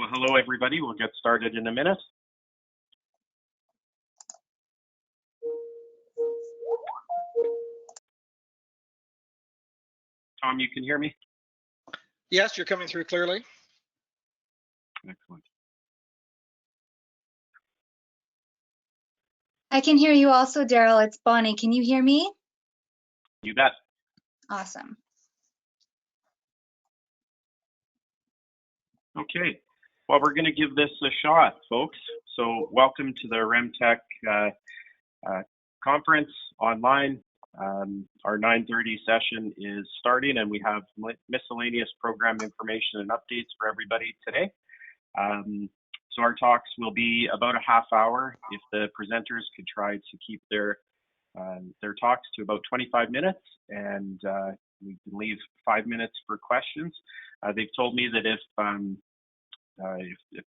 Well, hello everybody. We'll get started in a minute. Tom, you can hear me? Yes, you're coming through clearly. Excellent. I can hear you also, Daryl. It's Bonnie. Can you hear me? You bet. Awesome. Okay. Well, we're going to give this a shot, folks. So welcome to the RemTech conference online. Our 9:30 session is starting, and we have miscellaneous program information and updates for everybody today. So our talks will be about a half hour. If the presenters could try to keep their talks to about 25 minutes, and we can leave 5 minutes for questions. They've told me that if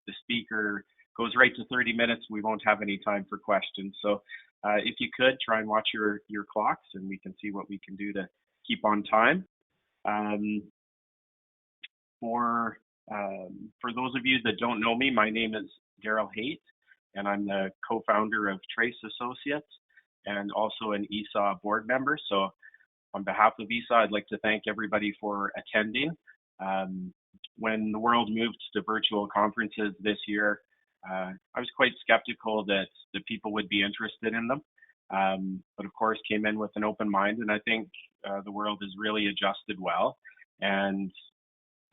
the speaker goes right to 30 minutes, we won't have any time for questions. So if you could try and watch your clocks, and we can see what we can do to keep on time. For those of you that don't know me, my name is Daryl Haight, and I'm the co-founder of Trace Associates and also an ESA board member. So on behalf of ESA, I'd like to thank everybody for attending. When the world moved to virtual conferences this year, I was quite skeptical that people would be interested in them, but of course came in with an open mind, and I think the world has really adjusted well. And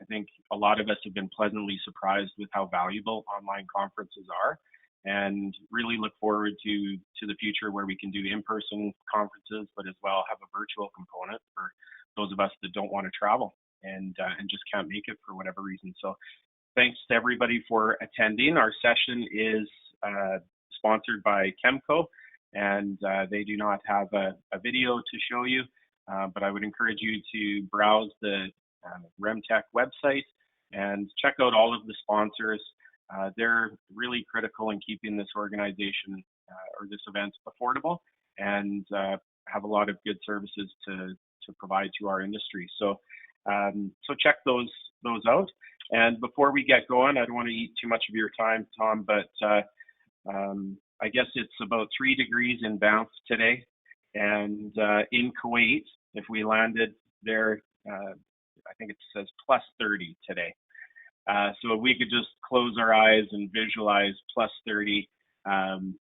I think a lot of us have been pleasantly surprised with how valuable online conferences are, and really look forward to the future where we can do in-person conferences, but as well have a virtual component for those of us that don't want to travel and just can't make it for whatever reason. So thanks to everybody for attending. Our session is sponsored by Chemco, and they do not have a video to show you, but I would encourage you to browse the RemTech website and check out all of the sponsors. They're really critical in keeping this organization or this event affordable, and have a lot of good services to provide to our industry. So check those out. And before we get going, I don't want to eat too much of your time, Tom, but I guess it's about 3 degrees in Banff today, and in Kuwait, if we landed there, I think it says plus 30 today. So if we could just close our eyes and visualize plus 30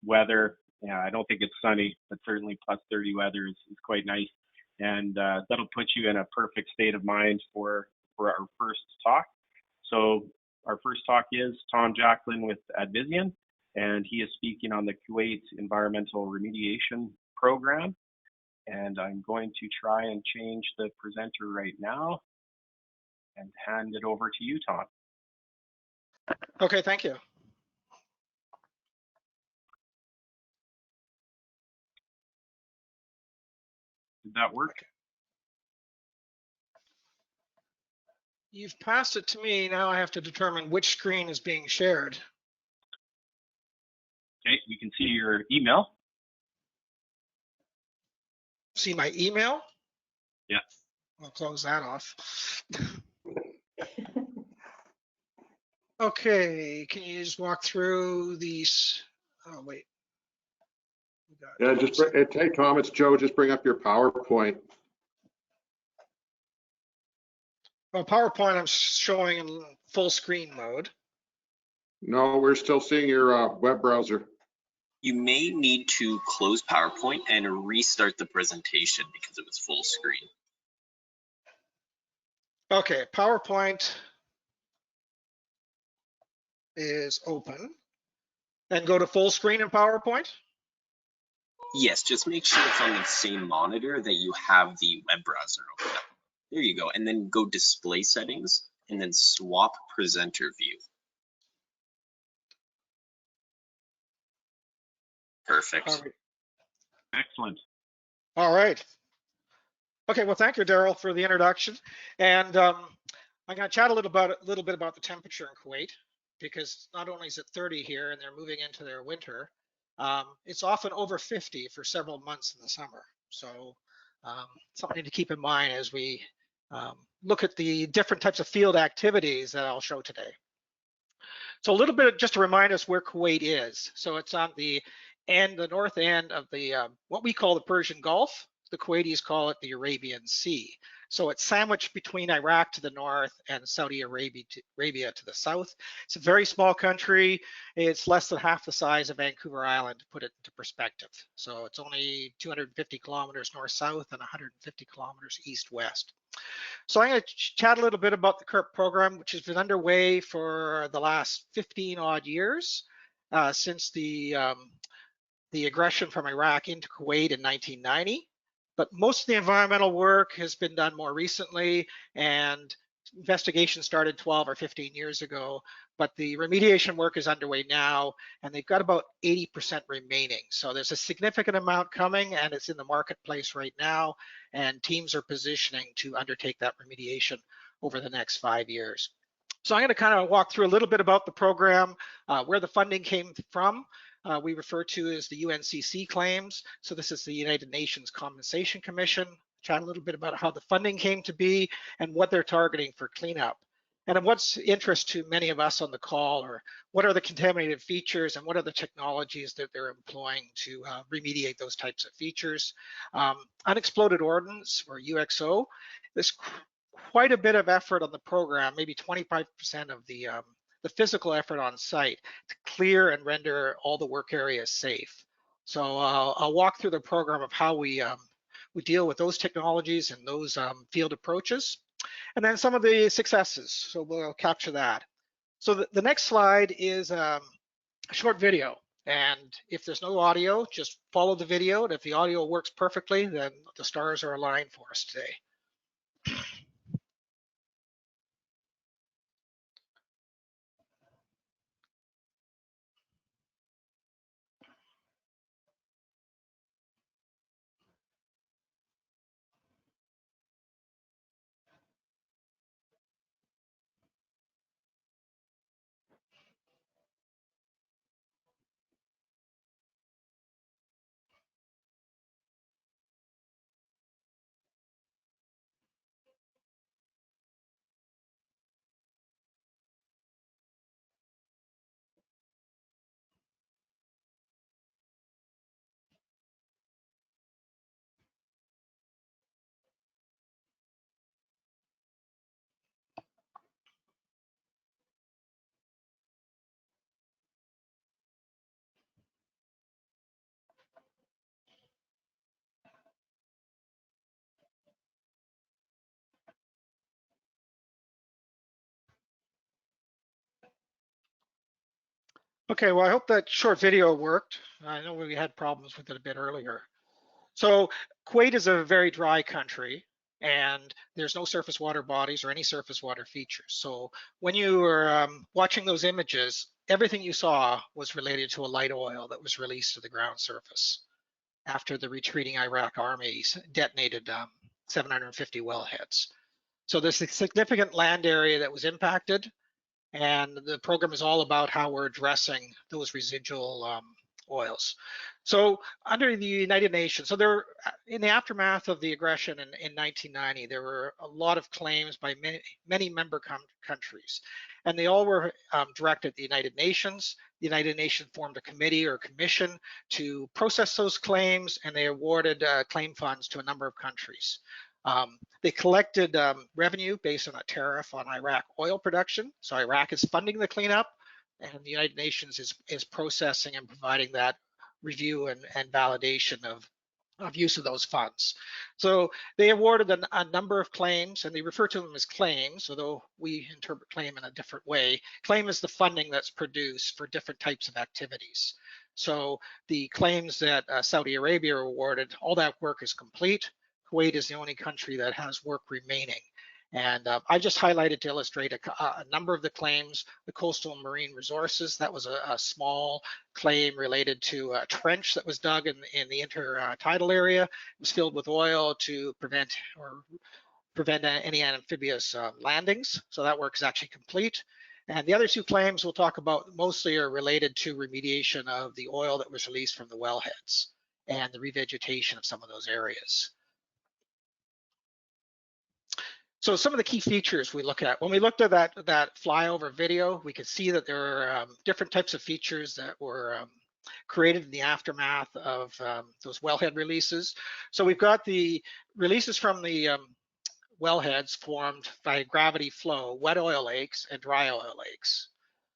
weather. Yeah, I don't think it's sunny, but certainly plus 30 weather is quite nice. And that'll put you in a perfect state of mind for our first talk. So our first talk is Tom Jacklin with Advizian, and he is speaking on the Kuwait Environmental Remediation Program. And I'm going to try and change the presenter right now and hand it over to you, Tom. Okay, thank you. Did that work? You've passed it to me. Now I have to determine which screen is being shared. Okay, we can see your email. See my email? Yeah. I'll close that off. Okay, can you just walk through these? Oh, wait. Yeah, hey, Tom, it's Joe. Just bring up your PowerPoint. Well, PowerPoint I'm showing in full screen mode. No, we're still seeing your web browser. You may need to close PowerPoint and restart the presentation because it was full screen. Okay, PowerPoint is open. And go to full screen in PowerPoint? Yes, just make sure it's on the same monitor that you have the web browser open up. There you go. And then go display settings and then swap presenter view. Perfect. All right. Excellent. All right. Okay, well, thank you, Daryl, for the introduction. And I'm going to chat a little bit about the temperature in Kuwait, because not only is it 30 here and they're moving into their winter, it's often over 50 for several months in the summer. So something to keep in mind as we look at the different types of field activities that I'll show today. So a little bit just to remind us where Kuwait is. So it's on the north end of the what we call the Persian Gulf. The Kuwaitis call it the Arabian Sea. So it's sandwiched between Iraq to the north and Saudi Arabia to the south. It's a very small country. It's less than half the size of Vancouver Island, to put it into perspective. So it's only 250 kilometers north-south and 150 kilometers east-west. So I'm going to chat a little bit about the current program, which has been underway for the last 15 odd years since the aggression from Iraq into Kuwait in 1990. But most of the environmental work has been done more recently, and investigation started 12 or 15 years ago, but the remediation work is underway now, and they've got about 80% remaining. So there's a significant amount coming, and it's in the marketplace right now, and teams are positioning to undertake that remediation over the next 5 years. So I'm going to kind of walk through a little bit about the program, where the funding came from. We refer to as the UNCC claims. So this is the United Nations Compensation Commission. Chat a little bit about how the funding came to be and what they're targeting for cleanup. And of what's interest to many of us on the call, or what are the contaminated features and what are the technologies that they're employing to remediate those types of features. Unexploded ordnance, or UXO, there's quite a bit of effort on the program, maybe 25% of the physical effort on site to clear and render all the work areas safe. So I'll walk through the program of how we deal with those technologies and those field approaches, and then some of the successes. So we'll capture that. So the next slide is a short video. And if there's no audio, just follow the video. And if the audio works perfectly, then the stars are aligned for us today. Okay, well, I hope that short video worked. I know we had problems with it a bit earlier. So Kuwait is a very dry country, and there's no surface water bodies or any surface water features. So when you were watching those images, everything you saw was related to a light oil that was released to the ground surface after the retreating Iraq armies detonated 750 wellheads. So there's a significant land area that was impacted, and the program is all about how we're addressing those residual oils. So under the United Nations, so there, in the aftermath of the aggression in 1990, there were a lot of claims by many member countries, and they all were directed at the United Nations. The United Nations formed a committee or commission to process those claims, and they awarded claim funds to a number of countries. They collected revenue based on a tariff on Iraq oil production. So Iraq is funding the cleanup, and the United Nations is processing and providing that review and validation of use of those funds. So they awarded a number of claims, and they refer to them as claims, although we interpret claim in a different way. Claim is the funding that's produced for different types of activities. So the claims that Saudi Arabia awarded, all that work is complete. Kuwait is the only country that has work remaining. And I just highlighted to illustrate a number of the claims. The coastal and marine resources, that was a small claim related to a trench that was dug in the intertidal area. It was filled with oil to prevent any amphibious landings. So that work is actually complete. And the other two claims we'll talk about mostly are related to remediation of the oil that was released from the wellheads and the revegetation of some of those areas. So some of the key features we look at, when we looked at that flyover video, we could see that there are different types of features that were created in the aftermath of those wellhead releases. So we've got the releases from the wellheads formed by gravity flow, wet oil lakes and dry oil lakes.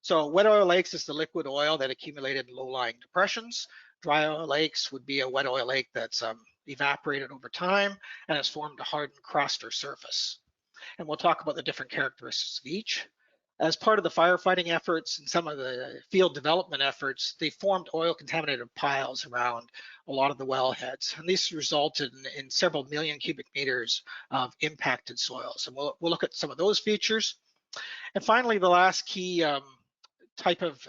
So wet oil lakes is the liquid oil that accumulated in low-lying depressions. Dry oil lakes would be a wet oil lake that's evaporated over time and has formed a hardened crust or surface. And we'll talk about the different characteristics of each. As part of the firefighting efforts and some of the field development efforts, they formed oil contaminated piles around a lot of the wellheads. And these resulted in several million cubic meters of impacted soils. And we'll look at some of those features. And finally, the last key type of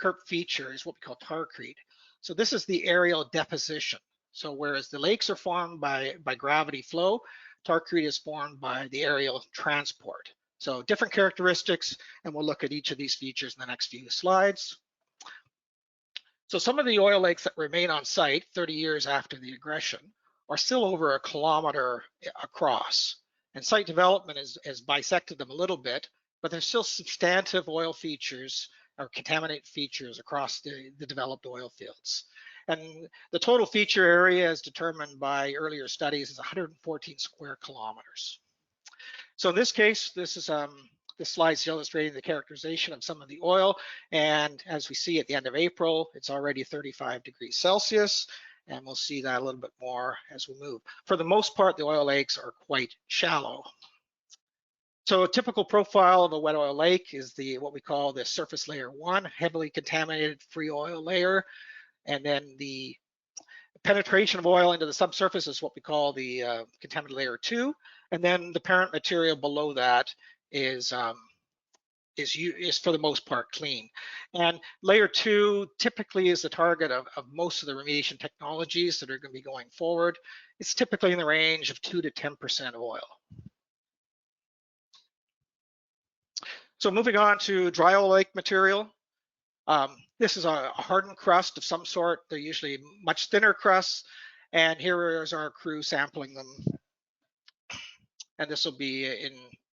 KERP feature is what we call tarcrete. So this is the aerial deposition. So whereas the lakes are formed by gravity flow, tarcrete is formed by the aerial transport. So different characteristics, and we'll look at each of these features in the next few slides. So some of the oil lakes that remain on site 30 years after the aggression are still over a kilometer across. And site development has bisected them a little bit, but there's still substantive oil features or contaminated features across the developed oil fields. And the total feature area as determined by earlier studies is 114 square kilometers. So in this case, this slide's illustrating the characterization of some of the oil. And as we see at the end of April, it's already 35 degrees Celsius. And we'll see that a little bit more as we move. For the most part, the oil lakes are quite shallow. So a typical profile of a wet oil lake is what we call the surface layer 1, heavily contaminated free oil layer. And then the penetration of oil into the subsurface is what we call the contaminated layer 2. And then the parent material below that is for the most part clean. And layer 2 typically is the target of most of the remediation technologies that are going to be going forward. It's typically in the range of 2 to 10% of oil. So moving on to dry oil lake material. This is a hardened crust of some sort. They're usually much thinner crusts. And here is our crew sampling them. And this will be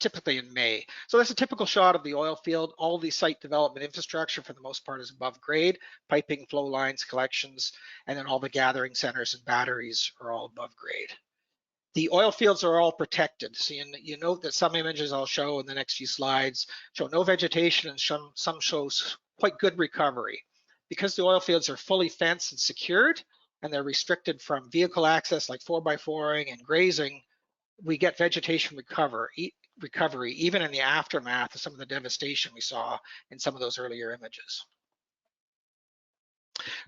typically in May. So that's a typical shot of the oil field. All the site development infrastructure for the most part is above grade, piping, flow lines, collections, and then all the gathering centers and batteries are all above grade. The oil fields are all protected. So you note that some images I'll show in the next few slides show no vegetation and some shows quite good recovery. Because the oil fields are fully fenced and secured and they're restricted from vehicle access like 4x4ing and grazing, we get vegetation recovery even in the aftermath of some of the devastation we saw in some of those earlier images.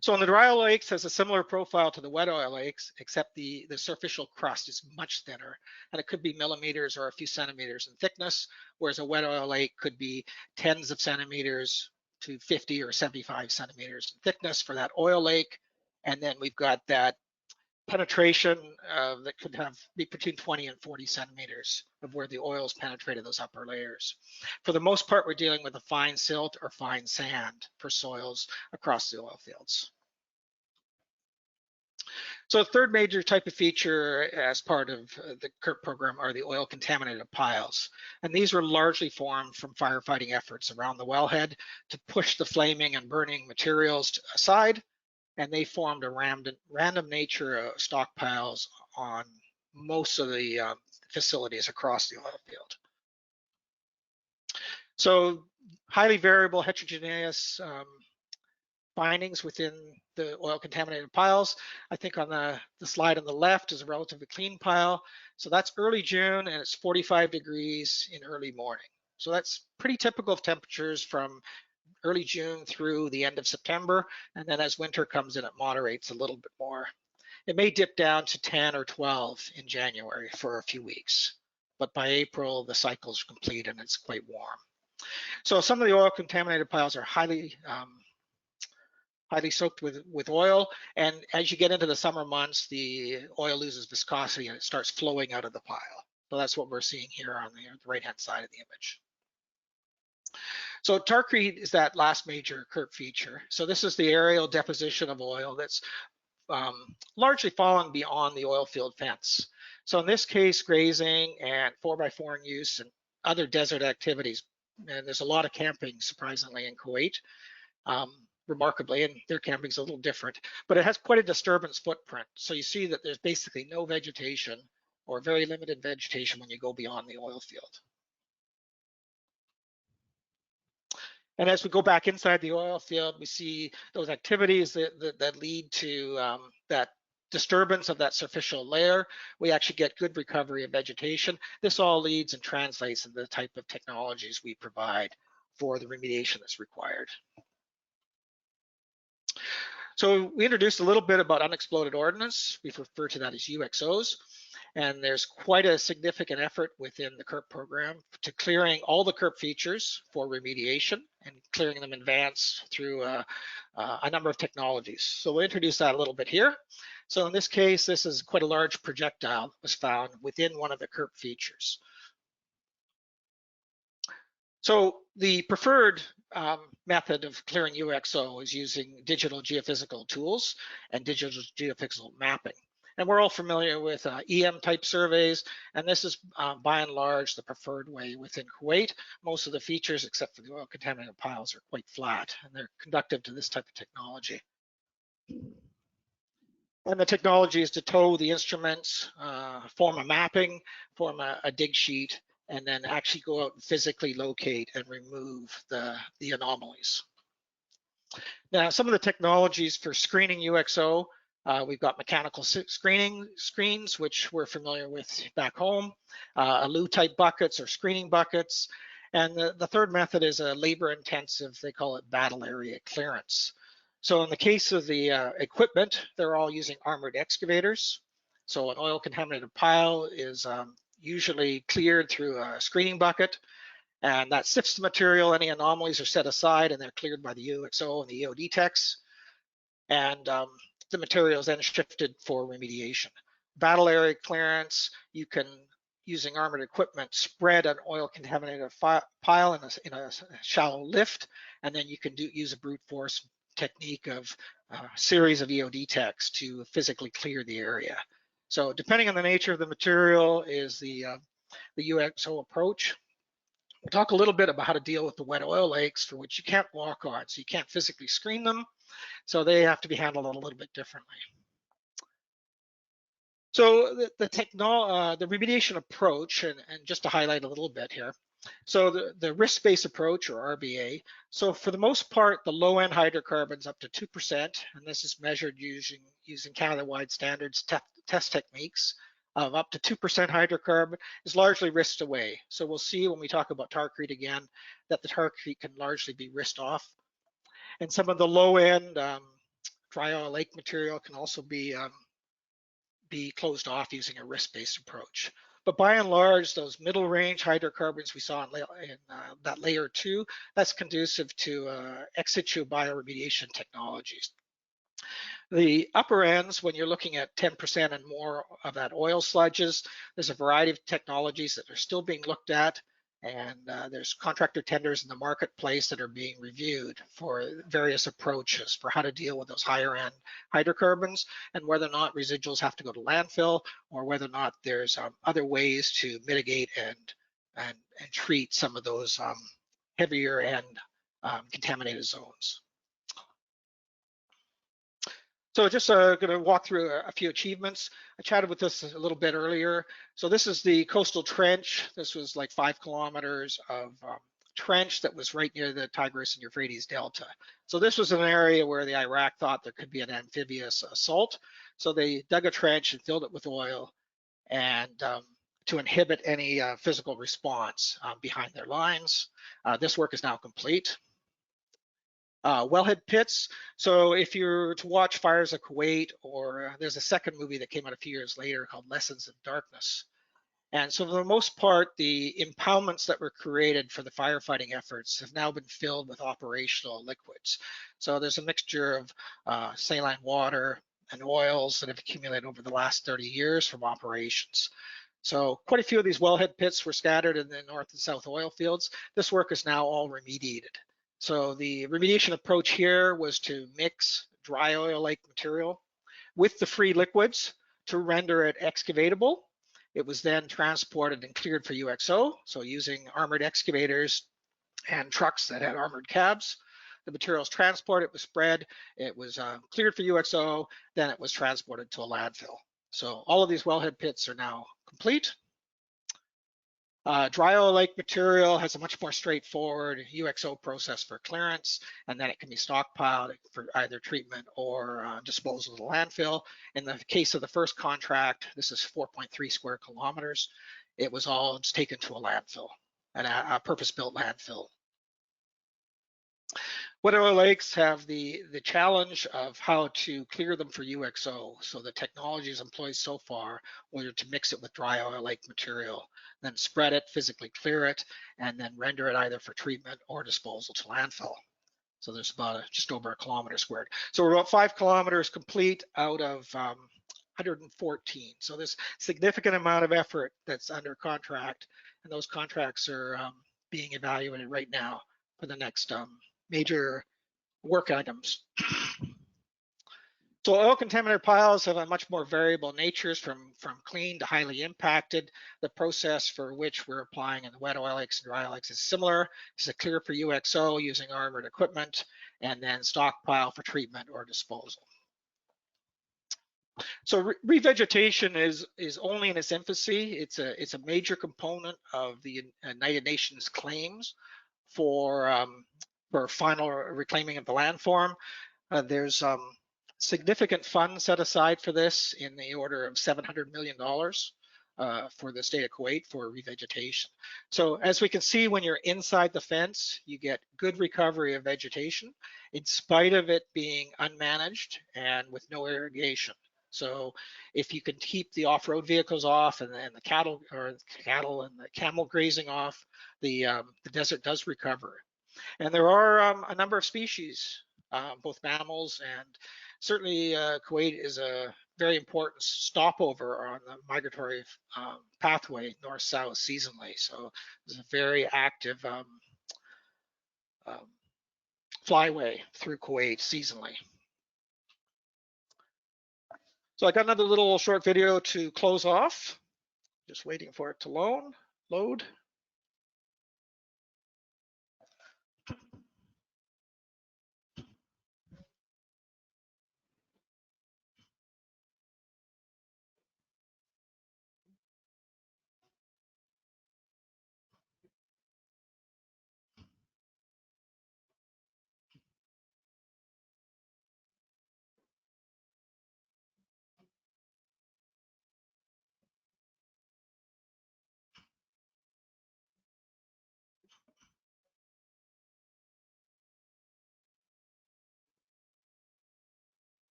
So in the dry oil lakes has a similar profile to the wet oil lakes, except the superficial crust is much thinner, and it could be millimeters or a few centimeters in thickness, whereas a wet oil lake could be tens of centimeters to 50 or 75 centimeters in thickness for that oil lake. And then we've got that penetration that could be between 20 and 40 centimeters of where the oil's penetrated those upper layers. For the most part, we're dealing with a fine silt or fine sand for soils across the oil fields. So a third major type of feature as part of the KERP program are the oil contaminated piles. And these were largely formed from firefighting efforts around the wellhead to push the flaming and burning materials aside. And they formed a random nature stockpiles on most of the facilities across the oil field. So highly variable heterogeneous findings within the oil contaminated piles. I think on the slide on the left is a relatively clean pile. So that's early June and it's 45 degrees in early morning. So that's pretty typical of temperatures from early June through the end of September. And then as winter comes in, it moderates a little bit more. It may dip down to 10 or 12 in January for a few weeks. But by April, the cycle's complete and it's quite warm. So some of the oil contaminated piles are highly soaked with oil. And as you get into the summer months, the oil loses viscosity and it starts flowing out of the pile. So that's what we're seeing here on the right-hand side of the image. So tarcrete is that last major KERP feature. So this is the aerial deposition of oil that's largely fallen beyond the oil field fence. So in this case, grazing and 4x4 in use and other desert activities. And there's a lot of camping, surprisingly, in Kuwait, remarkably, and their camping's a little different, but it has quite a disturbance footprint. So you see that there's basically no vegetation or very limited vegetation when you go beyond the oil field. And as we go back inside the oil field, we see those activities that lead to that disturbance of that superficial layer. We actually get good recovery of vegetation. This all leads and translates into the type of technologies we provide for the remediation that's required. So we introduced a little bit about unexploded ordnance. We refer to that as UXOs. And there's quite a significant effort within the KERP program to clearing all the KERP features for remediation and clearing them in advance through a number of technologies. So we'll introduce that a little bit here. So in this case, this is quite a large projectile that was found within one of the KERP features. So the preferred method of clearing UXO is using digital geophysical tools and digital geophysical mapping. And we're all familiar with EM type surveys, and this is by and large the preferred way within Kuwait. Most of the features, except for the oil contaminated piles, are quite flat, and they're conductive to this type of technology. And the technology is to tow the instruments, form a mapping, form a dig sheet, and then actually go out and physically locate and remove the anomalies. Now, some of the technologies for screening UXO, we've got mechanical screening screens, which we're familiar with back home, ALU type buckets or screening buckets. And the third method is a labor intensive, they call it battle area clearance. So in the case of the equipment, they're all using armored excavators. So an oil contaminated pile is usually cleared through a screening bucket, and that sifts the material. Any anomalies are set aside and they're cleared by the UXO and the EOD techs. And the material is then shifted for remediation. Battle area clearance, you can, using armored equipment, spread an oil contaminated pile in a shallow lift, and then you can use a brute force technique of a series of EOD techs to physically clear the area. So depending on the nature of the material is the UXO approach. We'll talk a little bit about how to deal with the wet oil lakes, for which you can't walk on, so you can't physically screen them. So they have to be handled a little bit differently. So the remediation approach, and just to highlight a little bit here. So the risk-based approach, or RBA. So for the most part, the low-end hydrocarbons up to 2%, and this is measured using Canada-wide standards test techniques of up to 2% hydrocarbon, is largely risked away. So we'll see when we talk about tarcrete again, that the tarcrete can largely be risked off. And some of the low-end dry oil lake material can also be closed off using a risk-based approach. But by and large, those middle range hydrocarbons we saw in that layer 2, that's conducive to ex situ bioremediation technologies. The upper ends, when you're looking at 10% and more of that oil sludges, there's a variety of technologies that are still being looked at, and there's contractor tenders in the marketplace that are being reviewed for various approaches for how to deal with those higher end hydrocarbons, and whether or not residuals have to go to landfill, or whether or not there's other ways to mitigate and treat some of those heavier end contaminated zones. So just going to walk through a few achievements. I chatted with this a little bit earlier. So this is the coastal trench. This was like 5 kilometers of trench that was right near the Tigris and Euphrates Delta. So this was an area where the Iraq thought there could be an amphibious assault. So they dug a trench and filled it with oil, and to inhibit any physical response behind their lines. This work is now complete. Wellhead pits. So if you're to watch Fires of Kuwait, or there's a second movie that came out a few years later called Lessons of Darkness. And so for the most part, the impoundments that were created for the firefighting efforts have now been filled with operational liquids. So there's a mixture of saline water and oils that have accumulated over the last 30 years from operations. So quite a few of these wellhead pits were scattered in the north and south oil fields. This work is now all remediated. So the remediation approach here was to mix dry oil lake material with the free liquids to render it excavatable. It was then transported and cleared for UXO, so using armored excavators and trucks that had armored cabs. The materials transported, it was spread, it was cleared for UXO, then it was transported to a landfill. So all of these wellhead pits are now complete. Dry oil lake material has a much more straightforward UXO process for clearance, and then it can be stockpiled for either treatment or disposal to the landfill. In the case of the first contract, this is 4.3 square kilometers. It was all taken to a landfill, and a purpose-built landfill. Wet oil lakes have the challenge of how to clear them for UXO. So the technologies employed so far were to mix it with dry oil lake material, then spread it, physically clear it, and then render it either for treatment or disposal to landfill. So there's about just over a kilometer squared. So we're about 5 kilometers complete out of 114. So there's significant amount of effort that's under contract, and those contracts are being evaluated right now for the next major work items. So oil contaminated piles have a much more variable natures from clean to highly impacted. The process for which we're applying in the wet oil lakes and dry oil lakes is similar. It's a clear for UXO using armored equipment, and then stockpile for treatment or disposal. So revegetation is only in its infancy. It's a major component of the United Nations claims for final reclaiming of the landform. There's significant funds set aside for this in the order of $700 million for the state of Kuwait for revegetation. So as we can see, when you're inside the fence, you get good recovery of vegetation in spite of it being unmanaged and with no irrigation. So if you can keep the off-road vehicles off and the cattle and the camel grazing off, the desert does recover. And there are a number of species, both mammals, and certainly Kuwait is a very important stopover on the migratory pathway north-south seasonally. So it's a very active flyway through Kuwait seasonally. So I got another little short video to close off. Just waiting for it to load.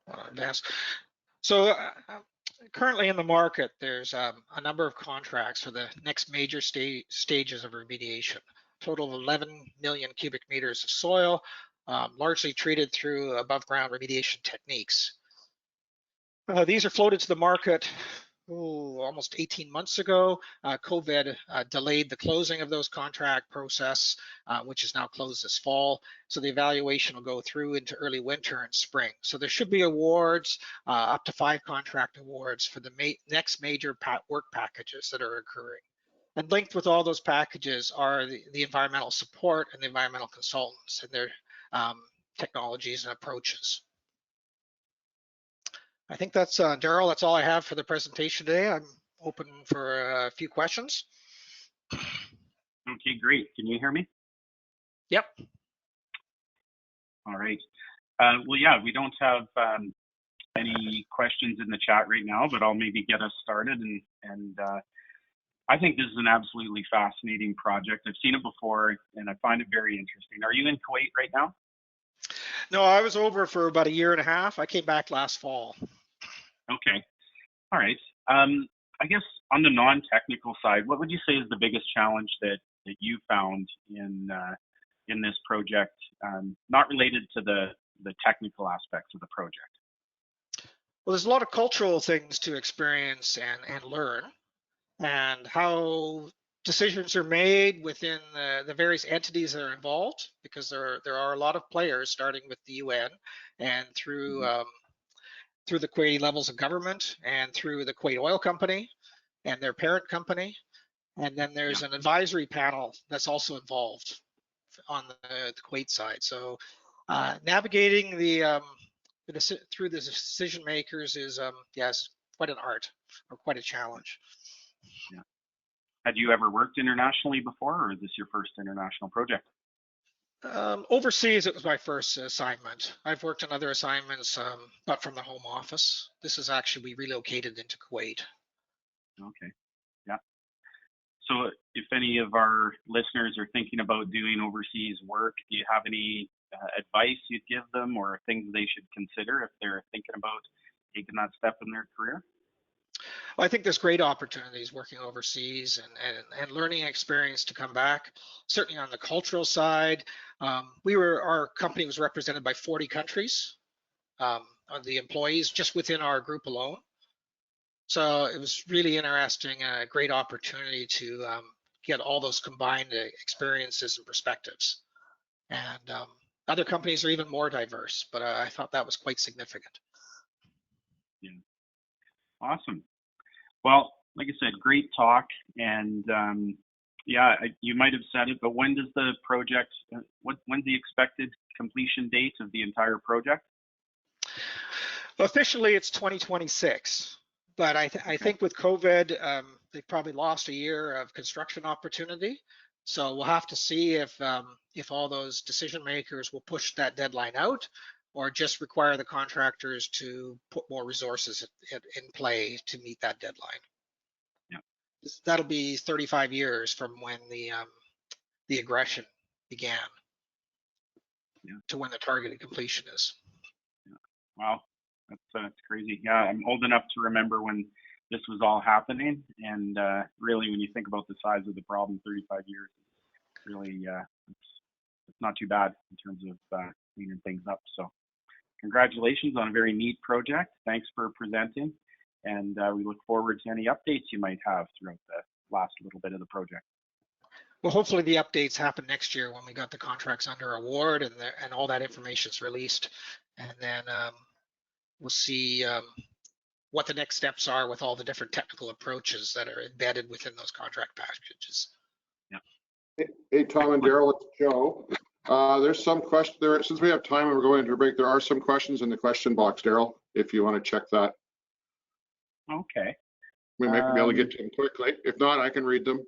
Oh, advance. So currently in the market, there's a number of contracts for the next major stages of remediation. Total of 11 million cubic meters of soil, largely treated through above ground remediation techniques. These are floated to the market almost 18 months ago. COVID delayed the closing of those contract process, which is now closed this fall. So the evaluation will go through into early winter and spring. So there should be awards, up to 5 contract awards for the next major work packages that are occurring. And linked with all those packages are the environmental support and the environmental consultants and their technologies and approaches. I think that's, Daryl, that's all I have for the presentation today. I'm open for a few questions. Okay, great. Can you hear me? Yep. All right. Well, yeah, we don't have any questions in the chat right now, but I'll maybe get us started. And I think this is an absolutely fascinating project. I've seen it before, and I find it very interesting. Are you in Kuwait right now? No, I was over for about a year and a half. I came back last fall. Okay. All right. I guess on the non-technical side, what would you say is the biggest challenge that you found in this project, not related to the technical aspects of the project? Well, there's a lot of cultural things to experience and learn, and how decisions are made within the various entities that are involved, because there are a lot of players, starting with the UN and through the Kuwaiti levels of government and through the Kuwait Oil Company and their parent company. And then there's an advisory panel that's also involved on the Kuwait side. So navigating through the decision makers is, yes, quite an art or quite a challenge. Yeah. Had you ever worked internationally before, or is this your first international project? Overseas, it was my first assignment. I've worked on other assignments, but from the home office. This is actually, we relocated into Kuwait. Okay. Yeah. So if any of our listeners are thinking about doing overseas work, do you have any advice you'd give them, or things they should consider if they're thinking about taking that step in their career? Well, I think there's great opportunities working overseas and learning experience to come back. Certainly on the cultural side, our company was represented by 40 countries of the employees just within our group alone. So it was really interesting, a great opportunity to get all those combined experiences and perspectives. And other companies are even more diverse, but I thought that was quite significant. Yeah. Awesome. Well, like I said, great talk. And you might have said it, but when does the project, when's the expected completion date of the entire project? Officially, it's 2026. But I think with COVID, they probably lost a year of construction opportunity. So we'll have to see if all those decision makers will push that deadline out, or just require the contractors to put more resources in play to meet that deadline. Yeah. That'll be 35 years from when the aggression began, to when the targeted completion is. Yeah. Wow. That's crazy. Yeah, I'm old enough to remember when this was all happening, and really, when you think about the size of the problem, 35 years, really, it's not too bad in terms of cleaning things up. So, congratulations on a very neat project. Thanks for presenting, and we look forward to any updates you might have throughout the last little bit of the project. Well, hopefully the updates happen next year when we got the contracts under award and all that information is released, and then we'll see what the next steps are with all the different technical approaches that are embedded within those contract packages. Yeah. Hey, Tom and Daryl, it's Joe. There's some question there. Since we have time and we're going into a break, there are some questions in the question box, Daryl, if you want to check that. Okay. We might be able to get to them quickly. If not, I can read them.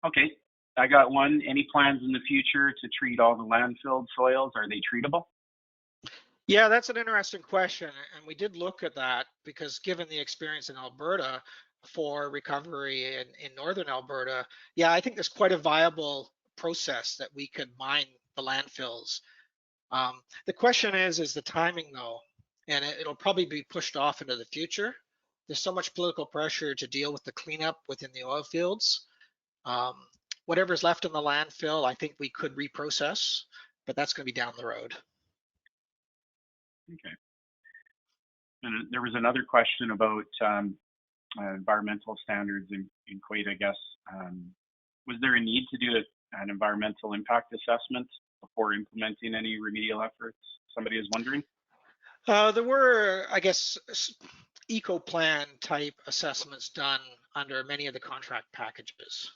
Okay. I got one. Any plans in the future to treat all the landfilled soils? Are they treatable? Yeah, that's an interesting question. And we did look at that, because given the experience in Alberta for recovery in northern Alberta, yeah, I think there's quite a viable process that we could mine the landfills. The question is the timing though, and it'll probably be pushed off into the future. There's so much political pressure to deal with the cleanup within the oil fields. Whatever's left in the landfill, I think we could reprocess, but that's going to be down the road. Okay. And there was another question about environmental standards in Kuwait, I guess. Was there a need to do an environmental impact assessment before implementing any remedial efforts? Somebody is wondering. There were, I guess, eco-plan type assessments done under many of the contract packages.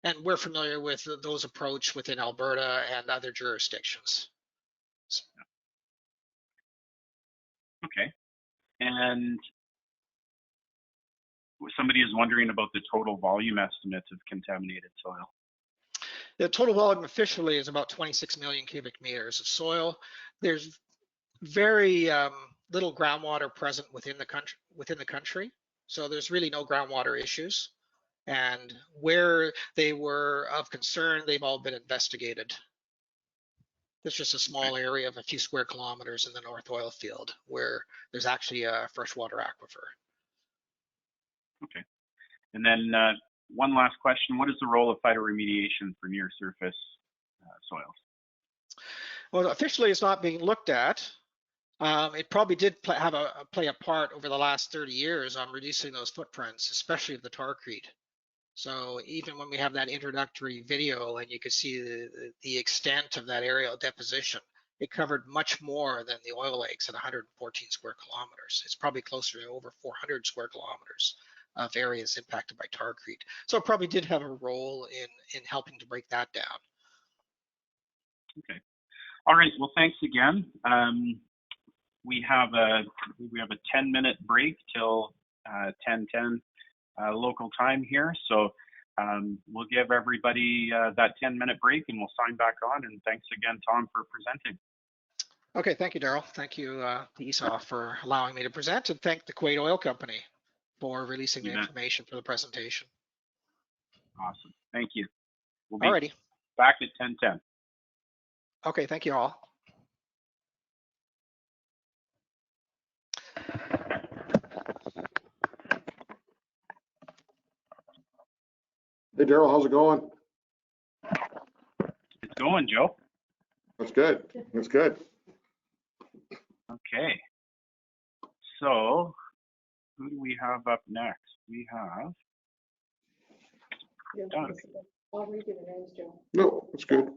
And we're familiar with those approach within Alberta and other jurisdictions. Okay. And somebody is wondering about the total volume estimates of contaminated soil. The total volume officially is about 26 million cubic meters of soil. There's very little groundwater present within the country. So there's really no groundwater issues. And where they were of concern, they've all been investigated. There's just a small area of a few square kilometers in the North Oil Field where there's actually a freshwater aquifer. Okay. And then one last question: what is the role of phytoremediation for near surface soils? Well, officially, it's not being looked at. It probably did play a part over the last 30 years on reducing those footprints, especially of the tarcrete. So even when we have that introductory video and you could see the extent of that aerial deposition, it covered much more than the oil lakes at 114 square kilometers. It's probably closer to over 400 square kilometers of areas impacted by tarcrete. So it probably did have a role in helping to break that down. Okay. All right. Well, thanks again. We have a 10-minute break till 10:10 local time here. So we'll give everybody that 10-minute break and we'll sign back on. And thanks again, Tom, for presenting. Okay, thank you, Daryl. Thank you, ESA, for allowing me to present, and thank the Kuwait Oil Company for releasing the information for the presentation. Awesome. Thank you. We'll Alrighty. be back at 10:10. Okay, thank you all. Hey, Daryl, how's it going? It's going, Joe. That's good. That's good. Okay. So who do we have up next? We have Doug. I'll read you the names, Joe. No, that's good.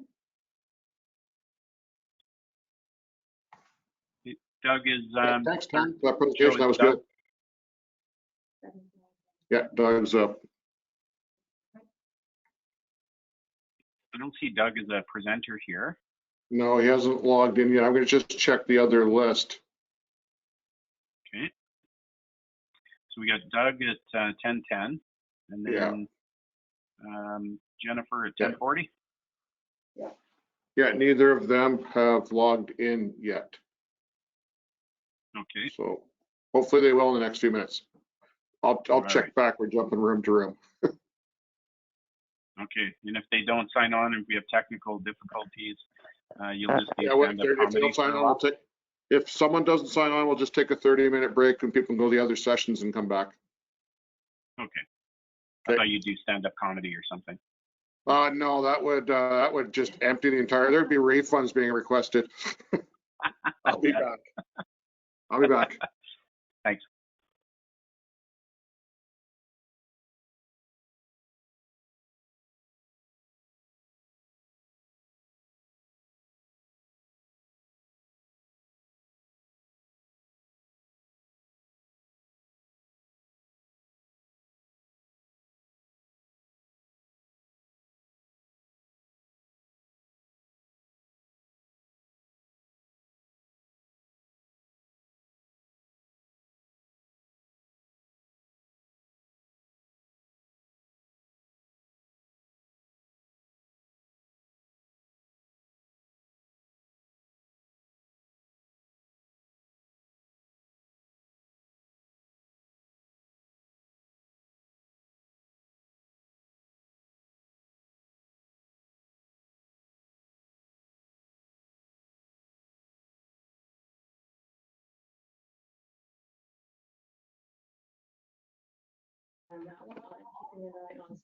Doug is. Thanks, Tom, for that presentation. That was good. Yeah, Doug's up. I don't see Doug as a presenter here. No, he hasn't logged in yet. I'm going to just check the other list. Okay. So we got Doug at 10:10, and then Jennifer at 10:40. Yeah, neither of them have logged in yet. Okay. So hopefully they will in the next few minutes. I'll check right. back. We're jumping room to room. Okay. And if they don't sign on, and we have technical difficulties, you'll just need Yeah, stand-up if they comedy don't sign for a on, while. if someone doesn't sign on, we'll just take a 30-minute break and people can go to the other sessions and come back. Okay. I thought you'd do stand-up comedy or something. No, that would just empty the entire. There'd be refunds being requested. I'll be back. I'll be back. Thanks.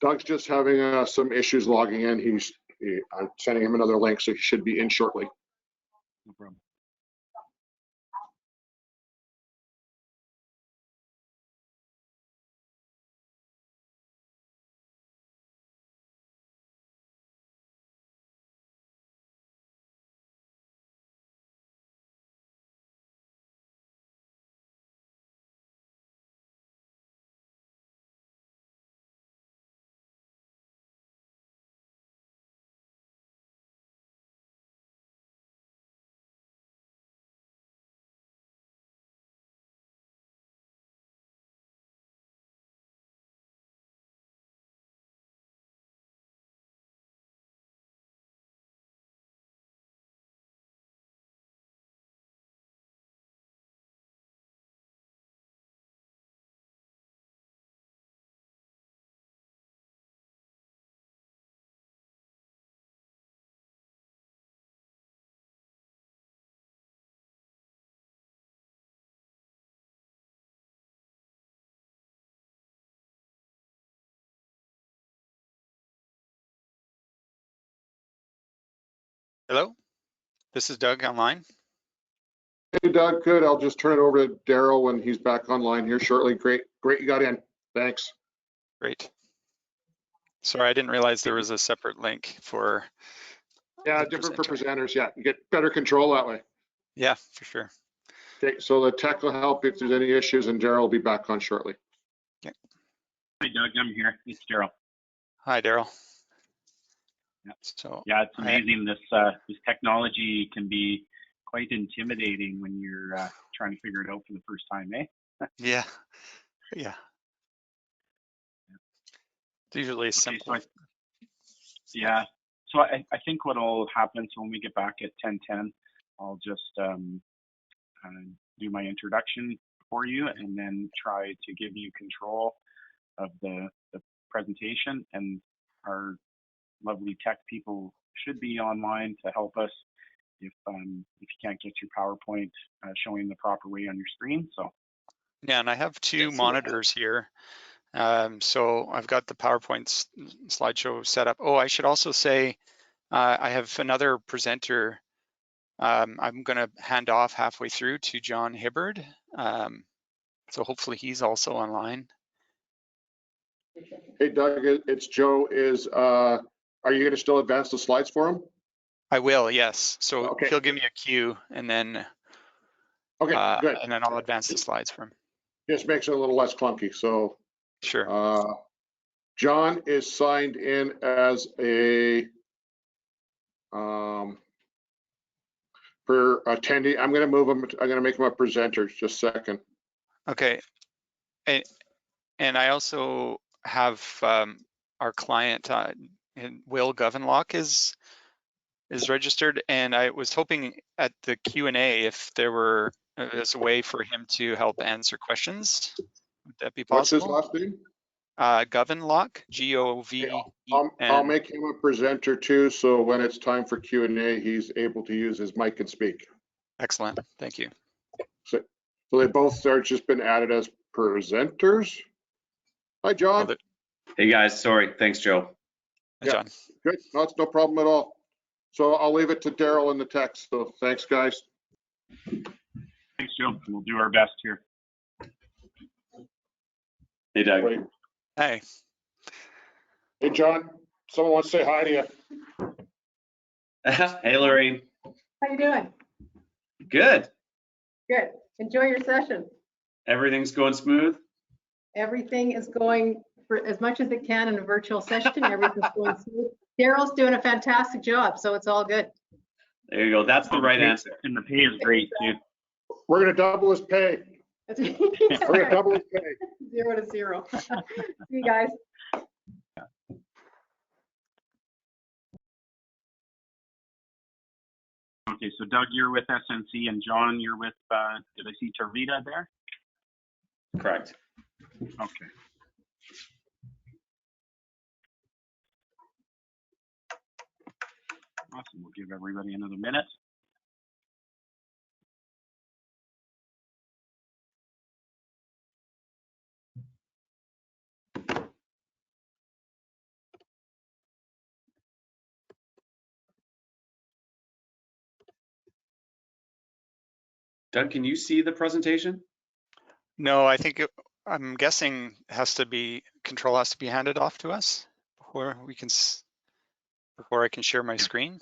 Doug's just having some issues logging in. I'm sending him another link, so he should be in shortly. No problem. Hello, this is Doug online. Hey, Doug, good. I'll just turn it over to Daryl when he's back online here shortly. Great, you got in. Thanks. Great. Sorry, I didn't realize there was a separate link for. Yeah, different for presenters. Yeah, you get better control that way. Yeah, for sure. Okay, so the tech will help if there's any issues, and Daryl will be back on shortly. Yeah. Hi, Doug. I'm here. It's Daryl. Hi, Daryl. Yeah. So yeah, it's amazing. This technology can be quite intimidating when you're trying to figure it out for the first time, eh? Yeah. It's usually Okay, simple. yeah. So I think what will happen, so when we get back at 10:10, I'll just do my introduction for you and then try to give you control of the presentation, and our lovely tech people should be online to help us if you can't get your PowerPoint showing the proper way on your screen. So Yeah, and I have two monitors here. So I've got the PowerPoint slideshow set up. Oh, I should also say I have another presenter. I'm going to hand off halfway through to John Hibbard. So hopefully he's also online. Hey, Doug, it's Joe. Are you going to still advance the slides for him? I will, yes. So Okay. he'll give me a cue, and then good. And then I'll advance the slides for him. Just makes it a little less clunky. So sure. John is signed in as a for attendee. I'm going to move him. I'm going to make him a presenter. Just a second. Okay. And I also have our client, Will Govenlock is registered, and I was hoping at the Q&A if there's a way for him to help answer questions. Would that be possible? What's his last name? Govenlock, G-O-V-E-N. I'll make him a presenter too, so when it's time for Q&A, he's able to use his mic and speak. Excellent, thank you. So they both are just been added as presenters. Hi, John. Hey guys, sorry. Thanks, Joe. Hi, John. Good. No, it's no problem at all. So I'll leave it to Daryl in the text. So thanks, guys. Thanks, Joe. We'll do our best here. Hey, Doug. Wait. Hey. Hey, John. Someone wants to say hi to you. Hey, Lorraine. How you doing? Good. Good. Enjoy your session. Everything's going smooth? Everything is going for as much as it can in a virtual session. Everything's going smooth. Daryl's doing a fantastic job, so it's all good. There you go. That's the right answer. And the pay is great, too. We're going to double his pay. We're going to double his pay. 0 to 0. See you guys. Okay, so Doug, you're with SNC, and John, you're with, did I see Tarvita there? Correct. Okay. Awesome, we'll give everybody another minute. Doug, can you see the presentation? No, I think I'm guessing control has to be handed off to us before I can share my screen.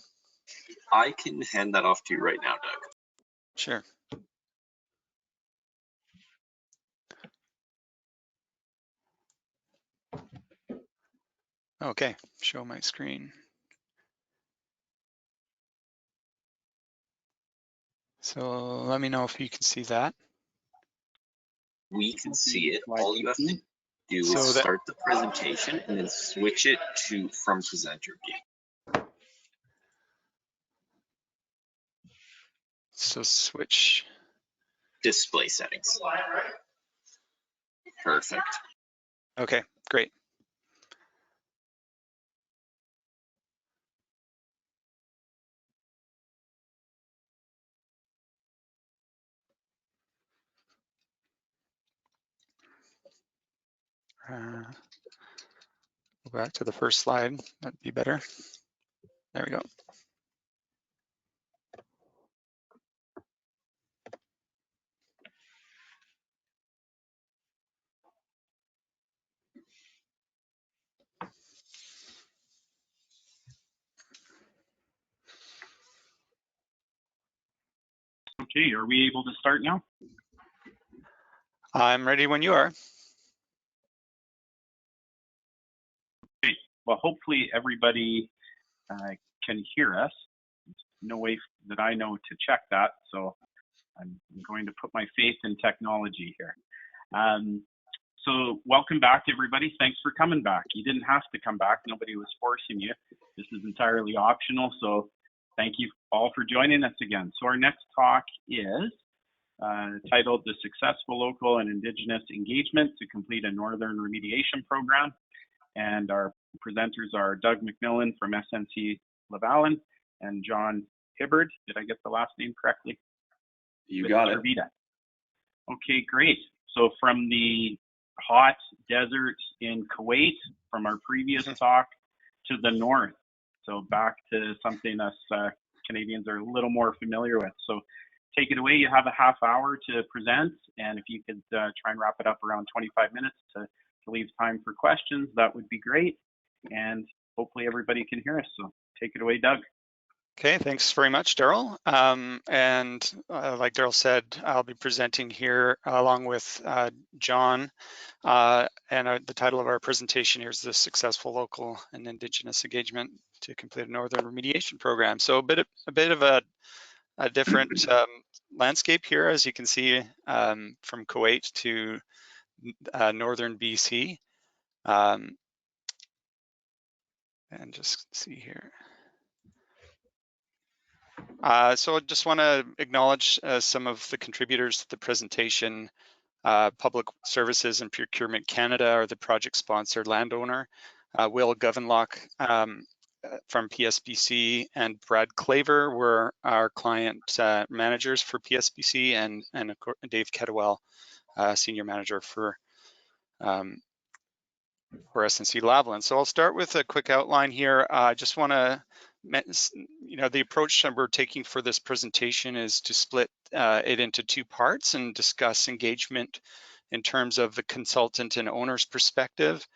I can hand that off to you right now, Doug. Sure. Okay, show my screen. So let me know if you can see that. We can see it. All you have to do is start the presentation and then switch it from presenter view. So switch. Display settings. Perfect. Okay, great. Go back to the first slide. That'd be better. There we go. Okay, are we able to start now? I'm ready when you are. Great. Well, hopefully everybody can hear us. No way that I know to check that, so I'm going to put my faith in technology here. So welcome back, everybody. Thanks for coming back. You didn't have to come back. Nobody was forcing you. This is entirely optional, so thank you all for joining us again. So our next talk is titled The Successful Local and Indigenous Engagement to Complete a Northern Remediation Program. And our presenters are Doug McMillan from SNC Lavalin and John Hibbard. Did I get the last name correctly? You got it. Vida. Okay, great. So from the hot desert in Kuwait, from our previous talk, to the north. So back to something us Canadians are a little more familiar with. So take it away. You have a half hour to present, and if you could try and wrap it up around 25 minutes to leave time for questions, that would be great. And hopefully everybody can hear us. So take it away, Doug. Okay, thanks very much, Daryl. Like Daryl said, I'll be presenting here along with John. The title of our presentation here is The Successful Local and Indigenous Engagement to Complete a Northern Remediation Program. So a bit of a different landscape here, as you can see, from Kuwait to northern BC. And just see here. So I just want to acknowledge some of the contributors to the presentation. Public Services and Procurement Canada are the project sponsor landowner. Will Govenlock from PSBC and Brad Claver were our client managers for PSBC, and Dave Kettlewell, senior manager for SNC Lavalin. So I'll start with a quick outline here. I just want to, the approach that we're taking for this presentation is to split it into two parts and discuss engagement in terms of the consultant and owner's perspective,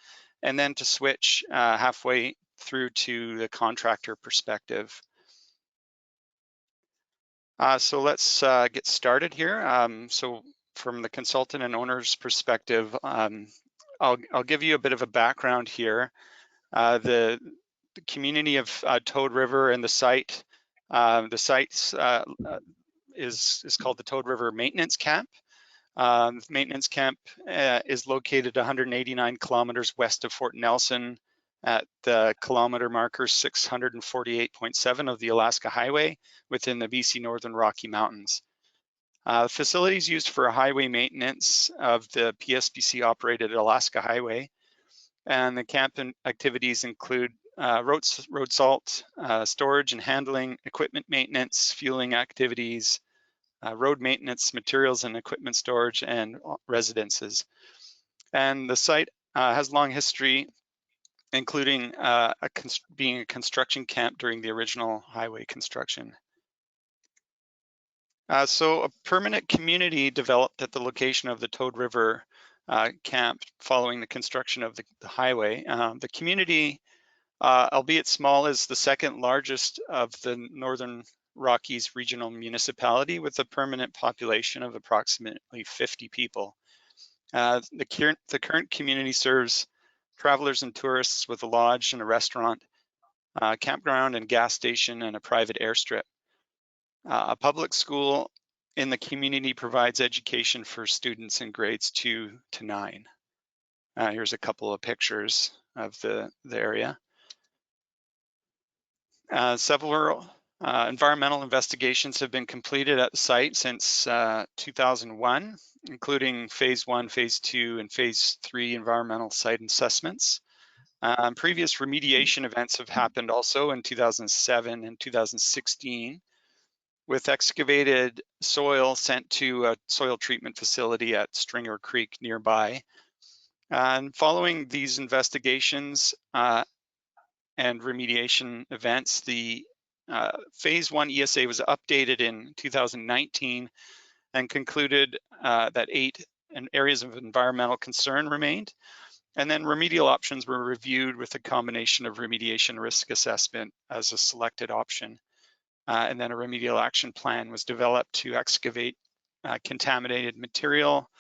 and then to switch halfway through to the contractor perspective. So let's get started here. So from the consultant and owner's perspective, I'll give you a bit of a background here. The community of Toad River and the site, is called the Toad River Maintenance Camp. The maintenance camp is located 189 kilometers west of Fort Nelson at the kilometer marker 648.7 of the Alaska Highway within the BC Northern Rocky Mountains. Facilities used for highway maintenance of the PSBC operated Alaska Highway, and the camp activities include road salt, storage and handling, equipment maintenance, fueling activities, road maintenance, materials and equipment storage, and residences. And the site has a long history, including being a construction camp during the original highway construction. So a permanent community developed at the location of the Toad River camp following the construction of the highway. The community, albeit small, is the second largest of the Northern Rockies regional municipality, with a permanent population of approximately 50 people. The current community serves travelers and tourists with a lodge and a restaurant, campground and gas station, and a private airstrip. A public school in the community provides education for students in grades 2 to 9. Here's a couple of pictures of the area. Several environmental investigations have been completed at the site since 2001, including phase 1, phase 2, and phase 3 environmental site assessments. Previous remediation events have happened also in 2007 and 2016, with excavated soil sent to a soil treatment facility at Stringer Creek nearby. And following these investigations and remediation events, the phase 1 ESA was updated in 2019 and concluded that 8 areas of environmental concern remained. And then remedial options were reviewed with a combination of remediation risk assessment as a selected option. and then a remedial action plan was developed to excavate contaminated material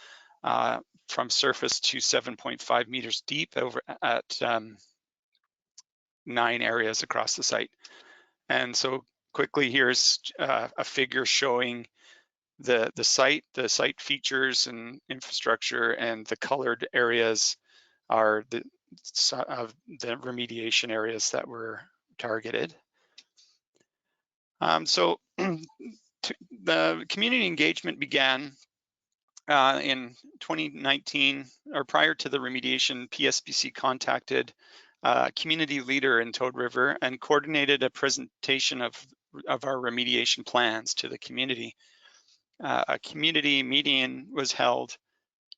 from surface to 7.5 meters deep over at 9 areas across the site. And so quickly, here's a figure showing the site features and infrastructure, and the colored areas are the remediation areas that were targeted. So the community engagement began in 2019, or prior to the remediation. PSPC contacted a community leader in Toad River and coordinated a presentation of our remediation plans to the community. A community meeting was held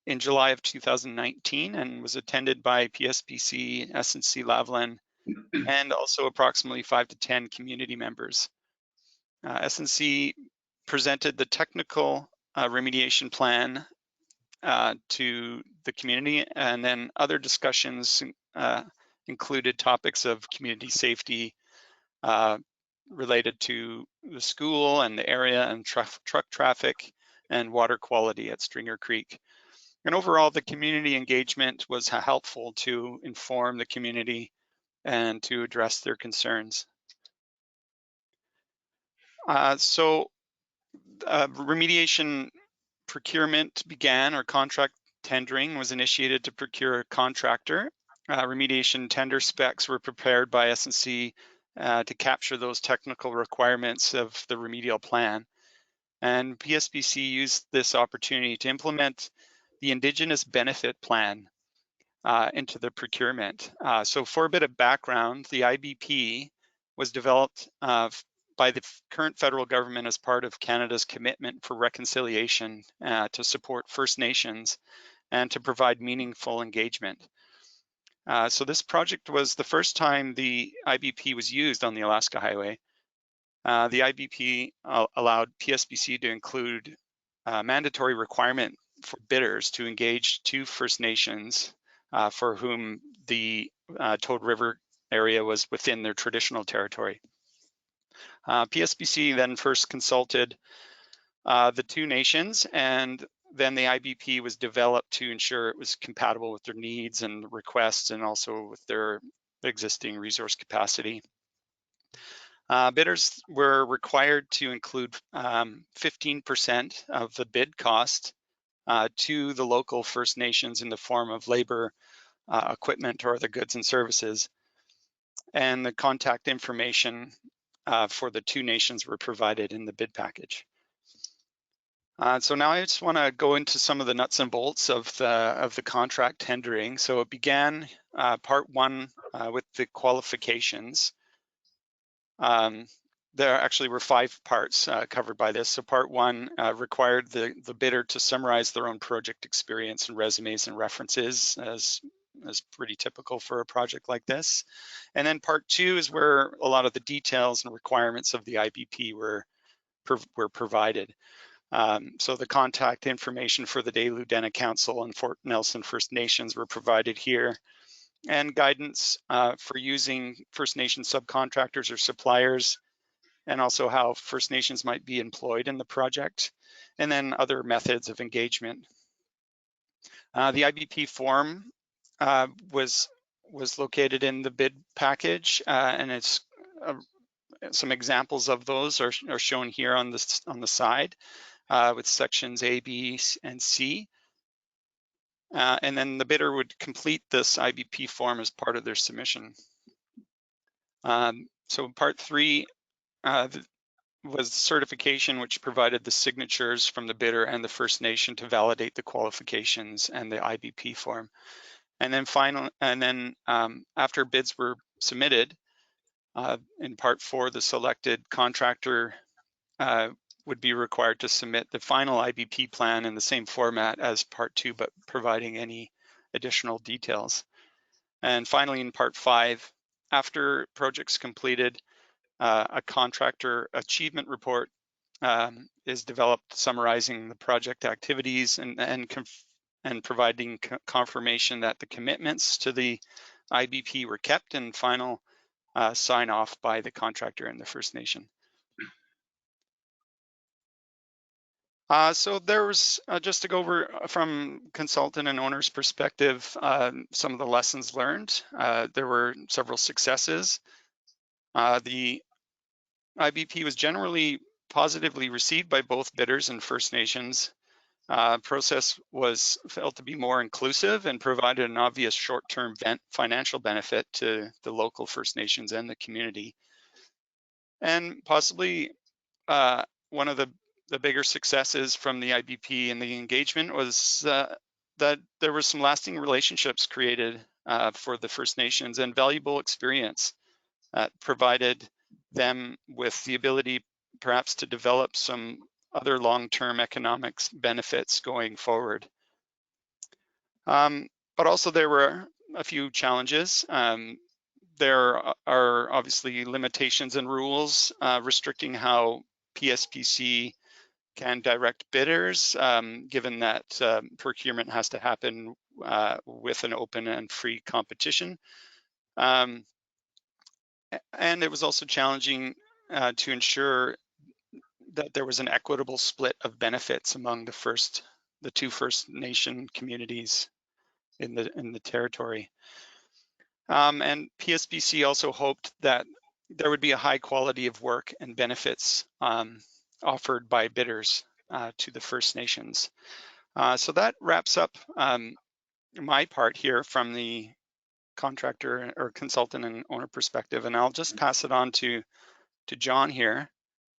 in July of 2019 and was attended by PSPC, SNC-Lavalin, and also approximately 5 to 10 community members. SNC presented the technical remediation plan to the community, and then other discussions included topics of community safety related to the school and the area, and truck traffic and water quality at Stringer Creek. And overall, the community engagement was helpful to inform the community and to address their concerns. Remediation procurement began, or contract tendering was initiated to procure a contractor. Remediation tender specs were prepared by SNC to capture those technical requirements of the remedial plan. And PSPC used this opportunity to implement the Indigenous Benefit Plan into the procurement. So for a bit of background, the IBP was developed by the current federal government as part of Canada's commitment for reconciliation to support First Nations and to provide meaningful engagement. So this project was the first time the IBP was used on the Alaska Highway. The IBP allowed PSPC to include a mandatory requirement for bidders to engage 2 First Nations for whom the Toad River area was within their traditional territory. PSPC then first consulted the 2 nations, and then the IBP was developed to ensure it was compatible with their needs and requests, and also with their existing resource capacity. Bidders were required to include 15% of the bid cost to the local First Nations in the form of labor, equipment, or other goods and services. And the contact information for the 2 nations were provided in the bid package. So now I just want to go into some of the nuts and bolts of the contract tendering. So it began part 1 with the qualifications. There actually were 5 parts covered by this. So part 1 required the bidder to summarize their own project experience and resumes and references, as pretty typical for a project like this. And then part 2 is where a lot of the details and requirements of the IBP were provided. So the contact information for the Day-Ludena Council and Fort Nelson First Nations were provided here, and guidance for using First Nation subcontractors or suppliers, and also how First Nations might be employed in the project, and then other methods of engagement. The IBP form was located in the bid package, and it's some examples of those are shown here on the side with sections A, B, and C. And then the bidder would complete this IBP form as part of their submission. So part 3 was certification, which provided the signatures from the bidder and the First Nation to validate the qualifications and the IBP form. And then after bids were submitted, in part 4, the selected contractor would be required to submit the final IBP plan in the same format as part 2, but providing any additional details. And finally, in part 5, after project's completed, a contractor achievement report is developed summarizing the project activities and providing confirmation that the commitments to the IBP were kept, and final sign off by the contractor and the First Nation. So there was, just to go over from consultant and owner's perspective, some of the lessons learned. There were several successes. The IBP was generally positively received by both bidders and First Nations. Process was felt to be more inclusive and provided an obvious short-term financial benefit to the local First Nations and the community. And possibly one of the bigger successes from the IBP and the engagement was that there were some lasting relationships created for the First Nations and valuable experience that provided them with the ability perhaps to develop some other long-term economics benefits going forward. But also there were a few challenges. There are obviously limitations and rules restricting how PSPC can direct bidders, given that procurement has to happen with an open and free competition. And it was also challenging to ensure that there was an equitable split of benefits among the two First Nation communities in the territory. And PSPC also hoped that there would be a high quality of work and benefits offered by bidders to the First Nations. So that wraps up my part here from the contractor or consultant and owner perspective, and I'll just pass it on to John here.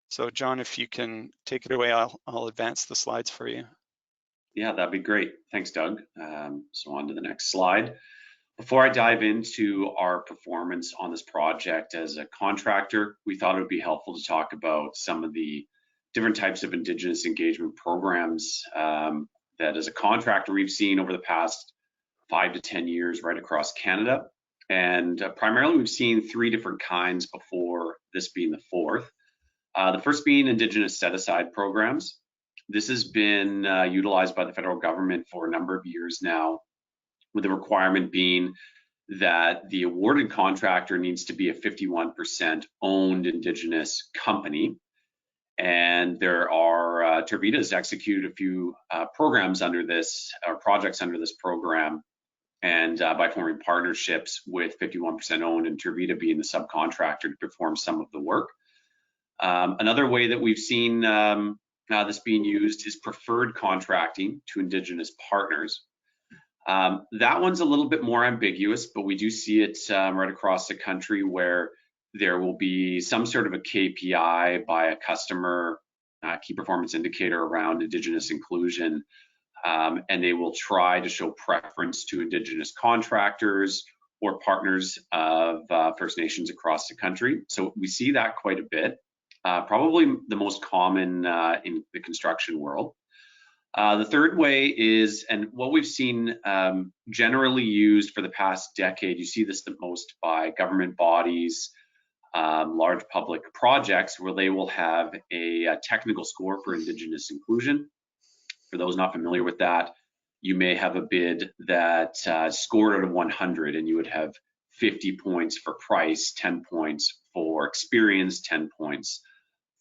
So John, if you can take it away, I'll advance the slides for you. Yeah, that'd be great. Thanks, Doug. So on to the next slide. Before I dive into our performance on this project as a contractor, we thought it would be helpful to talk about some of the different types of Indigenous engagement programs that as a contractor we've seen over the past 5 to 10 years right across Canada. And primarily we've seen 3 different kinds before this being the 4th. The first being Indigenous set-aside programs. This has been utilized by the federal government for a number of years now, with the requirement being that the awarded contractor needs to be a 51% owned Indigenous company. And there are, Tervita has executed a few programs under this, or projects under this program, and by forming partnerships with 51% owned and Tervita being the subcontractor to perform some of the work. Another way that we've seen this being used is preferred contracting to Indigenous partners. That one's a little bit more ambiguous, but we do see it right across the country where there will be some sort of a KPI by a customer, key performance indicator around Indigenous inclusion, and they will try to show preference to Indigenous contractors or partners of First Nations across the country. So we see that quite a bit, probably the most common in the construction world. The third way is, and what we've seen generally used for the past decade, you see this the most by government bodies, large public projects, where they will have a technical score for Indigenous inclusion. For those not familiar with that, you may have a bid that scored out of 100, and you would have 50 points for price, 10 points for experience, 10 points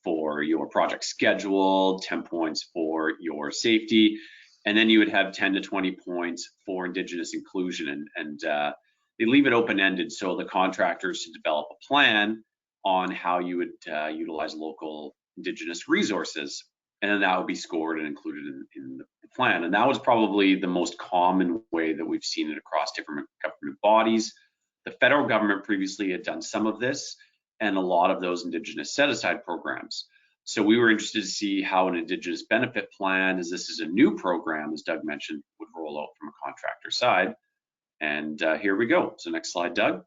for your project schedule, 10 points for your safety, and then you would have 10 to 20 points for Indigenous inclusion. And they leave it open-ended, so the contractors to develop a plan on how you would utilize local Indigenous resources, and then that would be scored and included in the plan. And that was probably the most common way that we've seen it across different government bodies. The federal government previously had done some of this, and a lot of those Indigenous set-aside programs. So we were interested to see how an Indigenous benefit plan, as this is a new program, as Doug mentioned, would roll out from a contractor side. And here we go. So next slide, Doug.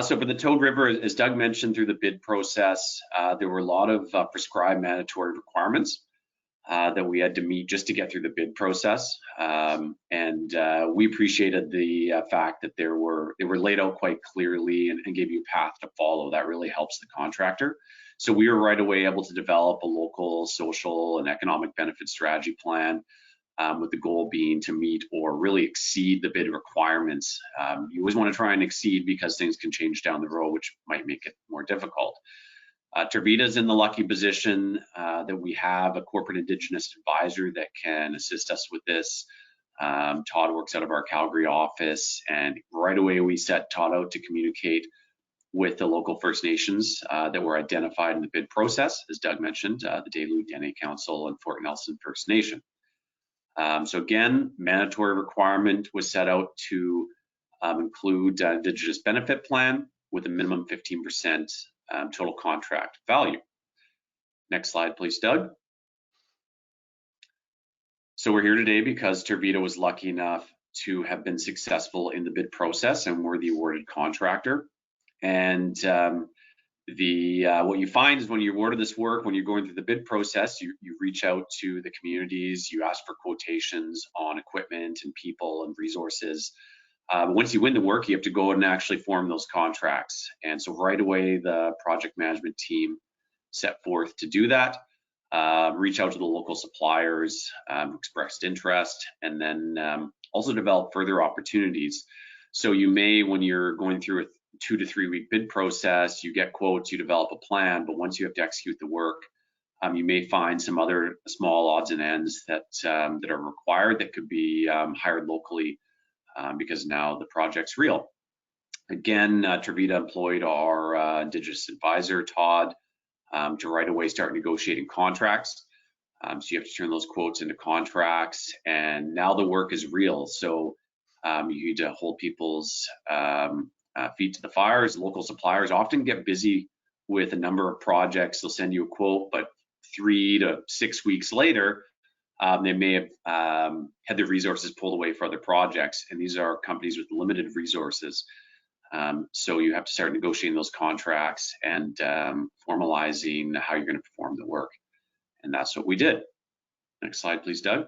So for the Toad River, as Doug mentioned, through the bid process, there were a lot of prescribed mandatory requirements that we had to meet just to get through the bid process. And we appreciated the fact that they were laid out quite clearly and gave you a path to follow. That really helps the contractor. So we were right away able to develop a local social and economic benefit strategy plan, with the goal being to meet or really exceed the bid requirements. You always want to try and exceed because things can change down the road, which might make it more difficult. Tervita is in the lucky position that we have a corporate Indigenous advisor that can assist us with this. Todd works out of our Calgary office, and right away we set Todd out to communicate with the local First Nations that were identified in the bid process, as Doug mentioned, the Delu Dene Council and Fort Nelson First Nation. So again, mandatory requirement was set out to include Indigenous benefit plan with a minimum 15% total contract value. Next slide, please, Doug. So we're here today because Tervita was lucky enough to have been successful in the bid process and we're the awarded contractor. And what you find is when you're awarded this work, when you're going through the bid process, you reach out to the communities, you ask for quotations on equipment and people and resources. Once you win the work, you have to go and actually form those contracts. And so right away, the project management team set forth to do that, reach out to the local suppliers who expressed interest, and then also develop further opportunities. So you may, when you're going through a 2 to 3 week bid process, you get quotes, you develop a plan, but once you have to execute the work, you may find some other small odds and ends that are required that could be hired locally because now the project's real. Again, Tervita employed our Indigenous advisor, Todd, to right away start negotiating contracts. So you have to turn those quotes into contracts, and now the work is real. So you need to hold people's feet to the fire. As local suppliers often get busy with a number of projects. They'll send you a quote, but 3 to 6 weeks later, they may have had their resources pulled away for other projects, and these are companies with limited resources. So you have to start negotiating those contracts and formalizing how you're going to perform the work. And that's what we did. Next slide, please, Doug.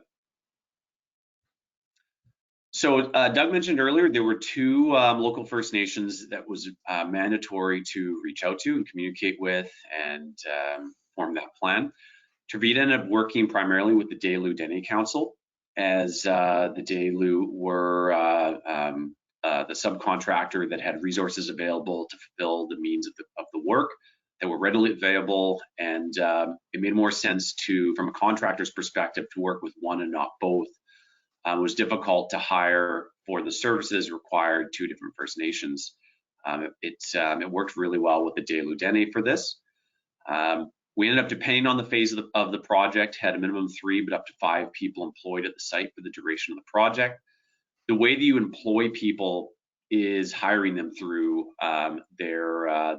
So Doug mentioned earlier, there were 2 local First Nations that was mandatory to reach out to and communicate with and form that plan. Tervita ended up working primarily with the Delu Dene Council, as the Delu were the subcontractor that had resources available to fulfill the means of the work that were readily available, and it made more sense to, from a contractor's perspective, to work with one and not both. It was difficult to hire for the services required 2 different First Nations. It worked really well with the Delu Dene for this. We ended up depending on the phase of the project, had a minimum 3 but up to 5 people employed at the site for the duration of the project. The way that you employ people is hiring them through their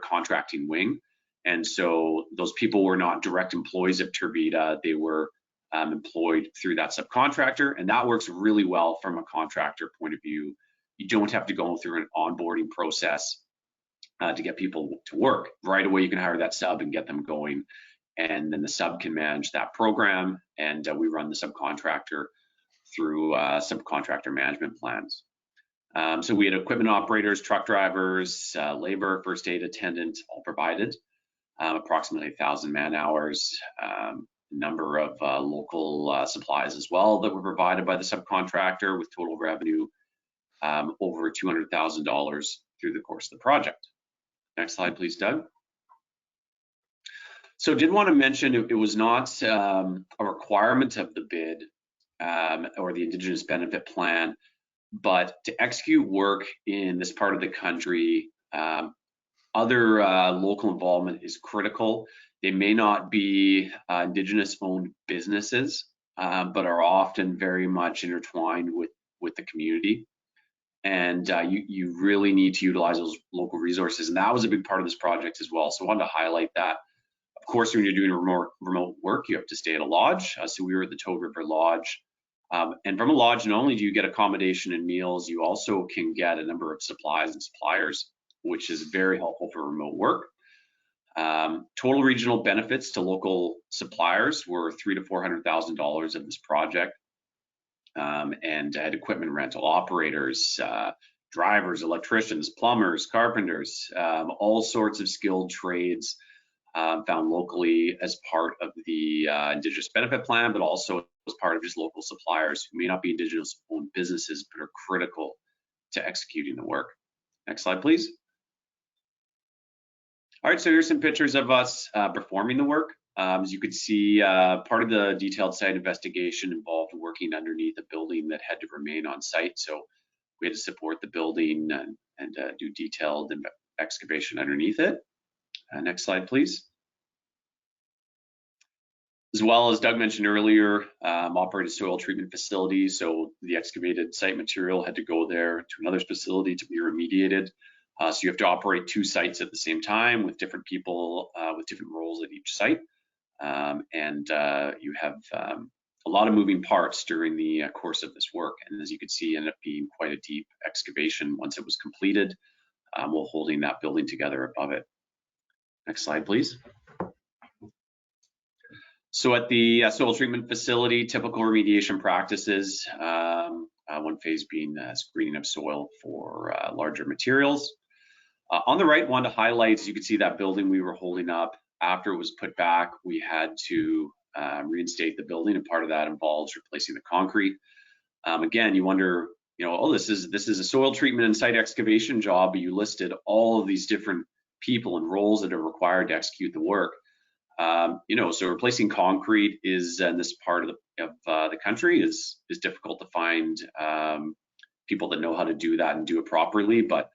contracting wing. And so those people were not direct employees of Tervita, they were employed through that subcontractor, and that works really well from a contractor point of view. You don't have to go through an onboarding process to get people to work. Right away, you can hire that sub and get them going, and then the sub can manage that program, and we run the subcontractor through subcontractor management plans. So we had equipment operators, truck drivers, labor, first aid attendants, all provided, approximately 1,000 man hours, number of local supplies as well that were provided by the subcontractor, with total revenue over $200,000 through the course of the project. Next slide, please, Doug. So did want to mention it was not a requirement of the bid or the Indigenous benefit plan, but to execute work in this part of the country, other local involvement is critical. They may not be Indigenous-owned businesses, but are often very much intertwined with the community. And you really need to utilize those local resources. And that was a big part of this project as well. So I wanted to highlight that. Of course, when you're doing remote work, you have to stay at a lodge. So we were at the Toad River Lodge. And from a lodge, not only do you get accommodation and meals, you also can get a number of supplies and suppliers, which is very helpful for remote work. Total regional benefits to local suppliers were $300,000 to $400,000 of this project. And had equipment rental operators, drivers, electricians, plumbers, carpenters, all sorts of skilled trades found locally as part of the Indigenous benefit plan, but also as part of just local suppliers who may not be Indigenous-owned businesses, but are critical to executing the work. Next slide, please. All right, so here's some pictures of us performing the work. As you could see, part of the detailed site investigation involved working underneath a building that had to remain on site. So we had to support the building and do detailed excavation underneath it. Next slide, please. As well as Doug mentioned earlier, operated soil treatment facilities. So the excavated site material had to go there to another facility to be remediated. So you have to operate 2 sites at the same time with different people with different roles at each site. You have a lot of moving parts during the course of this work. And as you can see, ended up being quite a deep excavation once it was completed, while holding that building together above it. Next slide, please. So at the soil treatment facility, typical remediation practices, one phase being screening of soil for larger materials. On the right, one to highlight, you can see that building we were holding up. After it was put back, we had to reinstate the building, and part of that involves replacing the concrete. Again, you wonder, oh, this is a soil treatment and site excavation job, but you listed all of these different people and roles that are required to execute the work. So replacing concrete is in this part of the country is difficult to find people that know how to do that and do it properly, but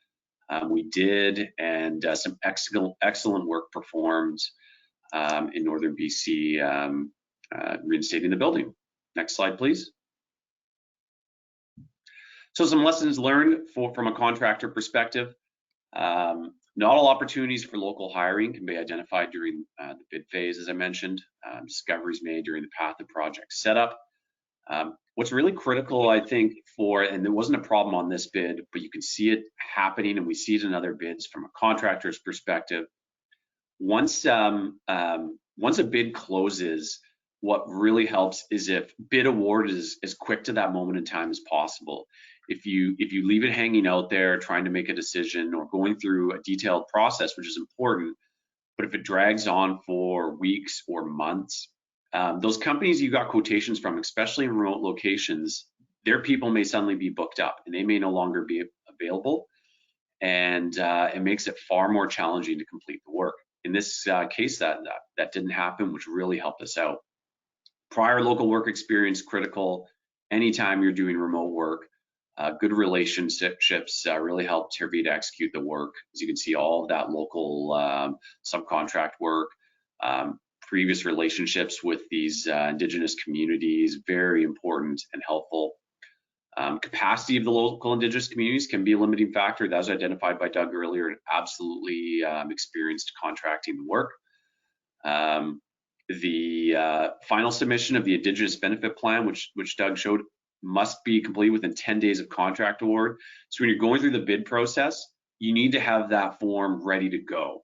we did, and some excellent work performed in northern BC, reinstating the building. Next slide, please. So some lessons learned from a contractor perspective. Not all opportunities for local hiring can be identified during the bid phase, as I mentioned. Discoveries made during the path of project setup. What's really critical, I think, and there wasn't a problem on this bid, but you can see it happening, and we see it in other bids from a contractor's perspective. Once a bid closes, what really helps is if bid award is as quick to that moment in time as possible. If you leave it hanging out there, trying to make a decision or going through a detailed process, which is important, but if it drags on for weeks or months, those companies you got quotations from, especially in remote locations, their people may suddenly be booked up and they may no longer be available, and it makes it far more challenging to complete the work. In this case, that didn't happen, which really helped us out. Prior local work experience critical anytime you're doing remote work. Good relationships really help Tervita execute the work. As you can see, all of that local subcontract work, previous relationships with these Indigenous communities, very important and helpful. Capacity of the local Indigenous communities can be a limiting factor. That was identified by Doug earlier, and absolutely experienced contracting the work. The final submission of the Indigenous benefit plan, which Doug showed, must be complete within 10 days of contract award. So when you're going through the bid process, you need to have that form ready to go.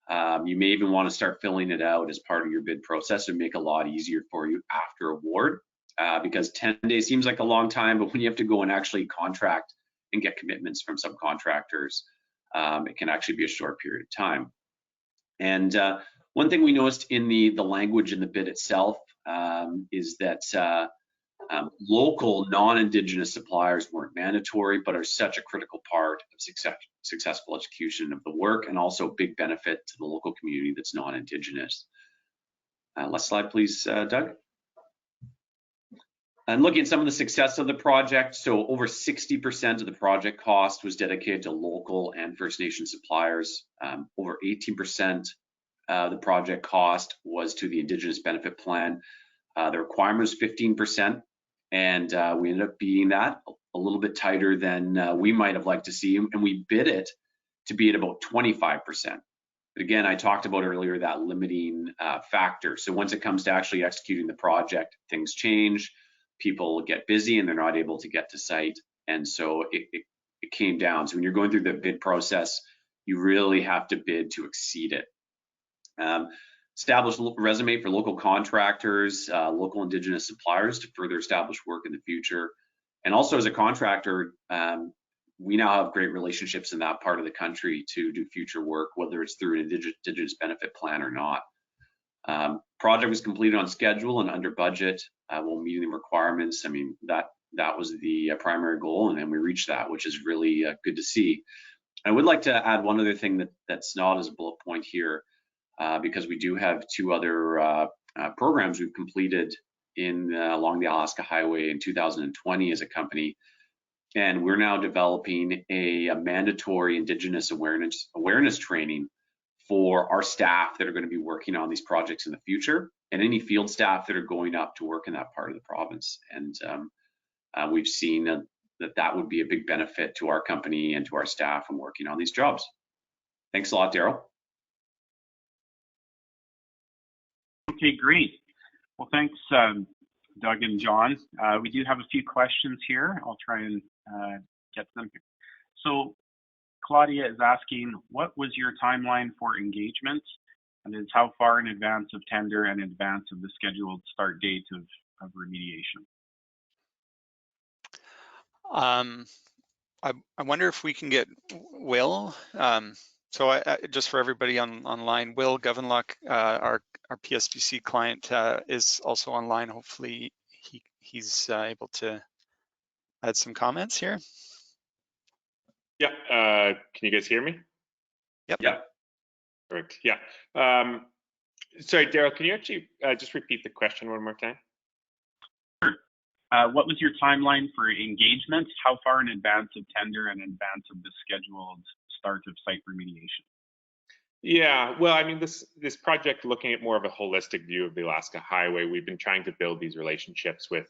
You may even want to start filling it out as part of your bid process and make it a lot easier for you after award, because 10 days seems like a long time, but when you have to go and actually contract and get commitments from subcontractors, it can actually be a short period of time. And one thing we noticed in the language in the bid itself is that local non-Indigenous suppliers weren't mandatory, but are such a critical part of successful execution of the work, and also a big benefit to the local community that's non-Indigenous. Last slide, please, Doug. And looking at some of the success of the project, so over 60% of the project cost was dedicated to local and First Nation suppliers. Over 18% of the project cost was to the Indigenous benefit plan. The requirement was 15%. And we ended up being that a little bit tighter than we might have liked to see, and we bid it to be at about 25%. But again, I talked about earlier that limiting factor. So once it comes to actually executing the project, things change, people get busy, and they're not able to get to site, and so it came down. So when you're going through the bid process, you really have to bid to exceed it. Establish a resume for local contractors, local Indigenous suppliers to further establish work in the future. And also as a contractor, we now have great relationships in that part of the country to do future work, whether it's through an Indigenous benefit plan or not. Project was completed on schedule and under budget while meeting the requirements. I mean, that was the primary goal, and then we reached that, which is really good to see. I would like to add one other thing that's not as a bullet point here, because we do have two other programs we've completed in along the Alaska Highway in 2020 as a company, and we're now developing a mandatory Indigenous awareness training for our staff that are going to be working on these projects in the future, and any field staff that are going up to work in that part of the province. And we've seen that would be a big benefit to our company and to our staff in working on these jobs. Thanks a lot, Daryl. Okay, great. Well, thanks, Doug and John. We do have a few questions here. I'll try and get them. So Claudia is asking, what was your timeline for engagement? And is how far in advance of tender and in advance of the scheduled start date of remediation? I wonder if we can get Will. So just for everybody online, Will Govenlock, our PSBC client, is also online. Hopefully he's able to add some comments here. Yeah, can you guys hear me? Yep. Yeah. Perfect. Yeah. Sorry, Daryl, can you actually just repeat the question one more time? Sure. What was your timeline for engagement? How far in advance of tender and in advance of the scheduled start of site remediation? Yeah, well, I mean, this project, looking at more of a holistic view of the Alaska Highway, we've been trying to build these relationships with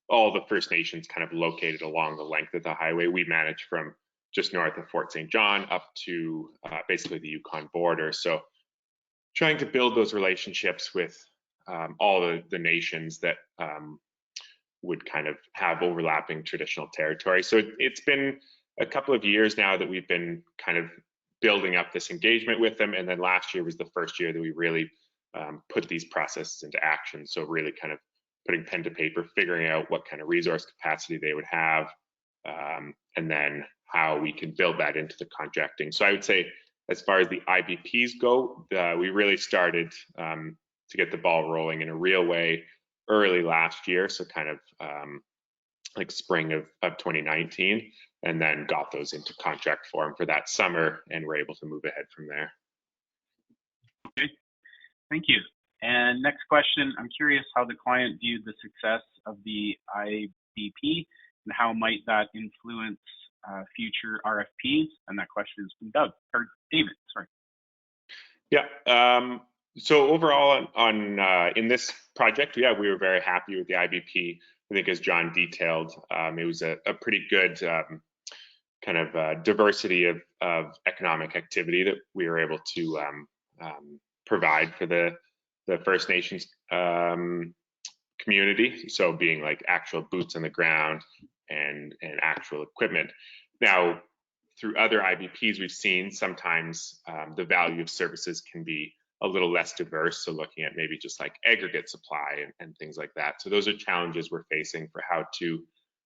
all the First Nations kind of located along the length of the highway. We manage from just north of Fort St. John up to basically the Yukon border. So trying to build those relationships with all the nations that would kind of have overlapping traditional territory. So it's been a couple of years now that we've been kind of building up this engagement with them. And then last year was the first year that we really put these processes into action. So really kind of putting pen to paper, figuring out what kind of resource capacity they would have, and then how we can build that into the contracting. So I would say, as far as the IBPs go, we really started to get the ball rolling in a real way early last year. So kind of like spring of 2019, and then got those into contract form for that summer, and we're able to move ahead from there. Okay, thank you. And next question, I'm curious how the client viewed the success of the IBP and how might that influence future RFPs? And that question is from Doug, or David, sorry. Yeah, so overall on in this project, yeah, we were very happy with the IBP. I think as John detailed, it was a pretty good kind of diversity of economic activity that we were able to provide for the First Nations community. So being like actual boots on the ground and actual equipment. Now, through other IBPs we've seen, sometimes the value of services can be a little less diverse. So looking at maybe just like aggregate supply and things like that. So those are challenges we're facing for how to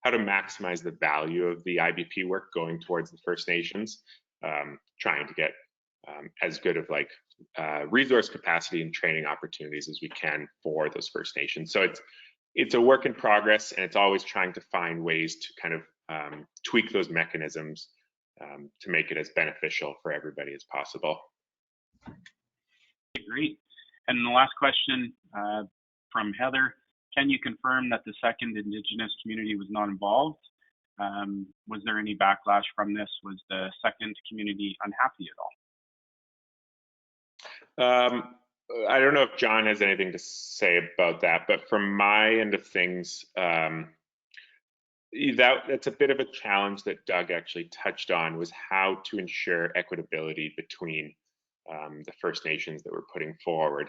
maximize the value of the IBP work going towards the First Nations, trying to get as good of like resource capacity and training opportunities as we can for those First Nations. So it's a work in progress, and it's always trying to find ways to kind of tweak those mechanisms to make it as beneficial for everybody as possible. Great. And the last question from Heather, can you confirm that the second Indigenous community was not involved? Was there any backlash from this? Was the second community unhappy at all? I don't know if John has anything to say about that, but from my end of things, that's a bit of a challenge that Doug actually touched on, was how to ensure equitability between the First Nations that we're putting forward.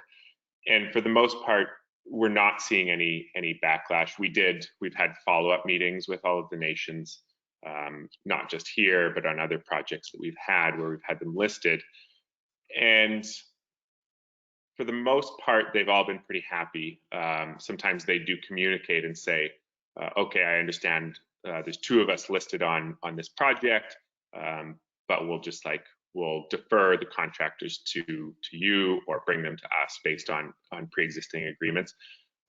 And for the most part, we're not seeing any backlash. We've had follow-up meetings with all of the nations, not just here, but on other projects that we've had where we've had them listed. And for the most part, they've all been pretty happy. Sometimes they do communicate and say, okay, I understand there's two of us listed on this project, but we'll defer the contractors to you or bring them to us based on pre-existing agreements.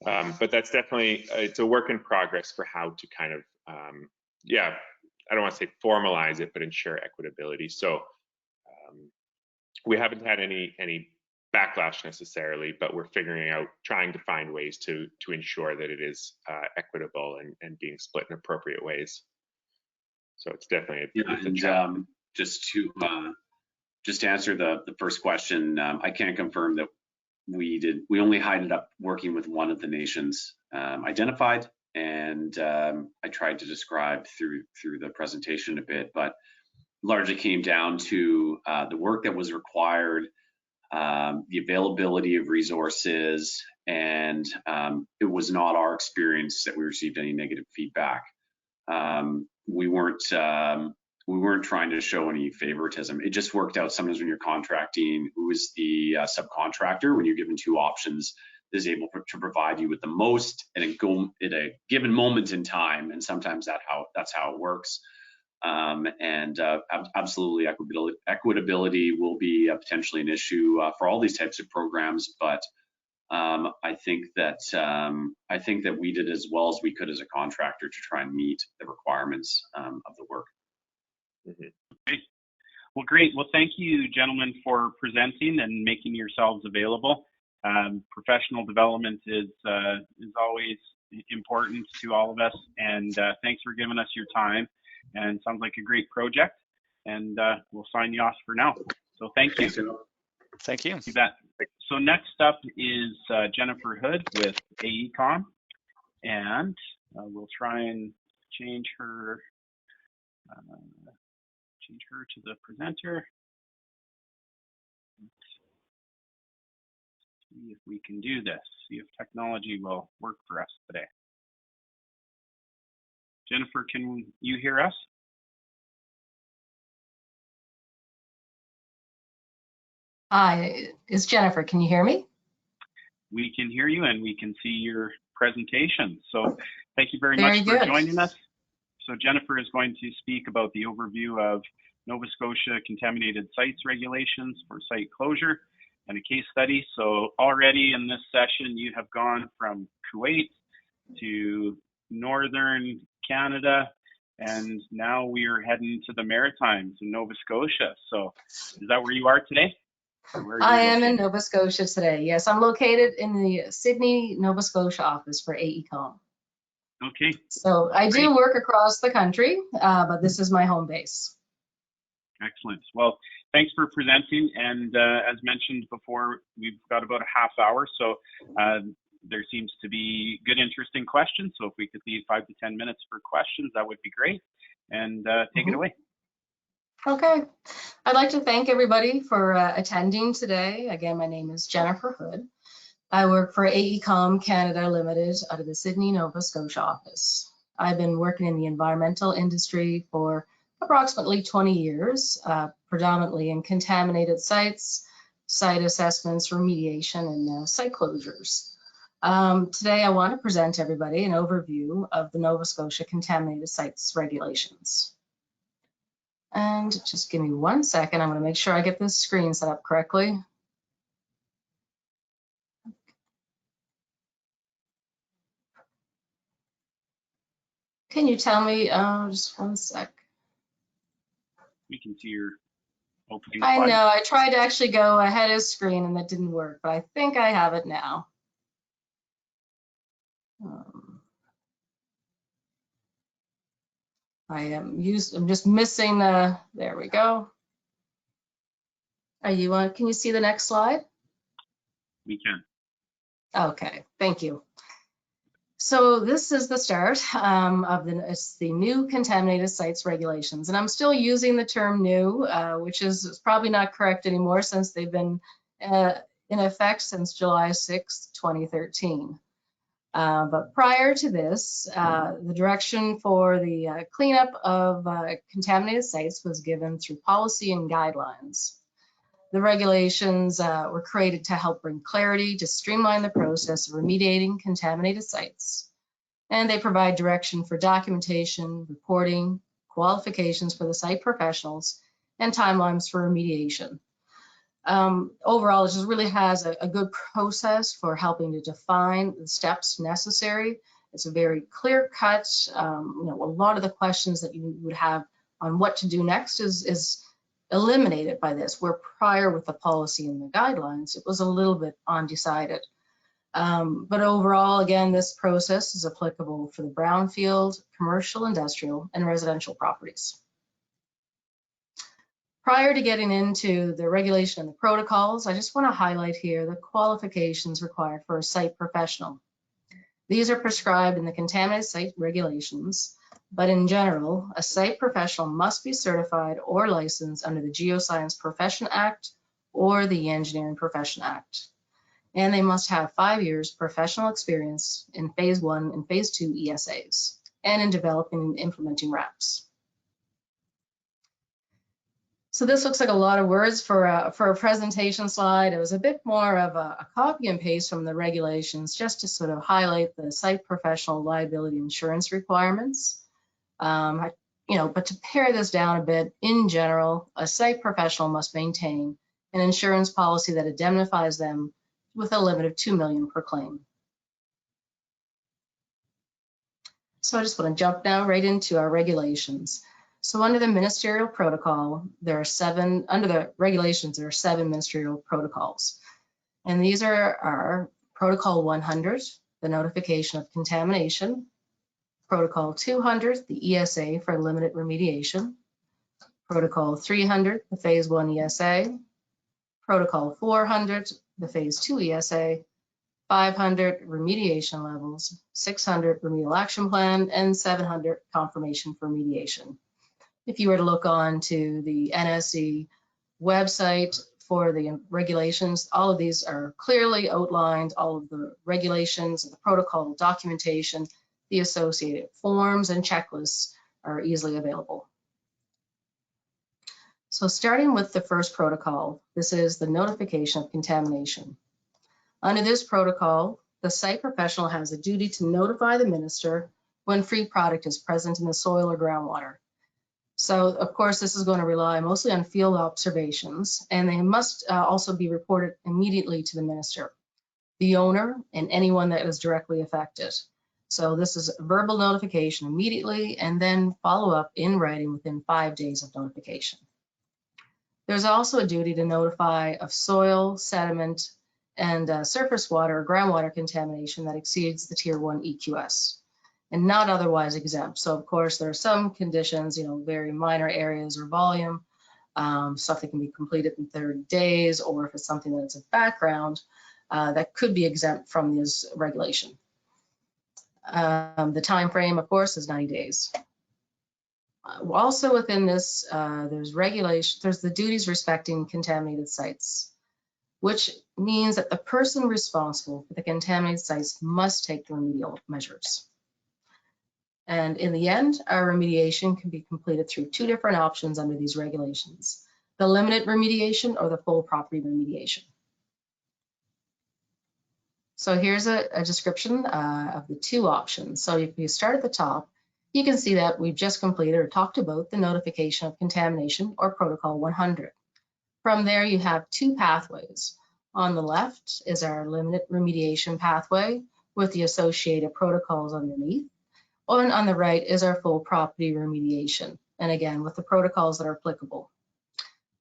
But that's definitely, it's a work in progress for how to kind of, I don't want to say formalize it, but ensure equitability. So we haven't had any backlash necessarily, but we're trying to find ways to ensure that it is equitable and being split in appropriate ways. So it's definitely a challenge. Just to answer the first question, I can confirm that we only ended up working with one of the nations identified, and I tried to describe through the presentation a bit, but largely came down to the work that was required, the availability of resources, and it was not our experience that we received any negative feedback. We weren't trying to show any favoritism. It just worked out. Sometimes when you're contracting, who is the subcontractor, when you're given two options, is able to provide you with the most at a given moment in time, and sometimes that's how it works. Absolutely, equitability will be potentially an issue for all these types of programs, but I think that we did as well as we could as a contractor to try and meet the requirements of the work. Okay. Well, great. Well, thank you, gentlemen, for presenting and making yourselves available. Professional development is always important to all of us, and thanks for giving us your time. And sounds like a great project, and we'll sign you off for now. So thank you. Thank you. You bet. So next up is Jennifer Hood with AECOM, and we'll try and change her to the presenter. Let's see if we can do this. See if technology will work for us today. Jennifer, can you hear us? Hi, it's Jennifer. Can you hear me? We can hear you, and we can see your presentation. So thank you very much for joining us. So Jennifer is going to speak about the overview of Nova Scotia contaminated sites regulations for site closure and a case study. So already in this session, you have gone from Kuwait to Northern Canada, and now we are heading to the Maritimes in Nova Scotia. So is that where you are today? I am in Nova Scotia today. Yes, I'm located in the Sydney, Nova Scotia office for AECOM. Okay. So I do work across the country, but this is my home base. Excellent. Well, thanks for presenting. And as mentioned before, we've got about a half hour. So there seems to be good, interesting questions. So if we could leave 5 to 10 minutes for questions, that would be great. And take it away. Okay. I'd like to thank everybody for attending today. Again, my name is Jennifer Hood. I work for AECOM Canada Limited out of the Sydney, Nova Scotia office. I've been working in the environmental industry for approximately 20 years, predominantly in contaminated sites, site assessments, remediation, and site closures. Today, I want to present everybody an overview of the Nova Scotia contaminated sites regulations. And just give me 1 second. I'm going to make sure I get this screen set up correctly. Can you tell me, just 1 sec. We can see your opening I slide. know, I tried to actually go ahead of screen and that didn't work, but I think I have it now. I'm just missing the, there we go. Are you on, can you see the next slide? We can. Okay, thank you. So this is the start of the new contaminated sites regulations, and I'm still using the term new, which is probably not correct anymore since they've been in effect since July 6, 2013. But prior to this, the direction for the cleanup of contaminated sites was given through policy and guidelines. The regulations were created to help bring clarity, to streamline the process of remediating contaminated sites. And they provide direction for documentation, reporting, qualifications for the site professionals, and timelines for remediation. Overall, it just really has a good process for helping to define the steps necessary It's a very clear cut. You know, a lot of the questions that you would have on what to do next is eliminated by this, where prior with the policy and the guidelines, it was a little bit undecided. But overall, again, this process is applicable for the brownfield, commercial, industrial, and residential properties. Prior to getting into the regulation and the protocols, I just want to highlight here the qualifications required for a site professional. These are prescribed in the contaminated site regulations, but in general, a site professional must be certified or licensed under the Geoscience Profession Act or the Engineering Profession Act. And they must have 5 years professional experience in phase 1 and phase 2 ESAs and in developing and implementing RAPs. So this looks like a lot of words for a presentation slide. It was a bit more of a copy and paste from the regulations just to sort of highlight the site professional liability insurance requirements. You know, but to pare this down a bit, in general, a site professional must maintain an insurance policy that indemnifies them with a limit of $2 million per claim. So I just want to jump now right into our regulations. So under the ministerial protocol, under the regulations, there are 7 ministerial protocols. And these are Protocol 100, the notification of contamination, Protocol 200, the ESA for limited remediation, Protocol 300, the phase 1 ESA, Protocol 400, the phase 2 ESA, 500 remediation levels, 600 remedial action plan, and 700 confirmation for remediation. If you were to look on to the NSE website for the regulations, all of these are clearly outlined, all of the regulations, the protocol documentation, the associated forms and checklists are easily available. So starting with the first protocol, this is the notification of contamination. Under this protocol, the site professional has a duty to notify the minister when free product is present in the soil or groundwater. So, of course, this is going to rely mostly on field observations, and they must also be reported immediately to the minister, the owner, and anyone that is directly affected. So this is verbal notification immediately, and then follow up in writing within 5 days of notification. There's also a duty to notify of soil, sediment, and surface water or groundwater contamination that exceeds the Tier 1 EQS. And not otherwise exempt. So of course, there are some conditions, you know, very minor areas or volume, stuff that can be completed in 30 days, or if it's something that's a background, that could be exempt from this regulation. The time frame, of course, is 90 days. Also within this, there's the duties respecting contaminated sites, which means that the person responsible for the contaminated sites must take the remedial measures. And in the end, our remediation can be completed through 2 different options under these regulations: the limited remediation or the full property remediation. So here's a description of the 2 options. So if you start at the top, you can see that we've just completed or talked about the notification of contamination or Protocol 100. From there, you have 2 pathways. On the left is our limited remediation pathway with the associated protocols underneath. And on the right is our full property remediation, and again, with the protocols that are applicable.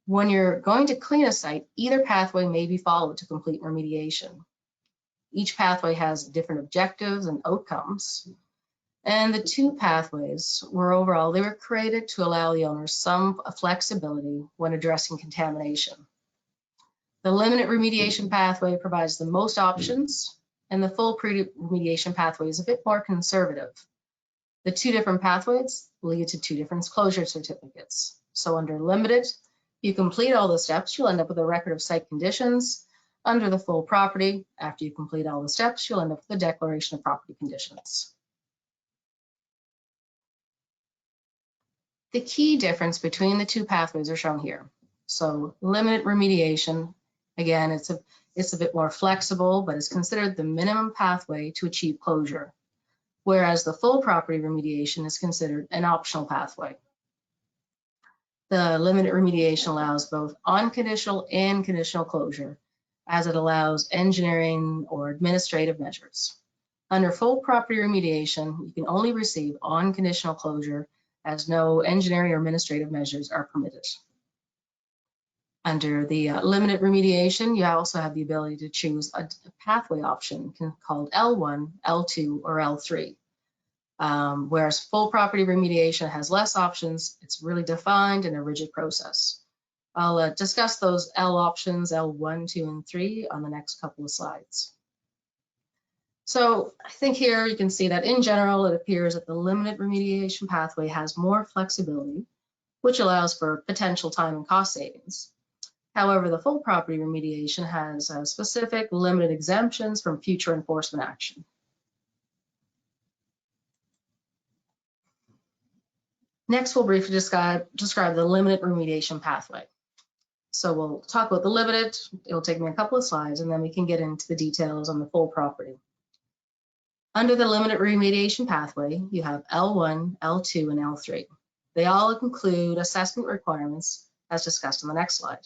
When you're going to clean a site, either pathway may be followed to complete remediation. Each pathway has different objectives and outcomes. And the 2 pathways they were created to allow the owners some flexibility when addressing contamination. The limited remediation pathway provides the most options, and the full remediation pathway is a bit more conservative. The 2 different pathways lead to 2 different closure certificates. So under limited, you complete all the steps, you'll end up with a record of site conditions. Under the full property, after you complete all the steps, you'll end up with a declaration of property conditions. The key difference between the 2 pathways are shown here. So limited remediation, again, it's a bit more flexible, but it's considered the minimum pathway to achieve closure, whereas the full property remediation is considered an optional pathway. The limited remediation allows both unconditional and conditional closure, as it allows engineering or administrative measures. Under full property remediation, you can only receive on conditional closure as no engineering or administrative measures are permitted. Under the limited remediation, you also have the ability to choose a pathway option called L1, L2, or L3. Whereas full property remediation has less options, it's really defined in a rigid process. I'll discuss those L options, L1, 2, and 3 on the next couple of slides. So I think here you can see that in general, it appears that the limited remediation pathway has more flexibility, which allows for potential time and cost savings. However, the full property remediation has specific limited exemptions from future enforcement action. Next, we'll briefly describe the limited remediation pathway. So we'll talk about the limited. It'll take me a couple of slides, and then we can get into the details on the full property. Under the limited remediation pathway, you have L1, L2, and L3. They all include assessment requirements as discussed on the next slide.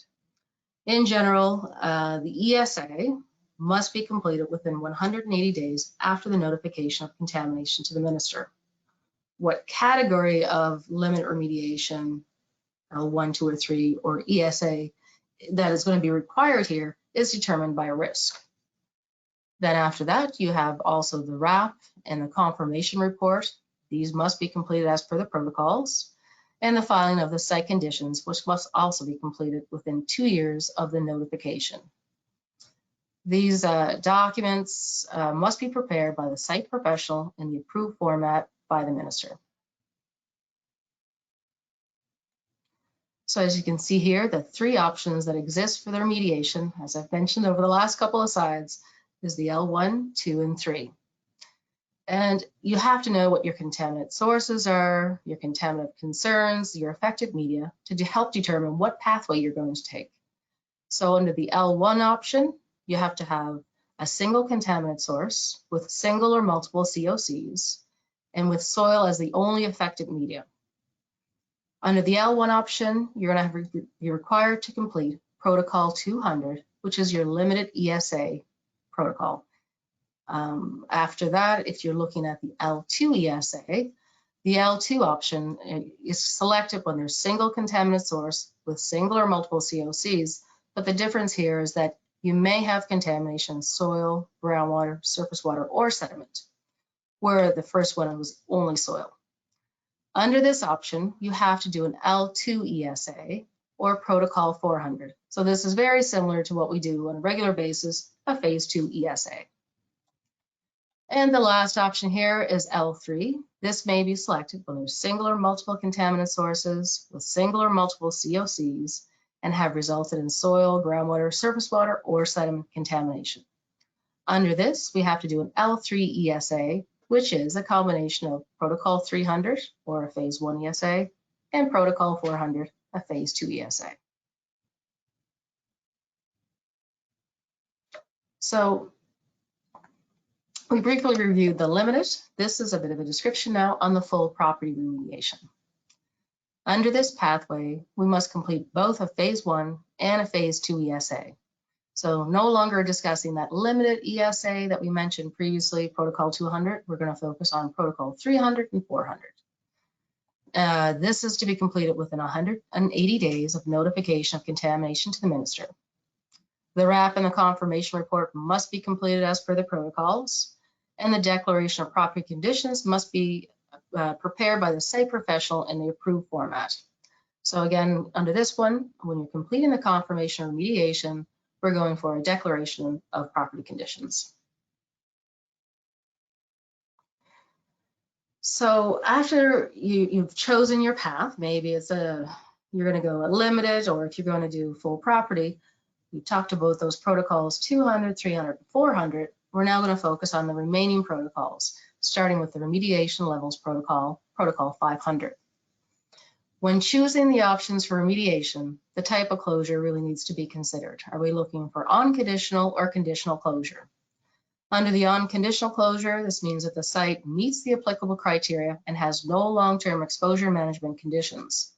In general, the ESA must be completed within 180 days after the notification of contamination to the minister. What category of limit remediation, L1, 2, or 3, or ESA, that is going to be required here is determined by risk. Then after that, you have also the RAP and the confirmation report. These must be completed as per the protocols, and the filing of the site conditions, which must also be completed within 2 years of the notification. These documents must be prepared by the site professional in the approved format by the minister. So as you can see here, the 3 options that exist for the remediation, as I've mentioned over the last couple of slides, is the L1, 2, and 3. And you have to know what your contaminant sources are, your contaminant concerns, your affected media to help determine what pathway you're going to take. So under the L1 option, you have to have a single contaminant source with single or multiple COCs and with soil as the only affected media. Under the L1 option, you're going to be required to complete Protocol 200, which is your limited ESA protocol. After that, if you're looking at the L2 ESA, the L2 option is selected when there's single contaminant source with single or multiple COCs, but the difference here is that you may have contamination in soil, groundwater, surface water, or sediment, where the first one was only soil. Under this option, you have to do an L2 ESA or Protocol 400. So this is very similar to what we do on a regular basis, a Phase 2 ESA. And the last option here is L3. This may be selected when there's single or multiple contaminant sources with single or multiple COCs and have resulted in soil, groundwater, surface water, or sediment contamination. Under this, we have to do an L3 ESA, which is a combination of Protocol 300, or a Phase 1 ESA, and Protocol 400, a Phase 2 ESA. So we briefly reviewed the limited. This is a bit of a description now on the full property remediation. Under this pathway, we must complete both a Phase 1 and a Phase 2 ESA. So no longer discussing that limited ESA that we mentioned previously, Protocol 200, we're going to focus on Protocol 300 and 400. This is to be completed within 180 days of notification of contamination to the minister. The RAP and the confirmation report must be completed as per the protocols, and the declaration of property conditions must be prepared by the site professional in the approved format. So again, under this one, when you're completing the confirmation or remediation, we're going for a declaration of property conditions. So after you've chosen your path, maybe it's you're going to go a limited, or if you're going to do full property, we talked about those protocols 200, 300, and 400. We're now going to focus on the remaining protocols, starting with the remediation levels protocol, Protocol 500. When choosing the options for remediation, the type of closure really needs to be considered. Are we looking for unconditional or conditional closure? Under the unconditional closure, this means that the site meets the applicable criteria and has no long-term exposure management conditions.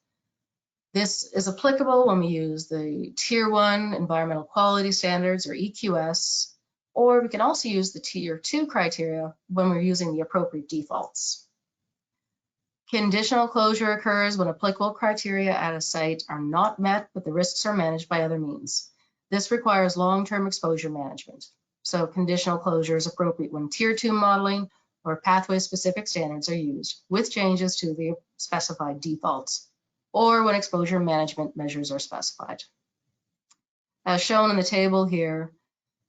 This is applicable when we use the Tier 1 Environmental Quality Standards, or EQS, or we can also use the Tier 2 criteria when we're using the appropriate defaults. Conditional closure occurs when applicable criteria at a site are not met, but the risks are managed by other means. This requires long-term exposure management. So conditional closure is appropriate when Tier 2 modeling or pathway-specific standards are used with changes to the specified defaults, or when exposure management measures are specified. As shown in the table here,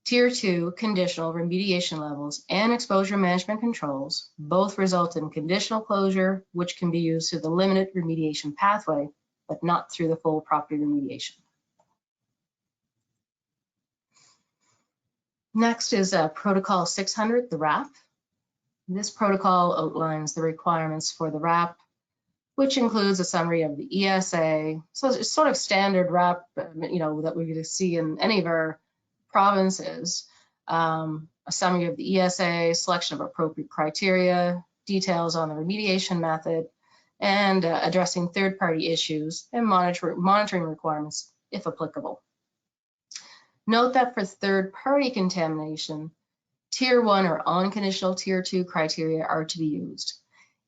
Tier 2 conditional remediation levels and exposure management controls both result in conditional closure, which can be used through the limited remediation pathway, but not through the full property remediation. Next is Protocol 600, the RAP. This protocol outlines the requirements for the RAP, which includes a summary of the ESA. So it's sort of standard RAP, that we're going to see in any of our provinces. A summary of the ESA, selection of appropriate criteria, details on the remediation method, and addressing third-party issues and monitoring requirements if applicable. Note that for third-party contamination, Tier 1 or unconditional Tier 2 criteria are to be used.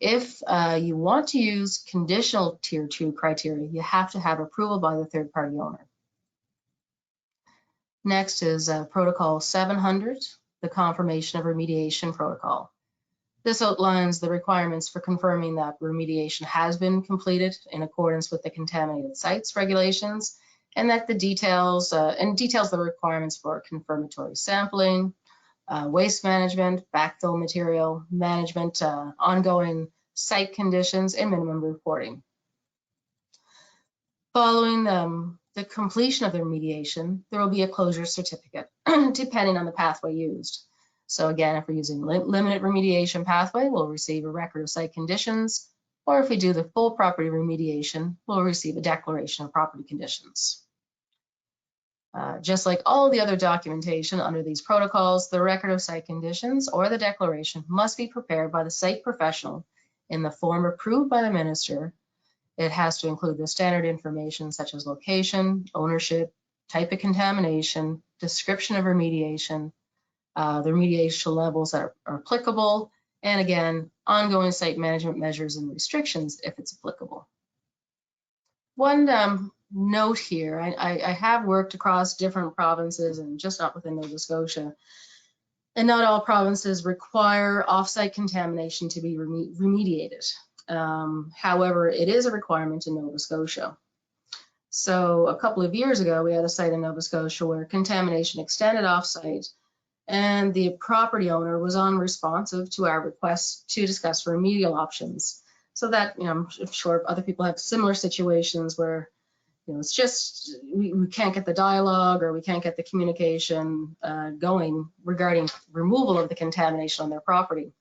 If you want to use conditional Tier 2 criteria, you have to have approval by the third-party owner. Next is Protocol 700, the Confirmation of Remediation Protocol. This outlines the requirements for confirming that remediation has been completed in accordance with the Contaminated Sites regulations, and that the details the requirements for confirmatory sampling, waste management, backfill material management, ongoing site conditions, and minimum reporting. Following the completion of the remediation, there will be a closure certificate, depending on the pathway used. So again, if we're using limited remediation pathway, we'll receive a record of site conditions, or if we do the full property remediation, we'll receive a declaration of property conditions. Just like all the other documentation under these protocols, the record of site conditions or the declaration must be prepared by the site professional in the form approved by the minister. It has to include the standard information such as location, ownership, type of contamination, description of remediation, the remediation levels that are applicable, and again, ongoing site management measures and restrictions if it's applicable. One note here, I have worked across different provinces and just not within Nova Scotia, and not all provinces require offsite contamination to be remediated. However, it is a requirement in Nova Scotia. So a couple of years ago, we had a site in Nova Scotia where contamination extended offsite, and the property owner was unresponsive to our request to discuss remedial options. So that, I'm sure other people have similar situations where, it's just, we can't get the dialogue or we can't get the communication going regarding removal of the contamination on their property.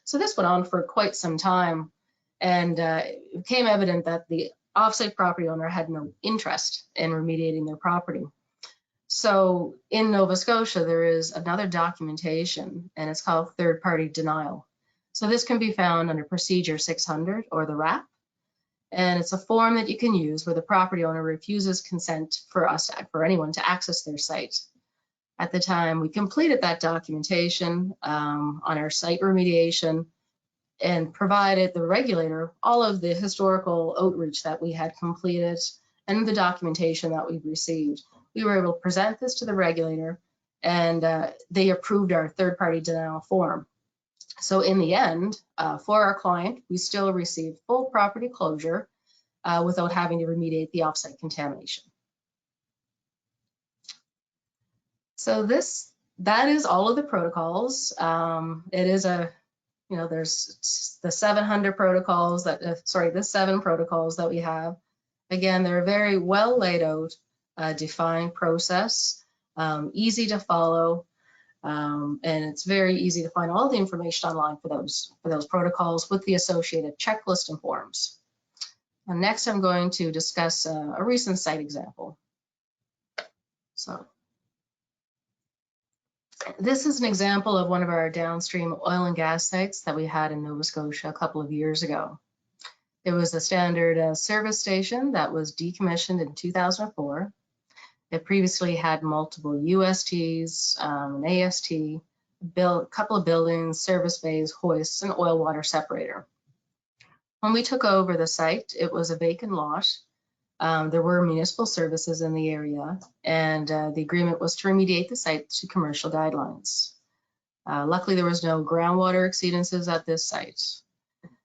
So this went on for quite some time, and it became evident that the offsite property owner had no interest in remediating their property. So in Nova Scotia, there is another documentation, and it's called third-party denial. So this can be found under Procedure 600 or the RAP, and it's a form that you can use where the property owner refuses consent for anyone to access their site. At the time we completed that documentation on our site remediation and provided the regulator all of the historical outreach that we had completed and the documentation that we've received. We were able to present this to the regulator, and they approved our third-party denial form. So in the end, for our client, we still received full property closure without having to remediate the offsite contamination. So that is all of the protocols. It is there's the 700 protocols the 7 protocols that we have. Again, they're a very well laid out, defined process, easy to follow, and it's very easy to find all the information online for those protocols with the associated checklist and forms. And next, I'm going to discuss a recent site example. So this is an example of one of our downstream oil and gas sites that we had in Nova Scotia a couple of years ago. It was a standard service station that was decommissioned in 2004. It previously had multiple USTs, an AST, a couple of buildings, service bays, hoists, and oil water separator. When we took over the site, it was a vacant lot. There were municipal services in the area, and the agreement was to remediate the site to commercial guidelines. Luckily, there was no groundwater exceedances at this site.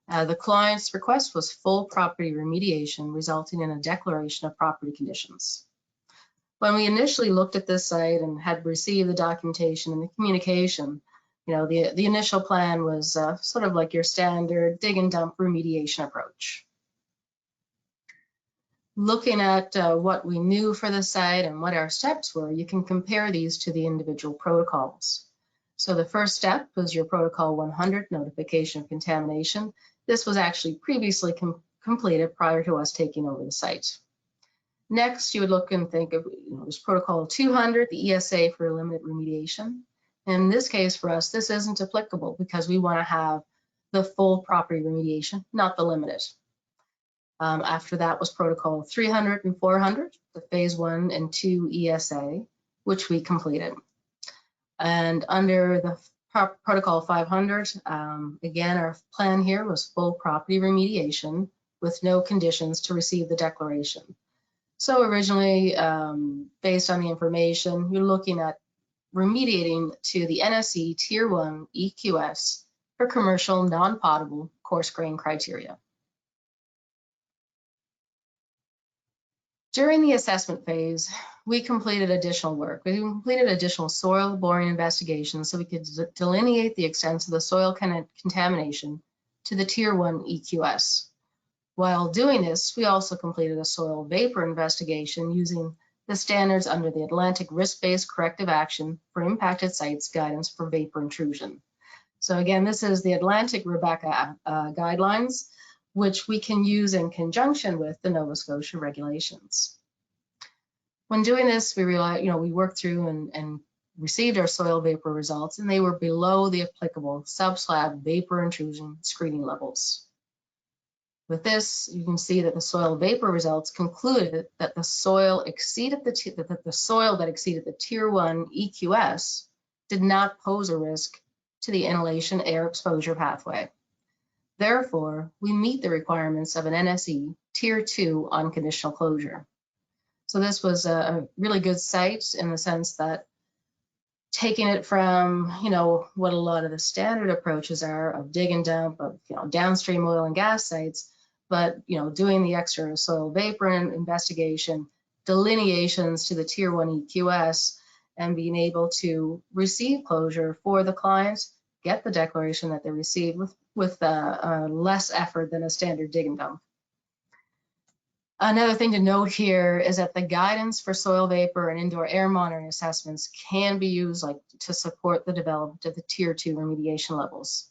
The client's request was full property remediation, resulting in a declaration of property conditions. When we initially looked at this site and had received the documentation and the communication, the initial plan was sort of like your standard dig and dump remediation approach. Looking at what we knew for the site and what our steps were, you can compare these to the individual protocols. So the first step was your protocol 100, notification of contamination. This was actually previously completed prior to us taking over the site. Next, you would look and think of there's protocol 200, the ESA for limited remediation. In this case for us, this isn't applicable because we want to have the full property remediation, not the limited. After that was protocol 300 and 400, the phase 1 and 2 ESA, which we completed. And under the protocol 500, again, our plan here was full property remediation with no conditions to receive the declaration. So originally, based on the information, you're looking at remediating to the NSE Tier 1 EQS for commercial non-potable coarse grain criteria. During the assessment phase, we completed additional work. We completed additional soil boring investigations so we could delineate the extent of the soil contamination to the Tier 1 EQS. While doing this, we also completed a soil vapor investigation using the standards under the Atlantic Risk-Based Corrective Action for Impacted Sites Guidance for Vapor Intrusion. So again, this is the Atlantic Rebecca guidelines, which we can use in conjunction with the Nova Scotia regulations. When doing this, we realized, we worked through and received our soil vapor results, and they were below the applicable subslab vapor intrusion screening levels. With this, you can see that the soil vapor results concluded that the soil that exceeded the Tier 1 EQS did not pose a risk to the inhalation air exposure pathway. Therefore, we meet the requirements of an NSE Tier 2 unconditional closure. So this was a really good site in the sense that taking it from, what a lot of the standard approaches are of dig and dump, of, downstream oil and gas sites, but, doing the extra soil vapor investigation, delineations to the Tier 1 EQS, and being able to receive closure for the client, get the declaration that they received with less effort than a standard dig and dump. Another thing to note here is that the guidance for soil vapor and indoor air monitoring assessments can be used to support the development of the Tier 2 remediation levels.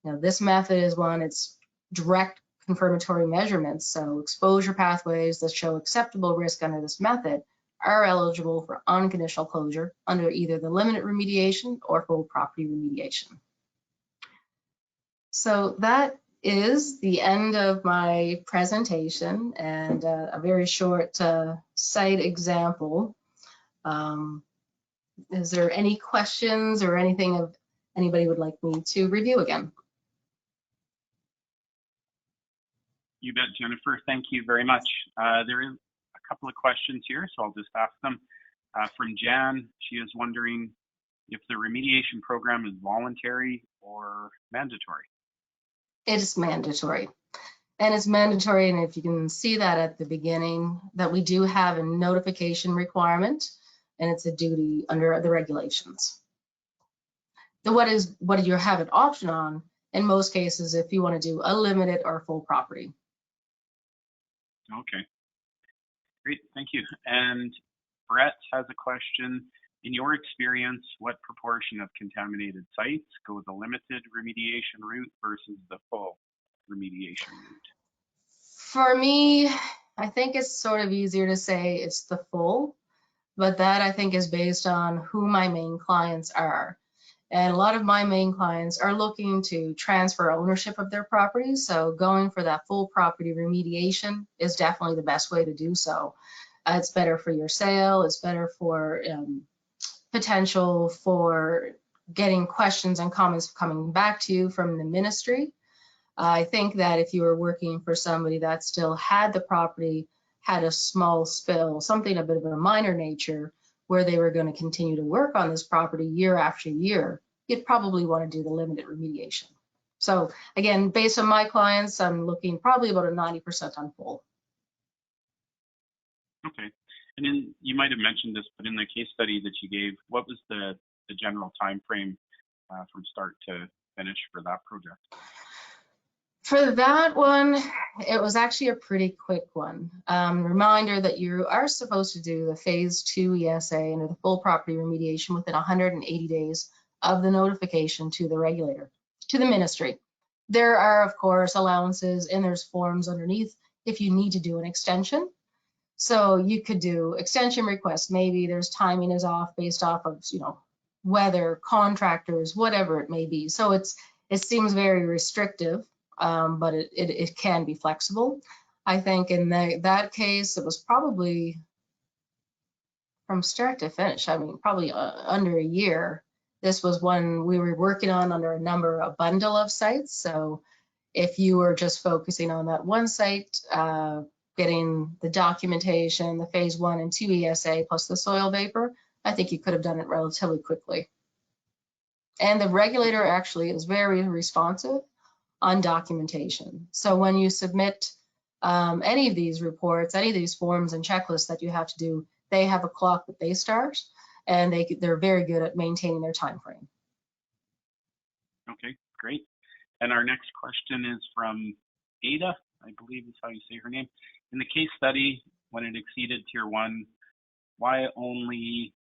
Now, this method is it's direct confirmatory measurements, so exposure pathways that show acceptable risk under this method are eligible for unconditional closure under either the limited remediation or full property remediation. So that is the end of my presentation and a very short site example. Is there any questions or anything anybody would like me to review again? You bet, Jennifer. Thank you very much. There is a couple of questions here, so I'll just ask them. From Jan, she is wondering if the remediation program is voluntary or mandatory. It is mandatory. And it's mandatory, and if you can see that at the beginning, that we do have a notification requirement, and it's a duty under the regulations. What you have an option on, in most cases, if you want to do a limited or full property. Okay, great, thank you. And Brett has a question. In your experience, what proportion of contaminated sites go the limited remediation route versus the full remediation route? For me, I think it's sort of easier to say it's the full, but that I think is based on who my main clients are. And a lot of my main clients are looking to transfer ownership of their properties. So going for that full property remediation is definitely the best way to do so. It's better for your sale. It's better for potential for getting questions and comments coming back to you from the ministry. I think that if you were working for somebody that still had the property, had a small spill, something a bit of a minor nature, where they were going to continue to work on this property year after year, you'd probably want to do the limited remediation. So again, based on my clients, I'm looking probably about a 90% on full. Okay. And then you might have mentioned this, but in the case study that you gave, what was the general time frame from start to finish for that project? For that one, it was actually a pretty quick one. Reminder that you are supposed to do the phase 2 ESA and the full property remediation within 180 days of the notification to the regulator, to the ministry. There are, of course, allowances and there's forms underneath if you need to do an extension. So you could do extension requests. Maybe there's timing is off based off of, you know, weather, contractors, whatever it may be. So it seems very restrictive. But it can be flexible. I think in that case, it was probably from start to finish. I mean, probably under a year. This was one we were working on under a bundle of sites. So if you were just focusing on that one site, getting the documentation, the phase 1 and 2 ESA plus the soil vapor, I think you could have done it relatively quickly. And the regulator actually is very responsive on documentation. So when you submit any of these reports, any of these forms and checklists that you have to do, they have a clock that they start, and they're very good at maintaining their time frame. Okay, great. And our next question is from Ada, I believe is how you say her name. In the case study, when it exceeded tier 1, why only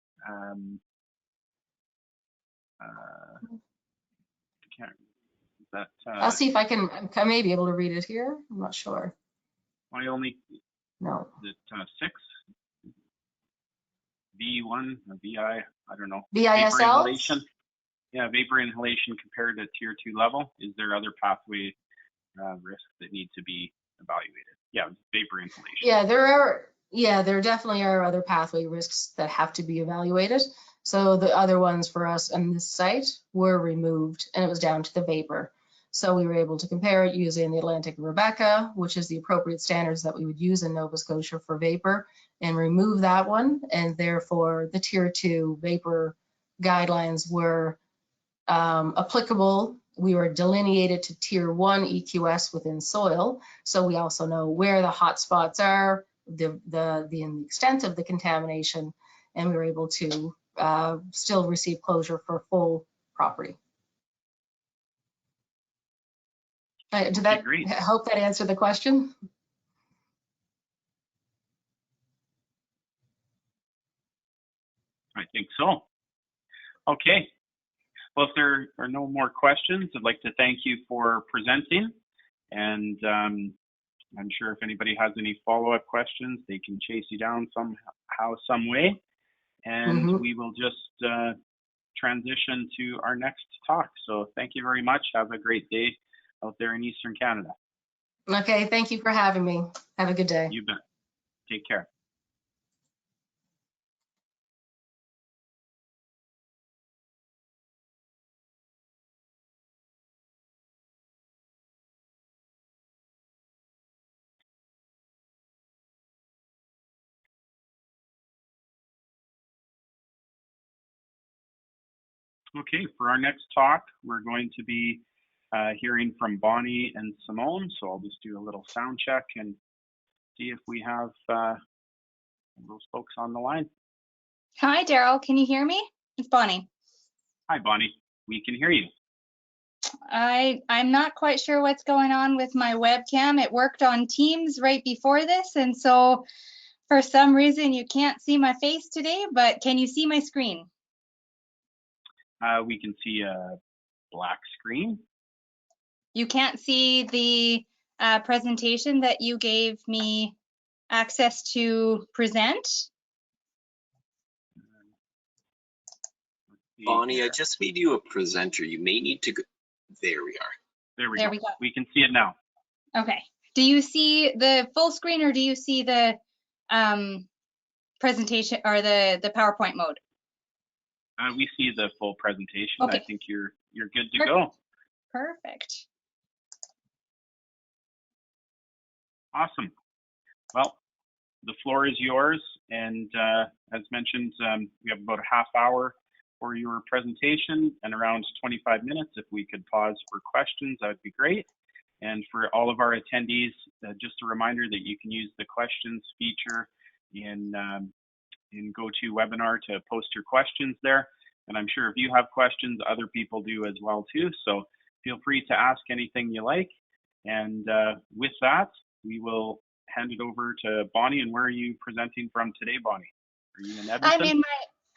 I'll see if I may be able to read it here. I'm not sure. Why only? No. Is it 6? V1 or VI? I don't know. VISL? Vapor inhalation. Yeah, vapor inhalation compared to tier 2 level. Is there other pathway risks that need to be evaluated? Yeah, vapor inhalation. Yeah, there definitely are other pathway risks that have to be evaluated. So the other ones for us on this site were removed, and it was down to the vapor. So we were able to compare it using the Atlantic Rebecca, which is the appropriate standards that we would use in Nova Scotia for vapor, and remove that one. And therefore, the tier 2 vapor guidelines were applicable. We were delineated to tier 1 EQS within soil. So we also know where the hot spots are, the extent of the contamination, and we were able to still receive closure for full property. Did that help that answer the question? I think so. Okay. Well, if there are no more questions, I'd like to thank you for presenting. And I'm sure if anybody has any follow-up questions, they can chase you down somehow, some way. And we will just transition to our next talk. So thank you very much. Have a great day out there in Eastern Canada. Okay, thank you for having me. Have a good day. You bet. Take care. Okay, for our next talk, we're going to be hearing from Bonnie and Simone. So I'll just do a little sound check and see if we have those folks on the line. Hi, Daryl. Can you hear me? It's Bonnie. Hi, Bonnie. We can hear you. I'm not quite sure what's going on with my webcam. It worked on Teams right before this, and so for some reason you can't see my face today, but can you see my screen? We can see a black screen. You can't see the presentation that you gave me access to present? Bonnie, I just made you a presenter. You may need to go. There we are. There we go. We can see it now. Okay. Do you see the full screen or do you see the presentation or the PowerPoint mode? We see the full presentation. Okay. I think you're good to go. Perfect. Awesome. Well, the floor is yours. And as mentioned, we have about a half hour for your presentation and around 25 minutes. If we could pause for questions, that would be great. And for all of our attendees, just a reminder that you can use the questions feature in GoToWebinar to post your questions there. And I'm sure if you have questions, other people do as well too. So feel free to ask anything you like. And with that, we will hand it over to Bonnie. And where are you presenting from today, Bonnie? Are you in Edmonton?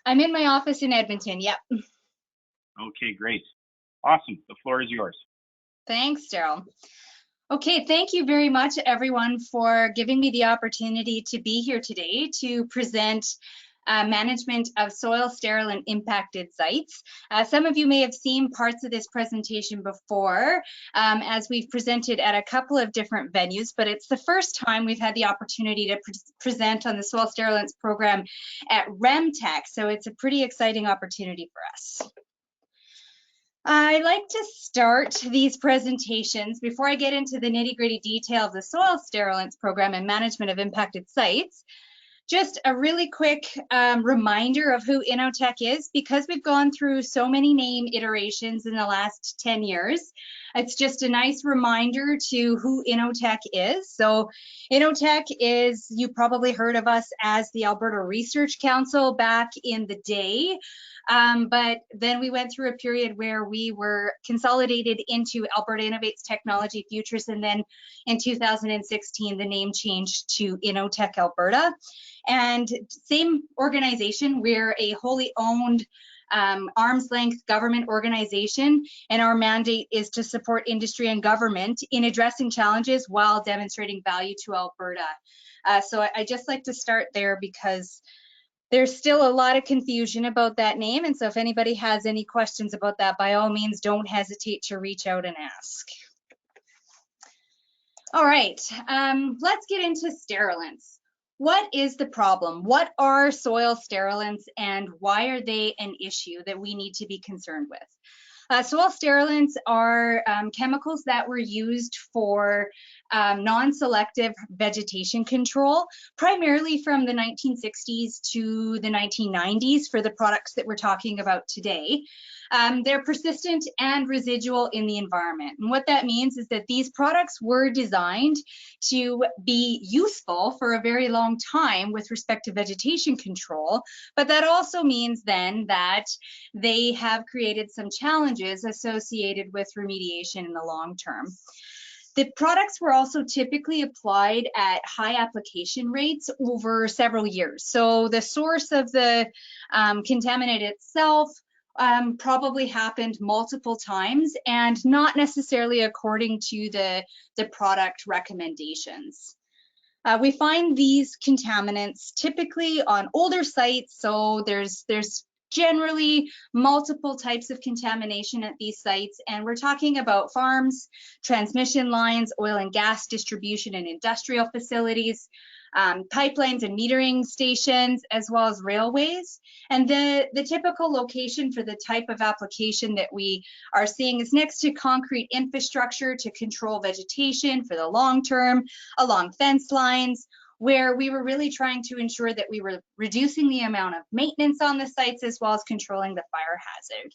I'm in my office in Edmonton. Yep. Okay, great. Awesome. The floor is yours. Thanks, Daryl. Okay, thank you very much, everyone, for giving me the opportunity to be here today to present management of soil sterile and impacted sites. Some of you may have seen parts of this presentation before as we've presented at a couple of different venues, but it's the first time we've had the opportunity to present on the soil sterilants program at RemTech, so it's a pretty exciting opportunity for us. I like to start these presentations before I get into the nitty-gritty detail of the soil sterilants program and management of impacted sites. Just a really quick reminder of who InnoTech is, because we've gone through so many name iterations in the last 10 years. It's just a nice reminder to who InnoTech is. So InnoTech is, you probably heard of us as the Alberta Research Council back in the day. But then we went through a period where we were consolidated into Alberta Innovates Technology Futures, and then in 2016 the name changed to InnoTech Alberta. And same organization, we're a wholly owned arm's length government organization, and our mandate is to support industry and government in addressing challenges while demonstrating value to Alberta. So I just like to start there because there's still a lot of confusion about that name. And so if anybody has any questions about that, by all means, don't hesitate to reach out and ask. All right, let's get into sterilants. What is the problem? What are soil sterilants and why are they an issue that we need to be concerned with? Soil sterilants are chemicals that were used for non-selective vegetation control, primarily from the 1960s to the 1990s for the products that we're talking about today. They're persistent and residual in the environment. And what that means is that these products were designed to be useful for a very long time with respect to vegetation control, but that also means then that they have created some challenges associated with remediation in the long term. The products were also typically applied at high application rates over several years. So the source of the contaminant itself probably happened multiple times and not necessarily according to the product recommendations. We find these contaminants typically on older sites, so there's generally multiple types of contamination at these sites, and we're talking about farms, transmission lines, oil and gas distribution and industrial facilities, pipelines and metering stations, as well as railways. And the typical location for the type of application that we are seeing is next to concrete infrastructure to control vegetation for the long term, along fence lines, where we were really trying to ensure that we were reducing the amount of maintenance on the sites as well as controlling the fire hazard.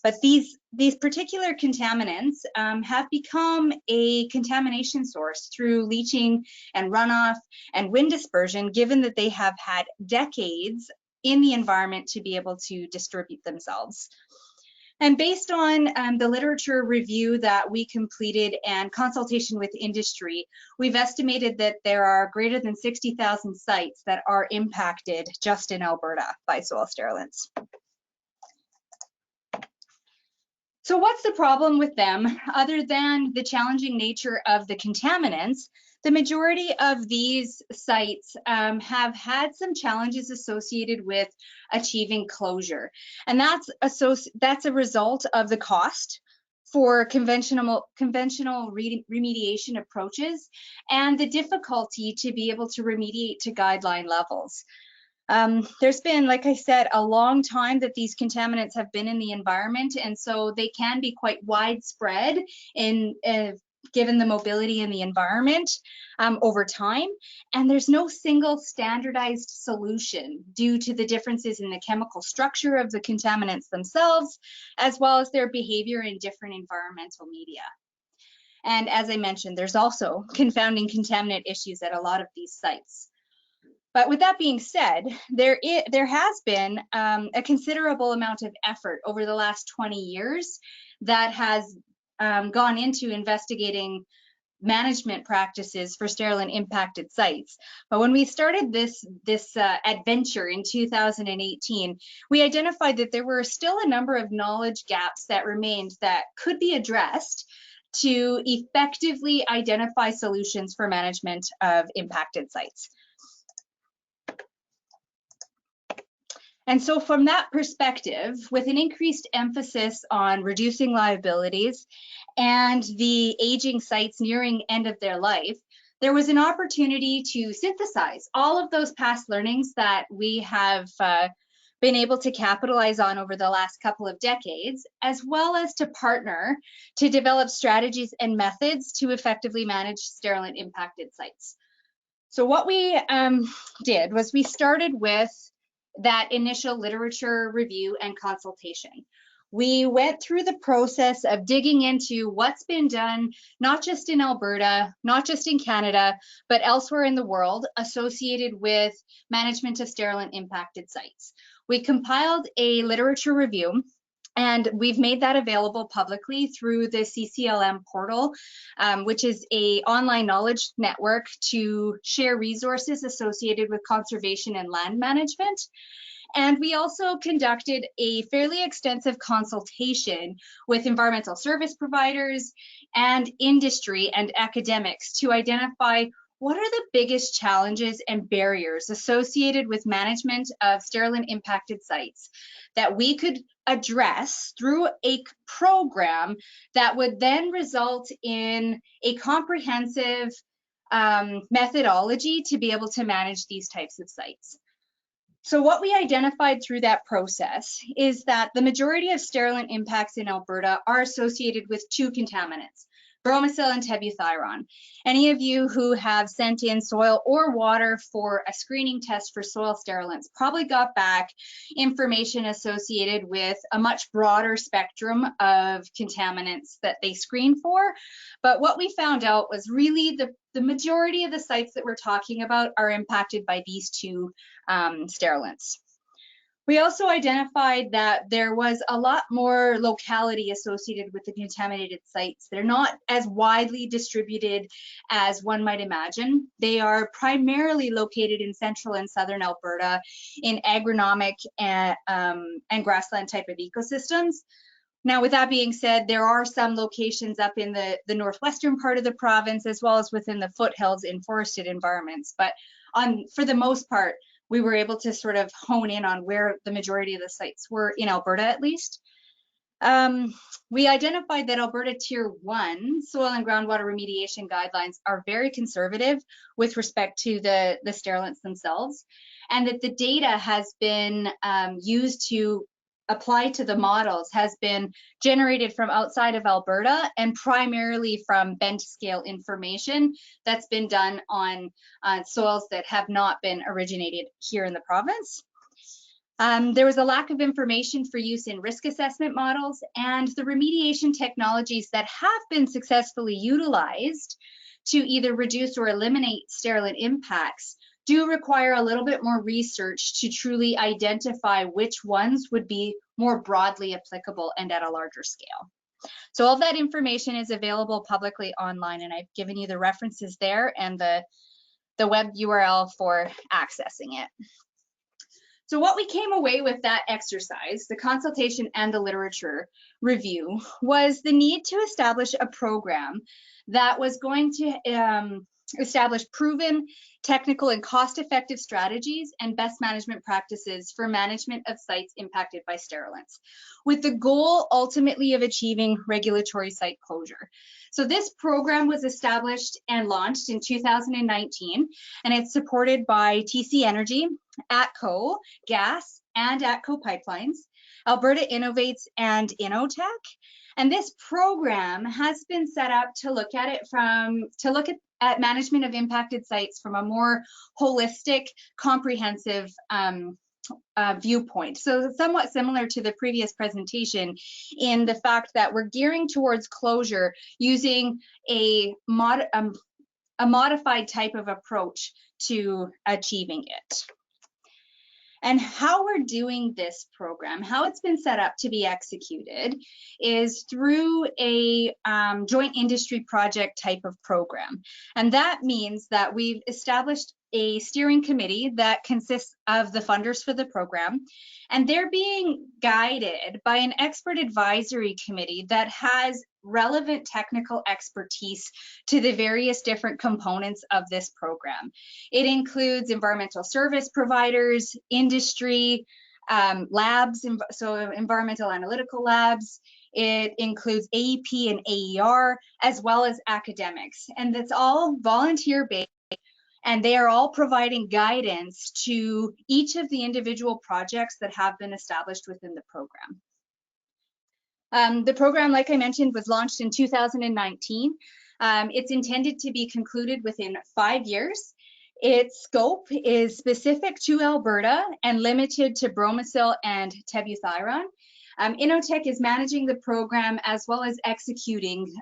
But these particular contaminants have become a contamination source through leaching and runoff and wind dispersion, given that they have had decades in the environment to be able to distribute themselves. And based on the literature review that we completed and consultation with industry, we've estimated that there are greater than 60,000 sites that are impacted just in Alberta by soil sterilants. So what's the problem with them? Other than the challenging nature of the contaminants, the majority of these sites have had some challenges associated with achieving closure. And that's a result of the cost for conventional remediation approaches and the difficulty to be able to remediate to guideline levels. There's been, like I said, a long time that these contaminants have been in the environment, and so they can be quite widespread in given the mobility in the environment over time. And there's no single standardized solution due to the differences in the chemical structure of the contaminants themselves, as well as their behavior in different environmental media. And as I mentioned, there's also confounding contaminant issues at a lot of these sites. But with that being said, there has been a considerable amount of effort over the last 20 years that has gone into investigating management practices for sterile and impacted sites. But when we started this adventure in 2018, we identified that there were still a number of knowledge gaps that remained that could be addressed to effectively identify solutions for management of impacted sites. And so from that perspective, with an increased emphasis on reducing liabilities and the aging sites nearing end of their life, there was an opportunity to synthesize all of those past learnings that we have been able to capitalize on over the last couple of decades, as well as to partner to develop strategies and methods to effectively manage sterile and impacted sites. So what we did was we started with that initial literature review and consultation. We went through the process of digging into what's been done, not just in Alberta, not just in Canada, but elsewhere in the world associated with management of sterile and impacted sites. We compiled a literature review, and we've made that available publicly through the CCLM portal, which is an online knowledge network to share resources associated with conservation and land management. And we also conducted a fairly extensive consultation with environmental service providers and industry and academics to identify what are the biggest challenges and barriers associated with management of sterile and impacted sites that we could address through a program that would then result in a comprehensive methodology to be able to manage these types of sites. So what we identified through that process is that the majority of sterile impacts in Alberta are associated with two contaminants, bromacil and tebuthyron. Any of you who have sent in soil or water for a screening test for soil sterilants probably got back information associated with a much broader spectrum of contaminants that they screen for. But what we found out was really the majority of the sites that we're talking about are impacted by these two sterilants. We also identified that there was a lot more locality associated with the contaminated sites. They're not as widely distributed as one might imagine. They are primarily located in central and southern Alberta in agronomic and grassland type of ecosystems. Now, with that being said, there are some locations up in the northwestern part of the province, as well as within the foothills in forested environments. But for the most part, we were able to sort of hone in on where the majority of the sites were in Alberta, at least. We identified that Alberta Tier 1 soil and groundwater remediation guidelines are very conservative with respect to the sterilants themselves, and that the data has been used to apply to the models has been generated from outside of Alberta and primarily from bench scale information that's been done on soils that have not been originated here in the province. There was a lack of information for use in risk assessment models, and the remediation technologies that have been successfully utilized to either reduce or eliminate sterile impacts do require a little bit more research to truly identify which ones would be more broadly applicable and at a larger scale. So all that information is available publicly online, and I've given you the references there and the web URL for accessing it. So what we came away with that exercise, the consultation and the literature review, was the need to establish a program that was going to establish proven technical and cost-effective strategies and best management practices for management of sites impacted by sterilants, with the goal ultimately of achieving regulatory site closure. So this program was established and launched in 2019, and it's supported by TC Energy, ATCO Gas, and ATCO Pipelines, Alberta Innovates, and Innotech. And this program has been set up to look at at management of impacted sites from a more holistic, comprehensive viewpoint. So somewhat similar to the previous presentation in the fact that we're gearing towards closure using a modified type of approach to achieving it. And how we're doing this program, how it's been set up to be executed, is through a joint industry project type of program. And that means that we've established a steering committee that consists of the funders for the program, and they're being guided by an expert advisory committee that has relevant technical expertise to the various different components of this program. It includes environmental service providers, industry, labs, so environmental analytical labs. It includes AEP and AER, as well as academics. And it's all volunteer-based, and they are all providing guidance to each of the individual projects that have been established within the program. The program, like I mentioned, was launched in 2019. It's intended to be concluded within 5 years. Its scope is specific to Alberta and limited to bromacil and tebuthyron. Innotech is managing the program as well as executing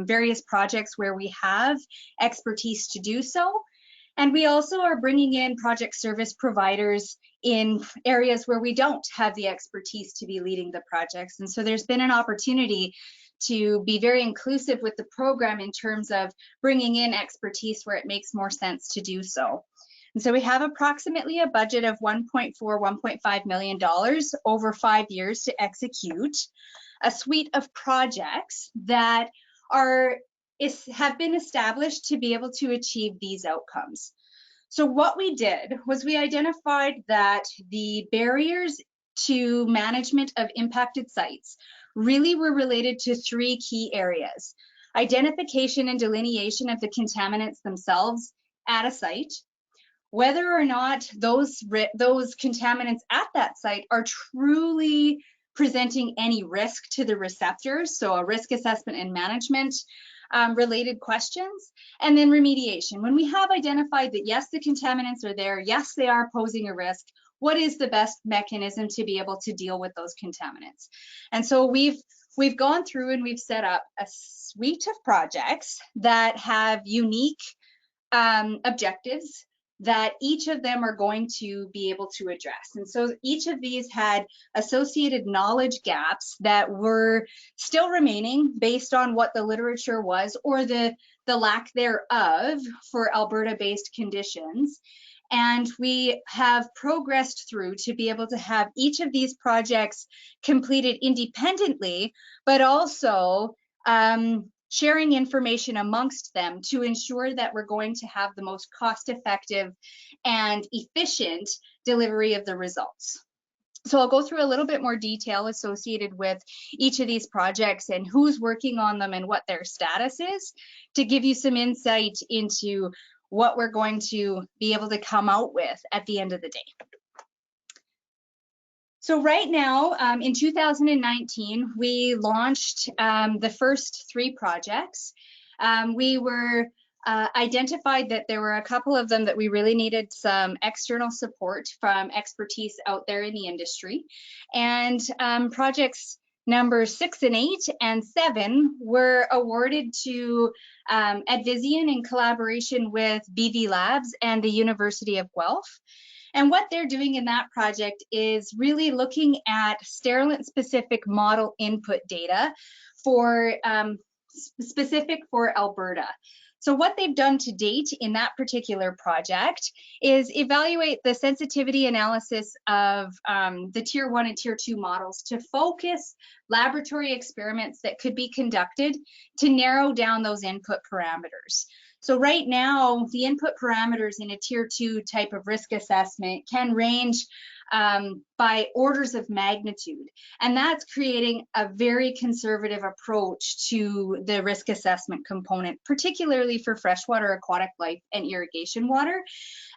various projects where we have expertise to do so. And we also are bringing in project service providers in areas where we don't have the expertise to be leading the projects. And so there's been an opportunity to be very inclusive with the program in terms of bringing in expertise where it makes more sense to do so. And so we have approximately a budget of $1.5 million over 5 years to execute a suite of projects that have been established to be able to achieve these outcomes. So what we did was we identified that the barriers to management of impacted sites really were related to 3 key areas: identification and delineation of the contaminants themselves at a site, whether or not those contaminants at that site are truly presenting any risk to the receptors, so a risk assessment and management related questions, and then remediation. When we have identified that yes, the contaminants are there, yes, they are posing a risk, what is the best mechanism to be able to deal with those contaminants? And so we've gone through and we've set up a suite of projects that have unique objectives that each of them are going to be able to address. And so each of these had associated knowledge gaps that were still remaining based on what the literature was or the lack thereof for Alberta-based conditions. And we have progressed through to be able to have each of these projects completed independently, but also sharing information amongst them to ensure that we're going to have the most cost-effective and efficient delivery of the results. So I'll go through a little bit more detail associated with each of these projects and who's working on them and what their status is to give you some insight into what we're going to be able to come out with at the end of the day. So right now, in 2019, we launched the first 3 projects. We were identified that there were a couple of them that we really needed some external support from expertise out there in the industry. And projects number 6 and 8 and 7 were awarded to Advisian in collaboration with BV Labs and the University of Guelph. And what they're doing in that project is really looking at sterilant-specific model input data for specific for Alberta. So what they've done to date in that particular project is evaluate the sensitivity analysis of the Tier 1 and Tier 2 models to focus laboratory experiments that could be conducted to narrow down those input parameters. So right now, the input parameters in a tier 2 type of risk assessment can range by orders of magnitude. And that's creating a very conservative approach to the risk assessment component, particularly for freshwater aquatic life and irrigation water.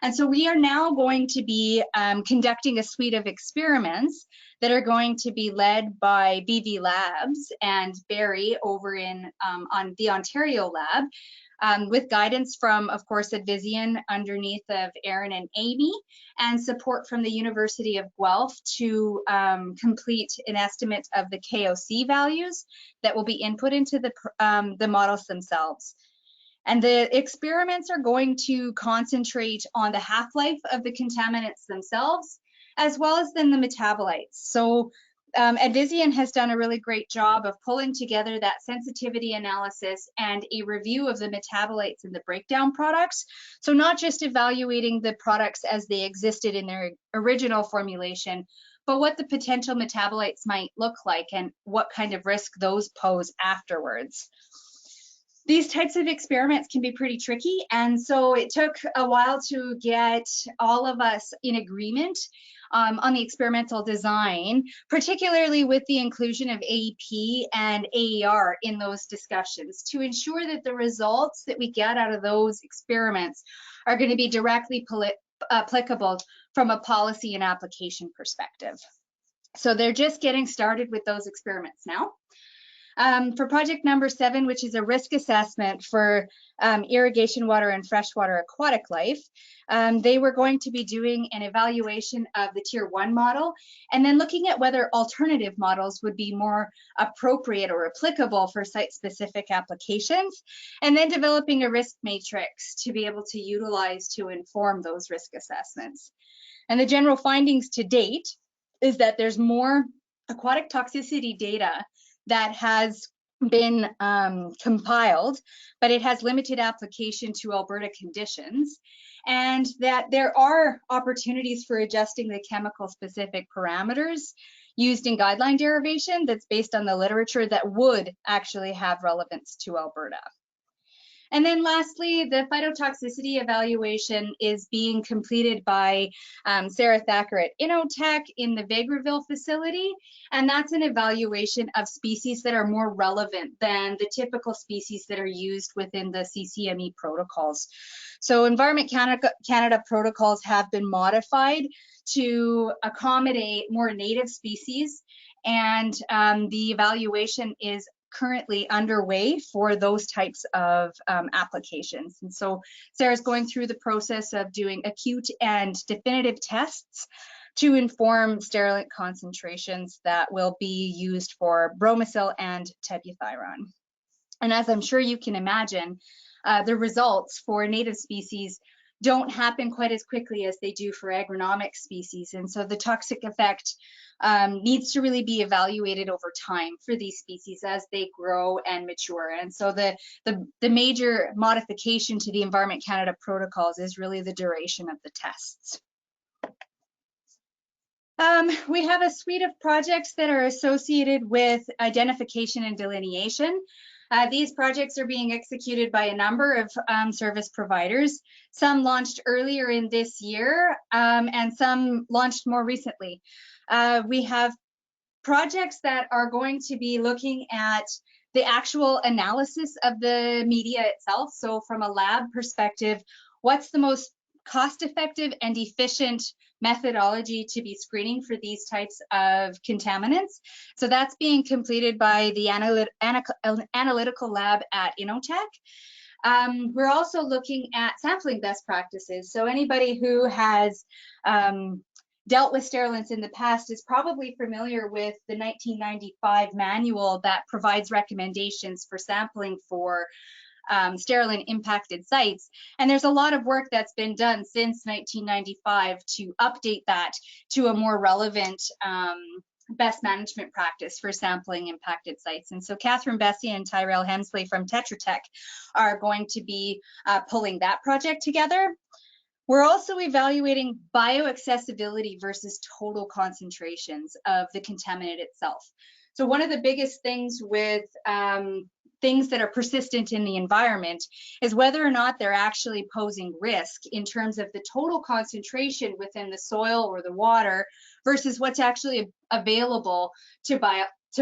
And so we are now going to be conducting a suite of experiments that are going to be led by BV Labs and Barry over in on the Ontario lab, with guidance from, of course, Advisian underneath of Aaron and Amy, and support from the University of Guelph to complete an estimate of the KOC values that will be input into the models themselves. And the experiments are going to concentrate on the half-life of the contaminants themselves, as well as then the metabolites. So Advisian has done a really great job of pulling together that sensitivity analysis and a review of the metabolites in the breakdown products. So not just evaluating the products as they existed in their original formulation, but what the potential metabolites might look like and what kind of risk those pose afterwards. These types of experiments can be pretty tricky, and so it took a while to get all of us in agreement on the experimental design, particularly with the inclusion of AEP and AER in those discussions, to ensure that the results that we get out of those experiments are going to be directly applicable from a policy and application perspective. So they're just getting started with those experiments now. For project number 7, which is a risk assessment for irrigation water and freshwater aquatic life, they were going to be doing an evaluation of the tier 1 model and then looking at whether alternative models would be more appropriate or applicable for site-specific applications, and then developing a risk matrix to be able to utilize to inform those risk assessments. And the general findings to date is that there's more aquatic toxicity data that has been compiled, but it has limited application to Alberta conditions, and that there are opportunities for adjusting the chemical specific parameters used in guideline derivation that's based on the literature that would actually have relevance to Alberta. And then lastly, the phytotoxicity evaluation is being completed by Sarah Thacker at InnoTech in the Vegreville facility. And that's an evaluation of species that are more relevant than the typical species that are used within the CCME protocols. So Environment Canada protocols have been modified to accommodate more native species, and the evaluation is currently underway for those types of applications. And so Sarah's going through the process of doing acute and definitive tests to inform sterilant concentrations that will be used for bromacil and tebuthyron. And as I'm sure you can imagine, the results for native species don't happen quite as quickly as they do for agronomic species. And so the toxic effect needs to really be evaluated over time for these species as they grow and mature. And so the major modification to the Environment Canada protocols is really the duration of the tests. We have a suite of projects that are associated with identification and delineation. These projects are being executed by a number of service providers. Some launched earlier in this year and some launched more recently. We have projects that are going to be looking at the actual analysis of the media itself. So from a lab perspective, what's the most cost-effective and efficient methodology to be screening for these types of contaminants? So that's being completed by the analytical lab at InnoTech. We're also looking at sampling best practices. So anybody who has dealt with sterilants in the past is probably familiar with the 1995 manual that provides recommendations for sampling for sterilant impacted sites. And there's a lot of work that's been done since 1995 to update that to a more relevant best management practice for sampling impacted sites. And so Catherine Bessie and Tyrell Hensley from Tetra Tech are going to be pulling that project together. We're also evaluating bioaccessibility versus total concentrations of the contaminant itself. So one of the biggest things with things that are persistent in the environment is whether or not they're actually posing risk in terms of the total concentration within the soil or the water versus what's actually available to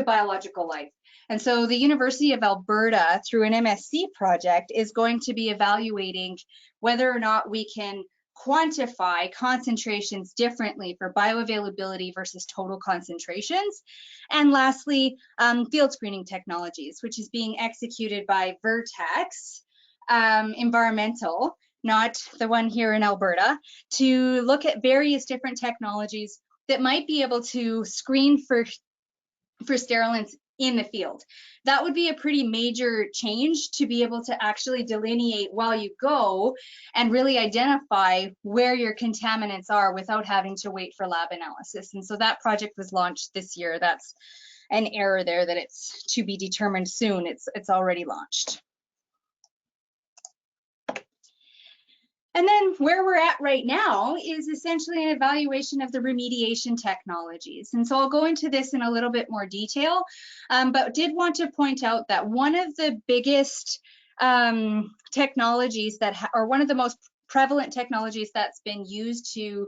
biological life. And so the University of Alberta, through an MSc project, is going to be evaluating whether or not we can quantify concentrations differently for bioavailability versus total concentrations. And lastly, field screening technologies, which is being executed by Vertex Environmental, not the one here in Alberta, to look at various different technologies that might be able to screen for sterilants in the field. That would be a pretty major change to be able to actually delineate while you go and really identify where your contaminants are without having to wait for lab analysis. And so that project was launched this year. That's an error there that it's to be determined soon. It's already launched. And then where we're at right now is essentially an evaluation of the remediation technologies. And so I'll go into this in a little bit more detail, but did want to point out that one of the biggest technologies that, or one of the most prevalent technologies that's been used to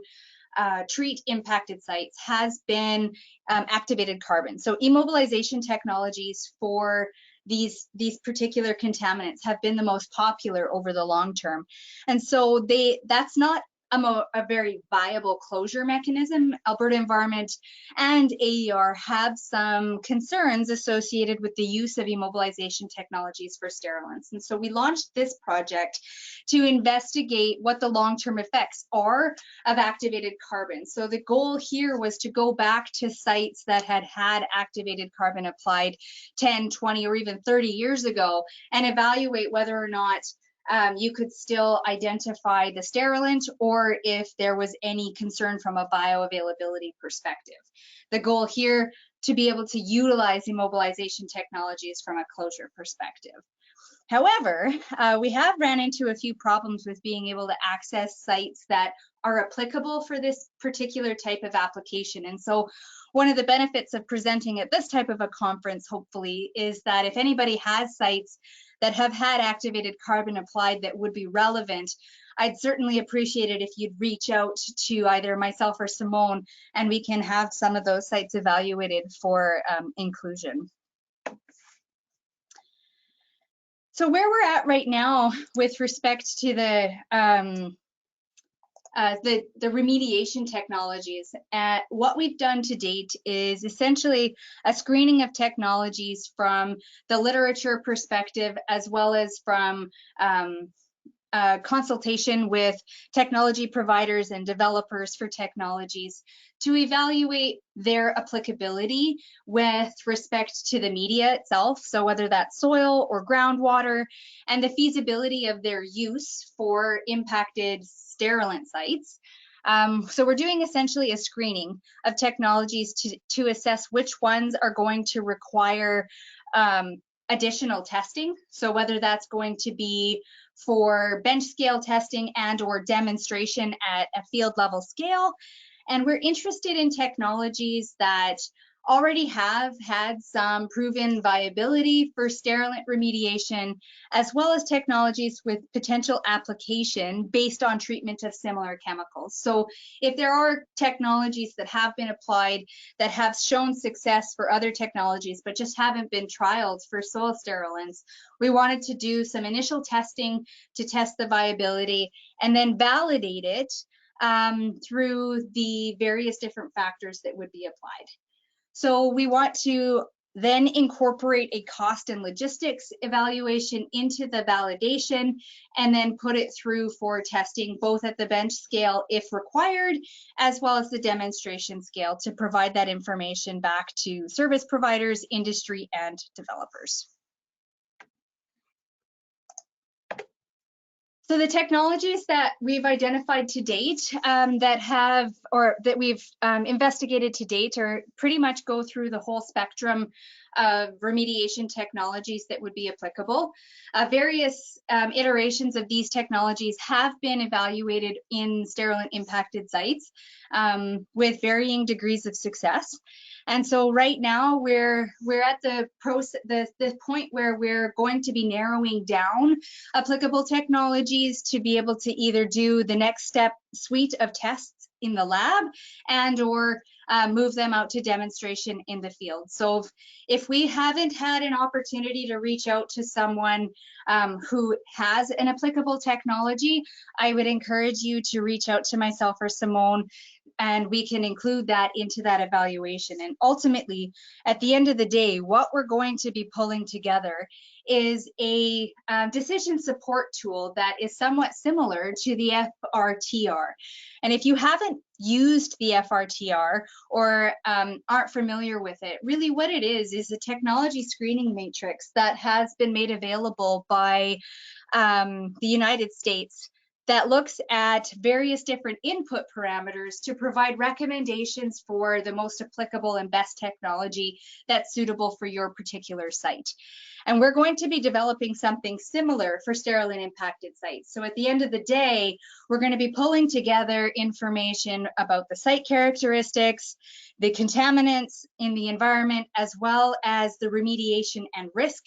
treat impacted sites has been activated carbon. So immobilization technologies for these particular contaminants have been the most popular over the long term. And so that's not a very viable closure mechanism. Alberta Environment and AER have some concerns associated with the use of immobilization technologies for sterilants. And so we launched this project to investigate what the long-term effects are of activated carbon. So the goal here was to go back to sites that had had activated carbon applied 10, 20, or even 30 years ago and evaluate whether or not you could still identify the sterilant or if there was any concern from a bioavailability perspective. The goal here to be able to utilize immobilization technologies from a closure perspective. However, we have ran into a few problems with being able to access sites that are applicable for this particular type of application. And so one of the benefits of presenting at this type of a conference, hopefully, is that if anybody has sites that have had activated carbon applied that would be relevant, I'd certainly appreciate it if you'd reach out to either myself or Simone, and we can have some of those sites evaluated for inclusion. So where we're at right now with respect to the remediation technologies, what we've done to date is essentially a screening of technologies from the literature perspective, as well as from consultation with technology providers and developers for technologies to evaluate their applicability with respect to the media itself, so whether that's soil or groundwater, and the feasibility of their use for impacted sterilant sites. So we're doing essentially a screening of technologies to assess which ones are going to require additional testing. So whether that's going to be for bench scale testing and or demonstration at a field level scale. And we're interested in technologies that already have had some proven viability for sterilant remediation, as well as technologies with potential application based on treatment of similar chemicals. So if there are technologies that have been applied that have shown success for other technologies, but just haven't been trialed for soil sterilants, we wanted to do some initial testing to test the viability and then validate it through the various different factors that would be applied. So we want to then incorporate a cost and logistics evaluation into the validation and then put it through for testing both at the bench scale if required, as well as the demonstration scale to provide that information back to service providers, industry, and developers. So the technologies that we've identified to date that we've investigated to date are pretty much go through the whole spectrum of remediation technologies that would be applicable. Various iterations of these technologies have been evaluated in sterilant impacted sites with varying degrees of success. And so right now we're at the point where we're going to be narrowing down applicable technologies to be able to either do the next step suite of tests in the lab and or move them out to demonstration in the field. So if we haven't had an opportunity to reach out to someone who has an applicable technology, I would encourage you to reach out to myself or Simone, and we can include that into that evaluation. And ultimately, at the end of the day, what we're going to be pulling together is a decision support tool that is somewhat similar to the FRTR. And if you haven't used the FRTR or aren't familiar with it, really what it is a technology screening matrix that has been made available by the United States that looks at various different input parameters to provide recommendations for the most applicable and best technology that's suitable for your particular site. And we're going to be developing something similar for sterile and impacted sites. So at the end of the day, we're going to be pulling together information about the site characteristics, the contaminants in the environment, as well as the remediation and risk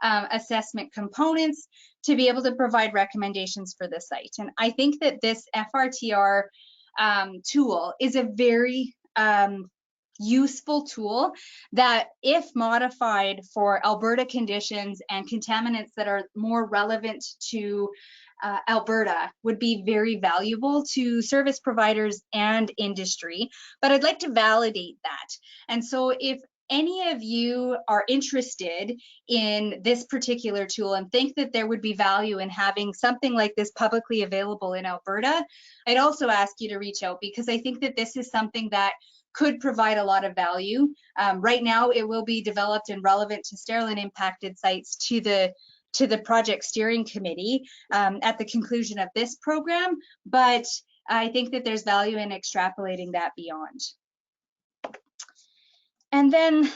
assessment components to be able to provide recommendations for the site. And I think that this FRTR tool is a very useful tool that, if modified for Alberta conditions and contaminants that are more relevant to Alberta, would be very valuable to service providers and industry. But I'd like to validate that. And so if any of you are interested in this particular tool and think that there would be value in having something like this publicly available in Alberta, I'd also ask you to reach out, because I think that this is something that could provide a lot of value. Right now, it will be developed and relevant to sterile and impacted sites to the project steering committee at the conclusion of this program, but I think that there's value in extrapolating that beyond. And then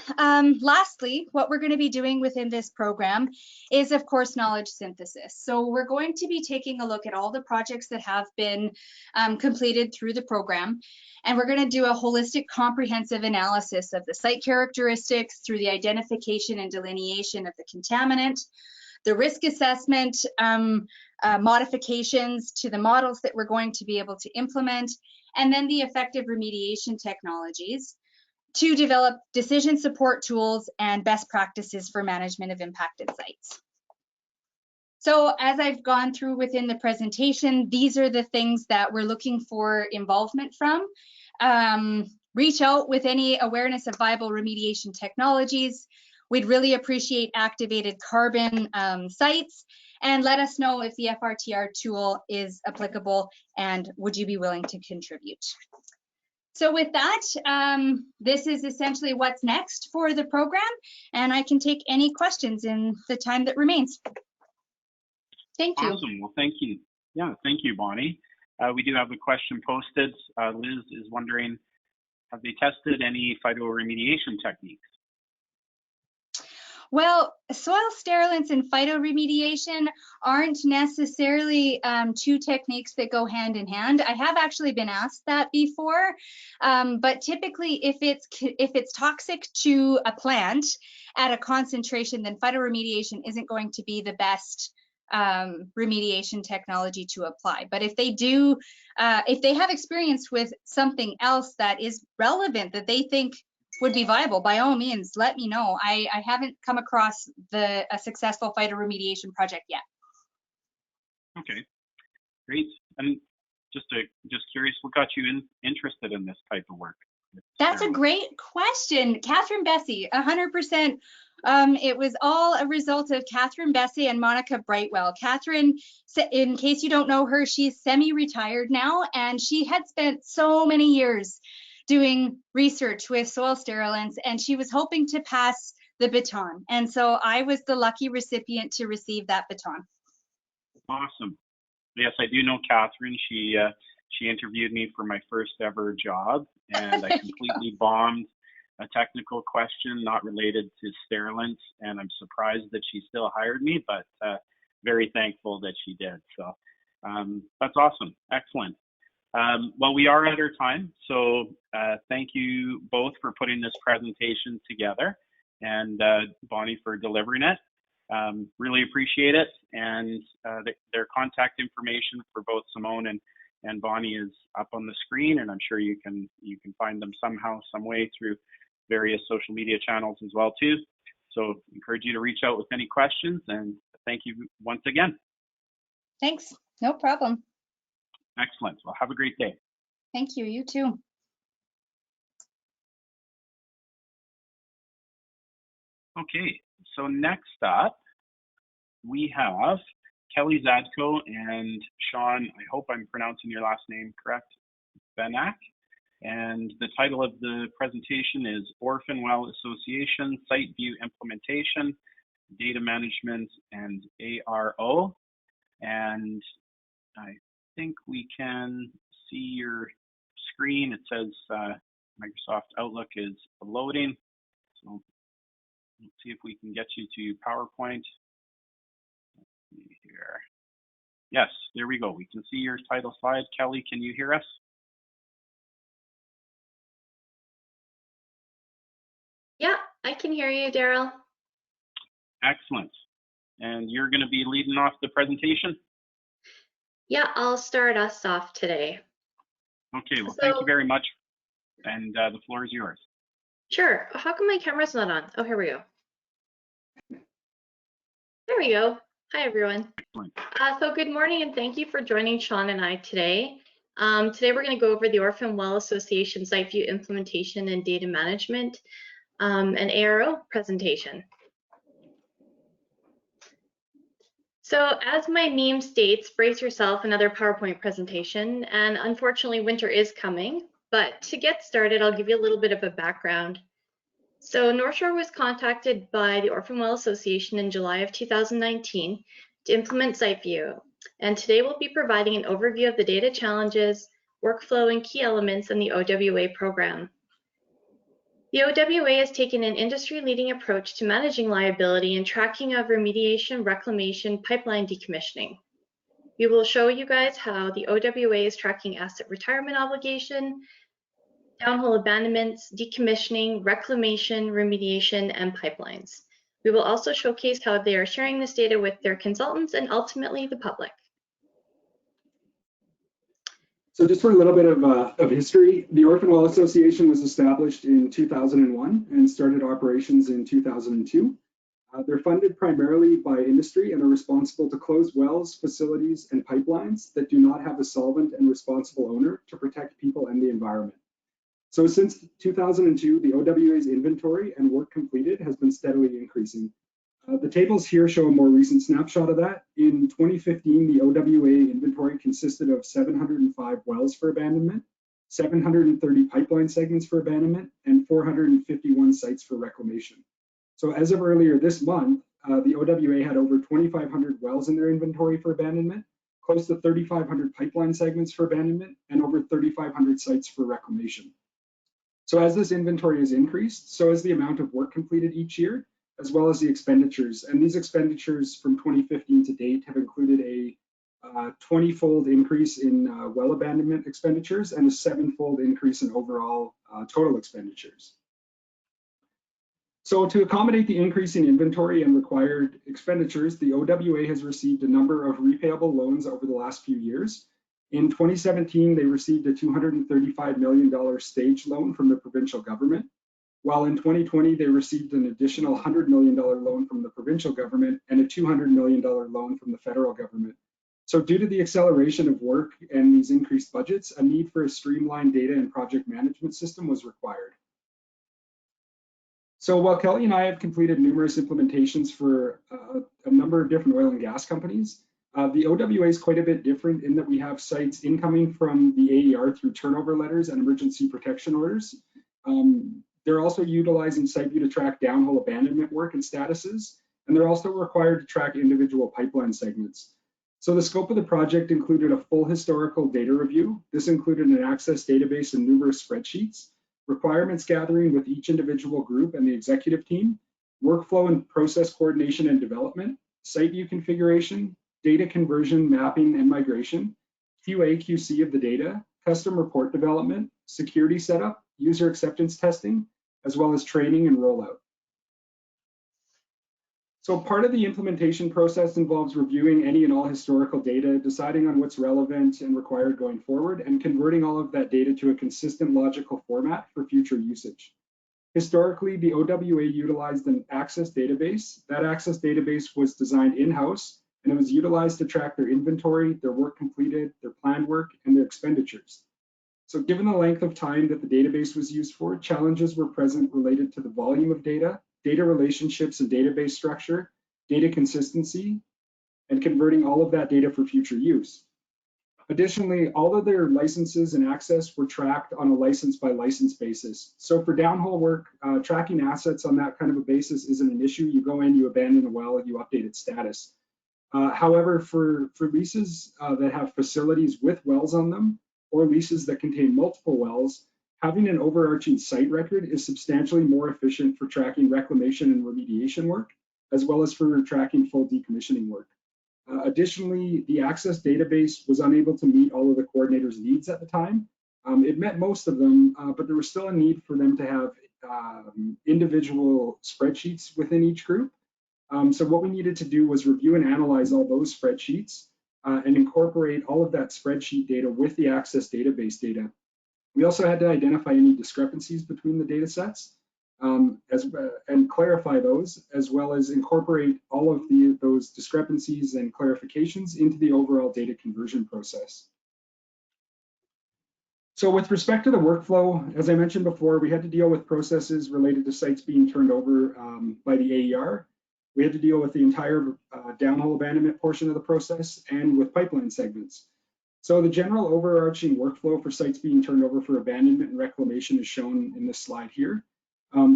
lastly, what we're going to be doing within this program is, of course, knowledge synthesis. So we're going to be taking a look at all the projects that have been completed through the program, and we're going to do a holistic, comprehensive analysis of the site characteristics through the identification and delineation of the contaminant, the risk assessment, modifications to the models that we're going to be able to implement, and then the effective remediation technologies to develop decision support tools and best practices for management of impacted sites. So as I've gone through within the presentation, these are the things that we're looking for involvement from. Reach out with any awareness of viable remediation technologies. We'd really appreciate activated carbon sites, and let us know if the FRTR tool is applicable and would you be willing to contribute. So with that, this is essentially what's next for the program, and I can take any questions in the time that remains. Thank you. Awesome. Well, thank you. Yeah, thank you, Bonnie. We do have a question posted. Liz is wondering, have they tested any phytoremediation techniques? Well, soil sterilants and phytoremediation aren't necessarily two techniques that go hand in hand. I have actually been asked that before, but typically if it's toxic to a plant at a concentration, then phytoremediation isn't going to be the best remediation technology to apply. But if they do, if they have experience with something else that is relevant that they think would be viable, by all means, let me know. I haven't come across a successful phytoremediation project yet. Okay, great. And just curious, what got you interested in this type of work? That's a great question. Catherine Bessie, 100%. It was all a result of Catherine Bessie and Monica Brightwell. Catherine, in case you don't know her, she's semi-retired now, and she had spent so many years doing research with soil sterilants, and she was hoping to pass the baton. And so I was the lucky recipient to receive that baton. Awesome. Yes, I do know Catherine. She interviewed me for my first ever job, and I completely bombed a technical question not related to sterilants, and I'm surprised that she still hired me, but very thankful that she did. So that's awesome. Excellent. Well, we are at our time, so thank you both for putting this presentation together, and Bonnie for delivering it. Really appreciate it, and their contact information for both Simone and Bonnie is up on the screen, and I'm sure you can find them somehow, some way through various social media channels as well too. So encourage you to reach out with any questions, and thank you once again. Thanks. No problem. Excellent. Well, have a great day. Thank you. You too. Okay, so next up, we have Kelly Zadko and Sean, I hope I'm pronouncing your last name correct, Benak. And the title of the presentation is Orphan Well Association Site View Implementation, Data Management, and ARO. And I think we can see your screen. It says Microsoft Outlook is loading. So let's see if we can get you to PowerPoint. Let's see here. Yes, there we go. We can see your title slide. Kelly, can you hear us? Yeah, I can hear you, Daryl. Excellent. And you're going to be leading off the presentation? Yeah, I'll start us off today. Okay, well, thank you very much. And the floor is yours. Sure. How come my camera's not on? Oh, here we go. There we go. Hi, everyone. So good morning, and thank you for joining Sean and I today. Today, we're going to go over the Orphan Well Association Site View Implementation and Data Management and ARO presentation. So as my name states, brace yourself, another PowerPoint presentation, and unfortunately winter is coming, but to get started, I'll give you a little bit of a background. So North Shore was contacted by the Orphan Well Association in July of 2019 to implement SiteView, and today we'll be providing an overview of the data challenges, workflow, and key elements in the OWA program. The OWA has taken an industry-leading approach to managing liability and tracking of remediation, reclamation, pipeline decommissioning. We will show you guys how the OWA is tracking asset retirement obligation, downhole abandonments, decommissioning, reclamation, remediation, and pipelines. We will also showcase how they are sharing this data with their consultants and ultimately the public. So just for a little bit of history, the Orphan Well Association was established in 2001 and started operations in 2002. They're funded primarily by industry and are responsible to close wells, facilities, and pipelines that do not have a solvent and responsible owner to protect people and the environment. So since 2002, the OWA's inventory and work completed has been steadily increasing. The tables here show a more recent snapshot of that. In 2015, the OWA inventory consisted of 705 wells for abandonment, 730 pipeline segments for abandonment, and 451 sites for reclamation. So as of earlier this month, the OWA had over 2,500 wells in their inventory for abandonment, close to 3,500 pipeline segments for abandonment, and over 3,500 sites for reclamation. So as this inventory has increased, so has the amount of work completed each year, as well as the expenditures. And these expenditures from 2015 to date have included a 20-fold increase in well abandonment expenditures and a 7-fold increase in overall total expenditures. So to accommodate the increase in inventory and required expenditures, the OWA has received a number of repayable loans over the last few years. In 2017, they received a $235 million stage loan from the provincial government, while in 2020, they received an additional $100 million loan from the provincial government and a $200 million loan from the federal government. So due to the acceleration of work and these increased budgets, a need for a streamlined data and project management system was required. So while Kelly and I have completed numerous implementations for a number of different oil and gas companies, the OWA is quite a bit different in that we have sites incoming from the AER through turnover letters and emergency protection orders. They're also utilizing SiteView to track downhole abandonment work and statuses, and they're also required to track individual pipeline segments. So the scope of the project included a full historical data review. This included an access database and numerous spreadsheets, requirements gathering with each individual group and the executive team, workflow and process coordination and development, SiteView configuration, data conversion, mapping, and migration, QA/QC of the data, custom report development, security setup, user acceptance testing, as well as training and rollout. So part of the implementation process involves reviewing any and all historical data, deciding on what's relevant and required going forward, and converting all of that data to a consistent logical format for future usage. Historically, the OWA utilized an Access database. That Access database was designed in-house, and it was utilized to track their inventory, their work completed, their planned work, and their expenditures. So given the length of time that the database was used for, challenges were present related to the volume of data, data relationships and database structure, data consistency, and converting all of that data for future use. Additionally, all of their licenses and access were tracked on a license by license basis. So for downhole work, tracking assets on that kind of a basis isn't an issue. You go in, you abandon a well, you update its status. However, for leases that have facilities with wells on them, or leases that contain multiple wells, having an overarching site record is substantially more efficient for tracking reclamation and remediation work, as well as for tracking full decommissioning work. Additionally, the Access database was unable to meet all of the coordinators' needs at the time. It met most of them, but there was still a need for them to have individual spreadsheets within each group. So what we needed to do was review and analyze all those spreadsheets and incorporate all of that spreadsheet data with the Access database data. We also had to identify any discrepancies between the data sets and clarify those, as well as incorporate all of those discrepancies and clarifications into the overall data conversion process. So with respect to the workflow, as I mentioned before, we had to deal with processes related to sites being turned over by the AER. We had to deal with the entire downhole abandonment portion of the process and with pipeline segments. So the general overarching workflow for sites being turned over for abandonment and reclamation is shown in this slide here.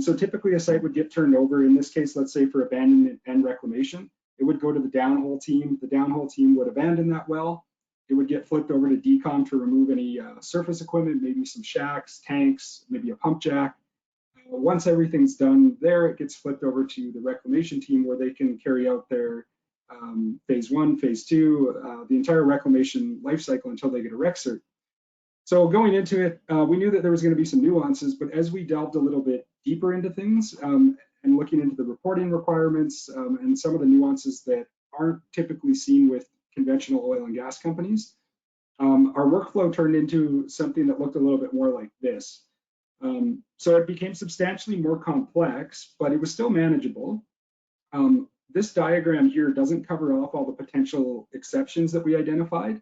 So typically a site would get turned over, in this case, let's say for abandonment and reclamation, it would go to the downhole team. The downhole team would abandon that well. It would get flipped over to decom to remove any surface equipment, maybe some shacks, tanks, maybe a pump jack. Once everything's done there, it gets flipped over to the reclamation team where they can carry out their phase 1, phase 2, the entire reclamation life cycle until they get a rec cert. So going into it, we knew that there was going to be some nuances, but as we delved a little bit deeper into things and looking into the reporting requirements and some of the nuances that aren't typically seen with conventional oil and gas companies, our workflow turned into something that looked a little bit more like this. So it became substantially more complex, but it was still manageable. This diagram here doesn't cover off all the potential exceptions that we identified.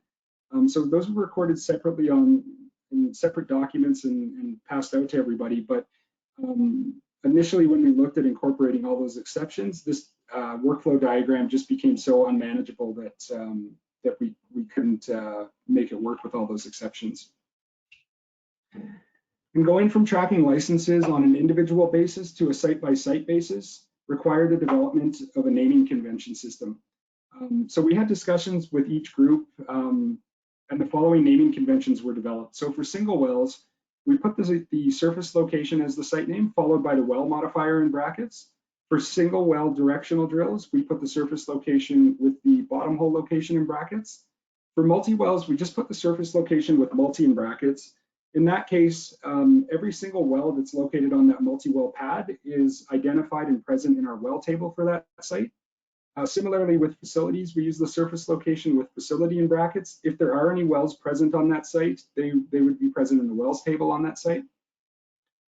So those were recorded separately in separate documents and passed out to everybody. But initially, when we looked at incorporating all those exceptions, this workflow diagram just became so unmanageable that we couldn't make it work with all those exceptions. And going from tracking licenses on an individual basis to a site-by-site basis required the development of a naming convention system. So we had discussions with each group, and the following naming conventions were developed. So for single wells, we put the surface location as the site name, followed by the well modifier in brackets. For single well directional drills, we put the surface location with the bottom hole location in brackets. For multi-wells, we just put the surface location with multi in brackets. In that case, every single well that's located on that multi-well pad is identified and present in our well table for that site. Similarly, with facilities, we use the surface location with facility in brackets. If there are any wells present on that site, they would be present in the wells table on that site.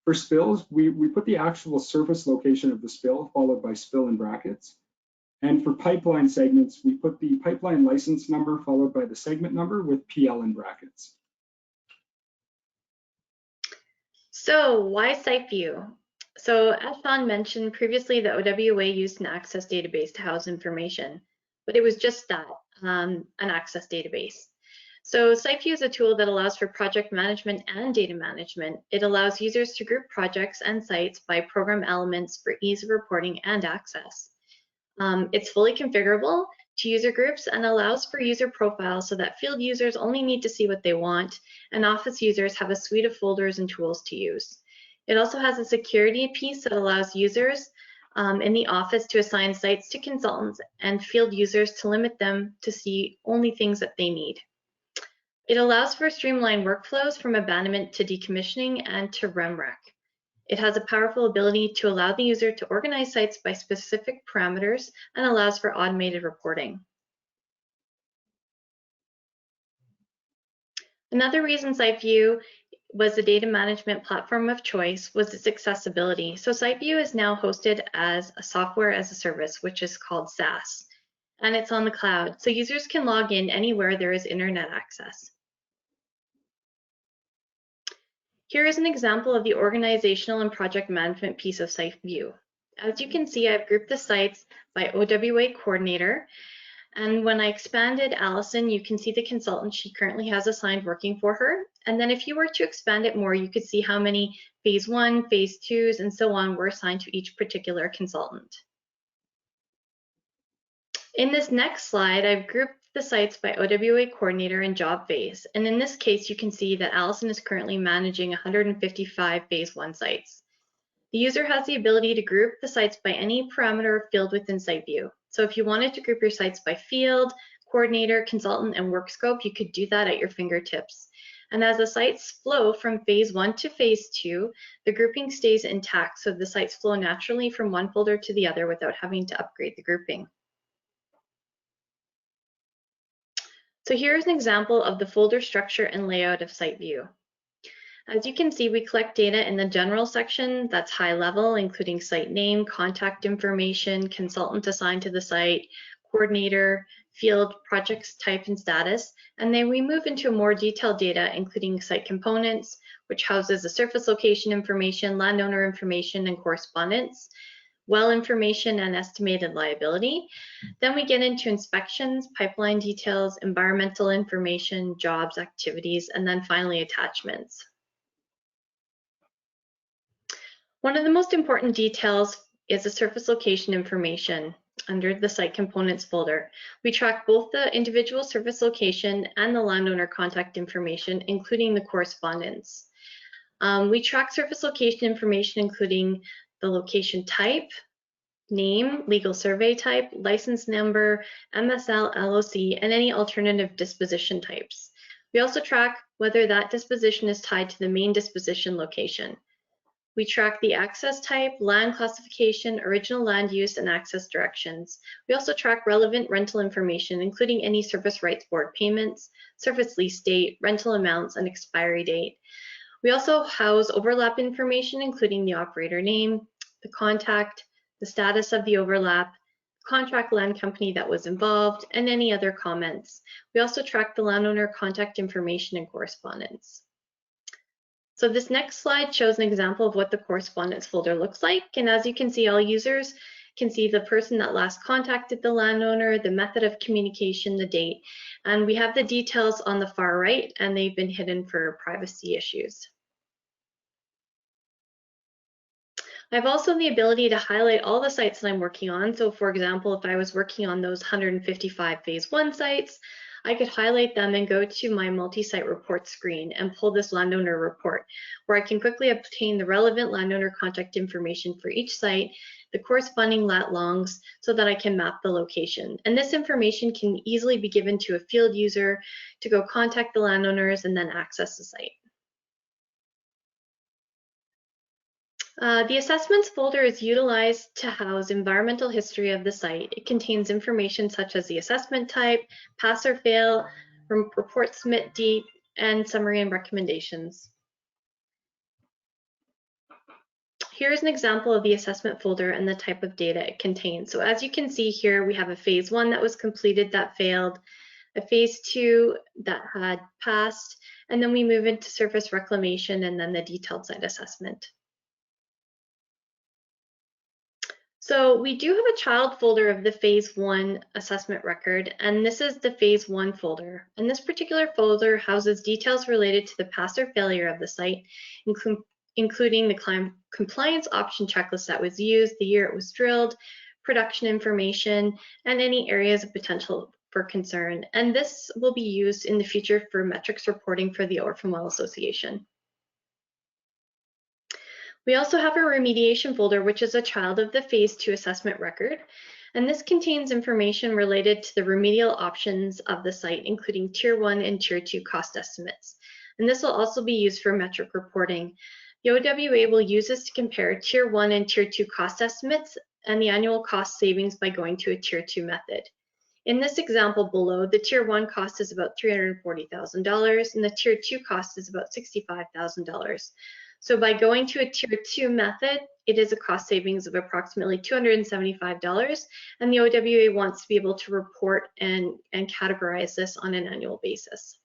For spills, we put the actual surface location of the spill followed by spill in brackets. And for pipeline segments, we put the pipeline license number followed by the segment number with PL in brackets. So why site view? So as Sean mentioned previously, the OWA used an Access database to house information, but it was just that, an Access database. So site view is a tool that allows for project management and data management. It allows users to group projects and sites by program elements for ease of reporting and access. It's fully configurable to user groups and allows for user profiles so that field users only need to see what they want, and office users have a suite of folders and tools to use. It also has a security piece that allows users in the office to assign sites to consultants and field users to limit them to see only things that they need. It allows for streamlined workflows from abandonment to decommissioning and to RemRec. It has a powerful ability to allow the user to organize sites by specific parameters and allows for automated reporting. Another reason SiteView was the data management platform of choice was its accessibility. So SiteView is now hosted as a software as a service, which is called SaaS, and it's on the cloud. So users can log in anywhere there is internet access. Here is an example of the organizational and project management piece of SiteView. As you can see, I've grouped the sites by OWA coordinator. And when I expanded Allison, you can see the consultant she currently has assigned working for her. And then if you were to expand it more, you could see how many phase 1, phase 2s, and so on were assigned to each particular consultant. In this next slide, I've grouped the sites by OWA coordinator and job phase. And in this case, you can see that Allison is currently managing 155 phase 1 sites. The user has the ability to group the sites by any parameter or field within SiteView. So if you wanted to group your sites by field, coordinator, consultant, and work scope, you could do that at your fingertips. And as the sites flow from phase 1 to phase 2, the grouping stays intact, so the sites flow naturally from one folder to the other without having to upgrade the grouping. So here's an example of the folder structure and layout of SiteView. As you can see, we collect data in the general section that's high level, including site name, contact information, consultant assigned to the site, coordinator, field, projects type and status. And then we move into more detailed data, including site components, which houses the surface location information, landowner information, and correspondence, well information, and estimated liability. Then we get into inspections, pipeline details, environmental information, jobs, activities, and then finally attachments. One of the most important details is the surface location information under the site components folder. We track both the individual surface location and the landowner contact information, including the correspondence. We track surface location information, including the location type, name, legal survey type, license number, MSL, LOC, and any alternative disposition types. We also track whether that disposition is tied to the main disposition location. We track the access type, land classification, original land use, and access directions. We also track relevant rental information, including any Surface Rights Board payments, surface lease date, rental amounts, and expiry date. We also house overlap information, including the operator name, the contact, the status of the overlap, contract land company that was involved, and any other comments. We also track the landowner contact information and correspondence. So this next slide shows an example of what the correspondence folder looks like. And as you can see, all users can see the person that last contacted the landowner, the method of communication, the date. And we have the details on the far right, and they've been hidden for privacy issues. I have also the ability to highlight all the sites that I'm working on. So for example, if I was working on those 155 phase 1 sites, I could highlight them and go to my multi-site report screen and pull this landowner report, where I can quickly obtain the relevant landowner contact information for each site, the corresponding lat longs, so that I can map the location. And this information can easily be given to a field user to go contact the landowners and then access the site. The assessments folder is utilized to house environmental history of the site. It contains information such as the assessment type, pass or fail, report submit date, and summary and recommendations. Here's an example of the assessment folder and the type of data it contains. So as you can see here, we have a phase 1 that was completed that failed, a phase 2 that had passed, and then we move into surface reclamation and then the detailed site assessment. So we do have a child folder of the phase 1 assessment record, and this is the phase 1 folder. And this particular folder houses details related to the pass or failure of the site, including the compliance option checklist that was used, the year it was drilled, production information, and any areas of potential for concern. And this will be used in the future for metrics reporting for the Orphan Well Association. We also have a remediation folder, which is a child of the phase 2 assessment record. And this contains information related to the remedial options of the site, including Tier 1 and Tier 2 cost estimates. And this will also be used for metric reporting. The OWA will use this to compare Tier 1 and Tier 2 cost estimates and the annual cost savings by going to a Tier 2 method. In this example below, the Tier 1 cost is about $340,000 and the Tier 2 cost is about $65,000. So by going to a Tier 2 method, it is a cost savings of approximately $275, and the OWA wants to be able to report and categorize this on an annual basis.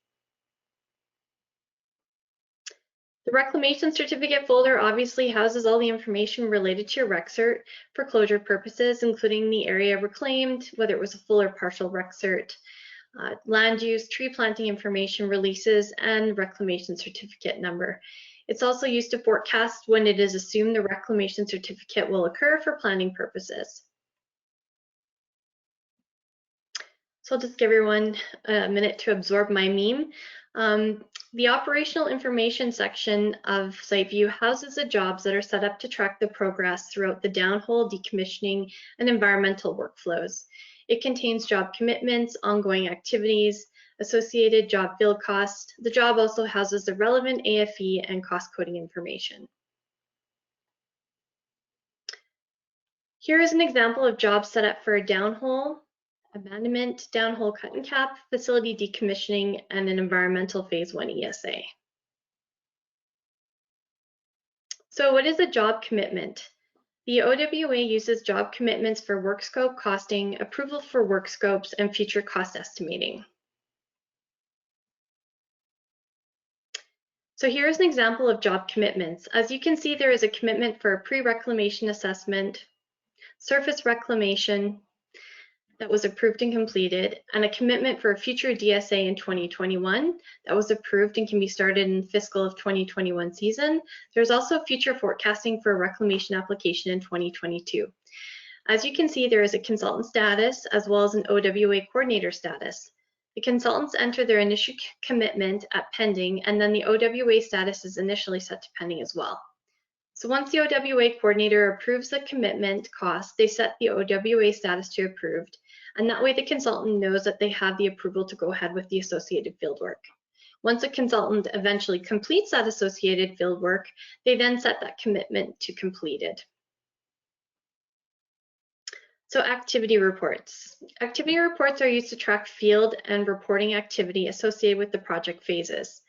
The reclamation certificate folder obviously houses all the information related to your rec cert for closure purposes, including the area reclaimed, whether it was a full or partial rec cert, land use, tree planting information, releases, and reclamation certificate number. It's also used to forecast when it is assumed the reclamation certificate will occur for planning purposes. So I'll just give everyone a minute to absorb my meme. The operational information section of SiteView houses the jobs that are set up to track the progress throughout the downhole, decommissioning, and environmental workflows. It contains job commitments, ongoing activities, associated job field costs. The job also houses the relevant AFE and cost coding information. Here is an example of jobs set up for a downhole, abandonment, downhole cut and cap, facility decommissioning, and an environmental phase 1 ESA. So what is a job commitment? The OWA uses job commitments for work scope costing, approval for work scopes, and future cost estimating. So here's an example of job commitments. As you can see, there is a commitment for a pre-reclamation assessment, surface reclamation that was approved and completed, and a commitment for a future DSA in 2021 that was approved and can be started in fiscal of 2021 season. There's also future forecasting for a reclamation application in 2022. As you can see, there is a consultant status as well as an OWA coordinator status. The consultants enter their initial commitment at pending, and then the OWA status is initially set to pending as well. So once the OWA coordinator approves the commitment cost, they set the OWA status to approved, and that way the consultant knows that they have the approval to go ahead with the associated fieldwork. Once a consultant eventually completes that associated fieldwork, they then set that commitment to completed. So activity reports. Activity reports are used to track field and reporting activity associated with the project phases.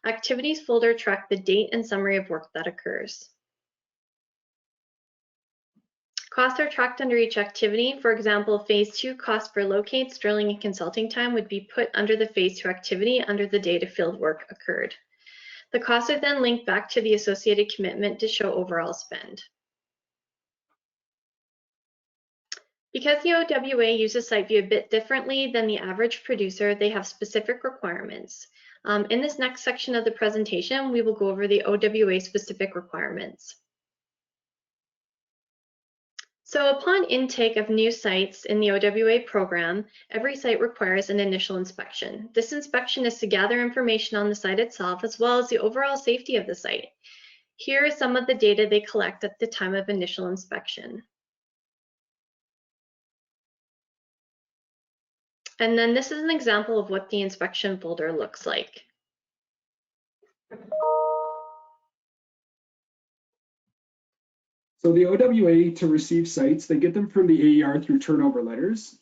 Activities folder track the date and summary of work that occurs. Costs are tracked under each activity. For example, phase 2 cost for locates, drilling, and consulting time would be put under the phase 2 activity under the date of field work occurred. The costs are then linked back to the associated commitment to show overall spend. Because the OWA uses SiteView a bit differently than the average producer, they have specific requirements. In this next section of the presentation, we will go over the OWA specific requirements. So upon intake of new sites in the OWA program, every site requires an initial inspection. This inspection is to gather information on the site itself as well as the overall safety of the site. Here is some of the data they collect at the time of initial inspection. And then this is an example of what the inspection folder looks like. So the OWA to receive sites, they get them from the AER through turnover letters.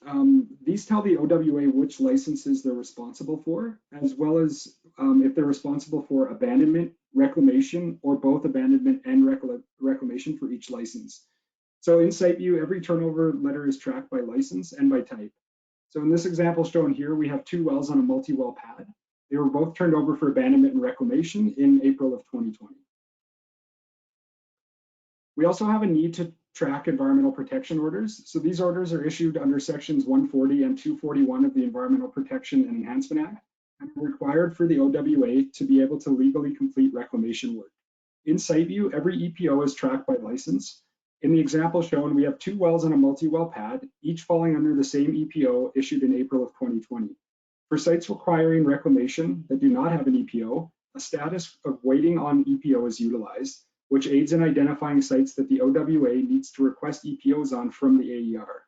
These tell the OWA which licenses they're responsible for, as well as if they're responsible for abandonment, reclamation, or both abandonment and reclamation for each license. So in SiteView, every turnover letter is tracked by license and by type. So in this example shown here, we have 2 wells on a multi-well pad. They were both turned over for abandonment and reclamation in April of 2020. We also have a need to track environmental protection orders. So these orders are issued under sections 140 and 241 of the Environmental Protection and Enhancement Act and are required for the OWA to be able to legally complete reclamation work. In SiteView, every EPO is tracked by license. In the example shown, we have 2 wells on a multi-well pad, each falling under the same EPO issued in April of 2020. For sites requiring reclamation that do not have an EPO, a status of waiting on EPO is utilized, which aids in identifying sites that the OWA needs to request EPOs on from the AER.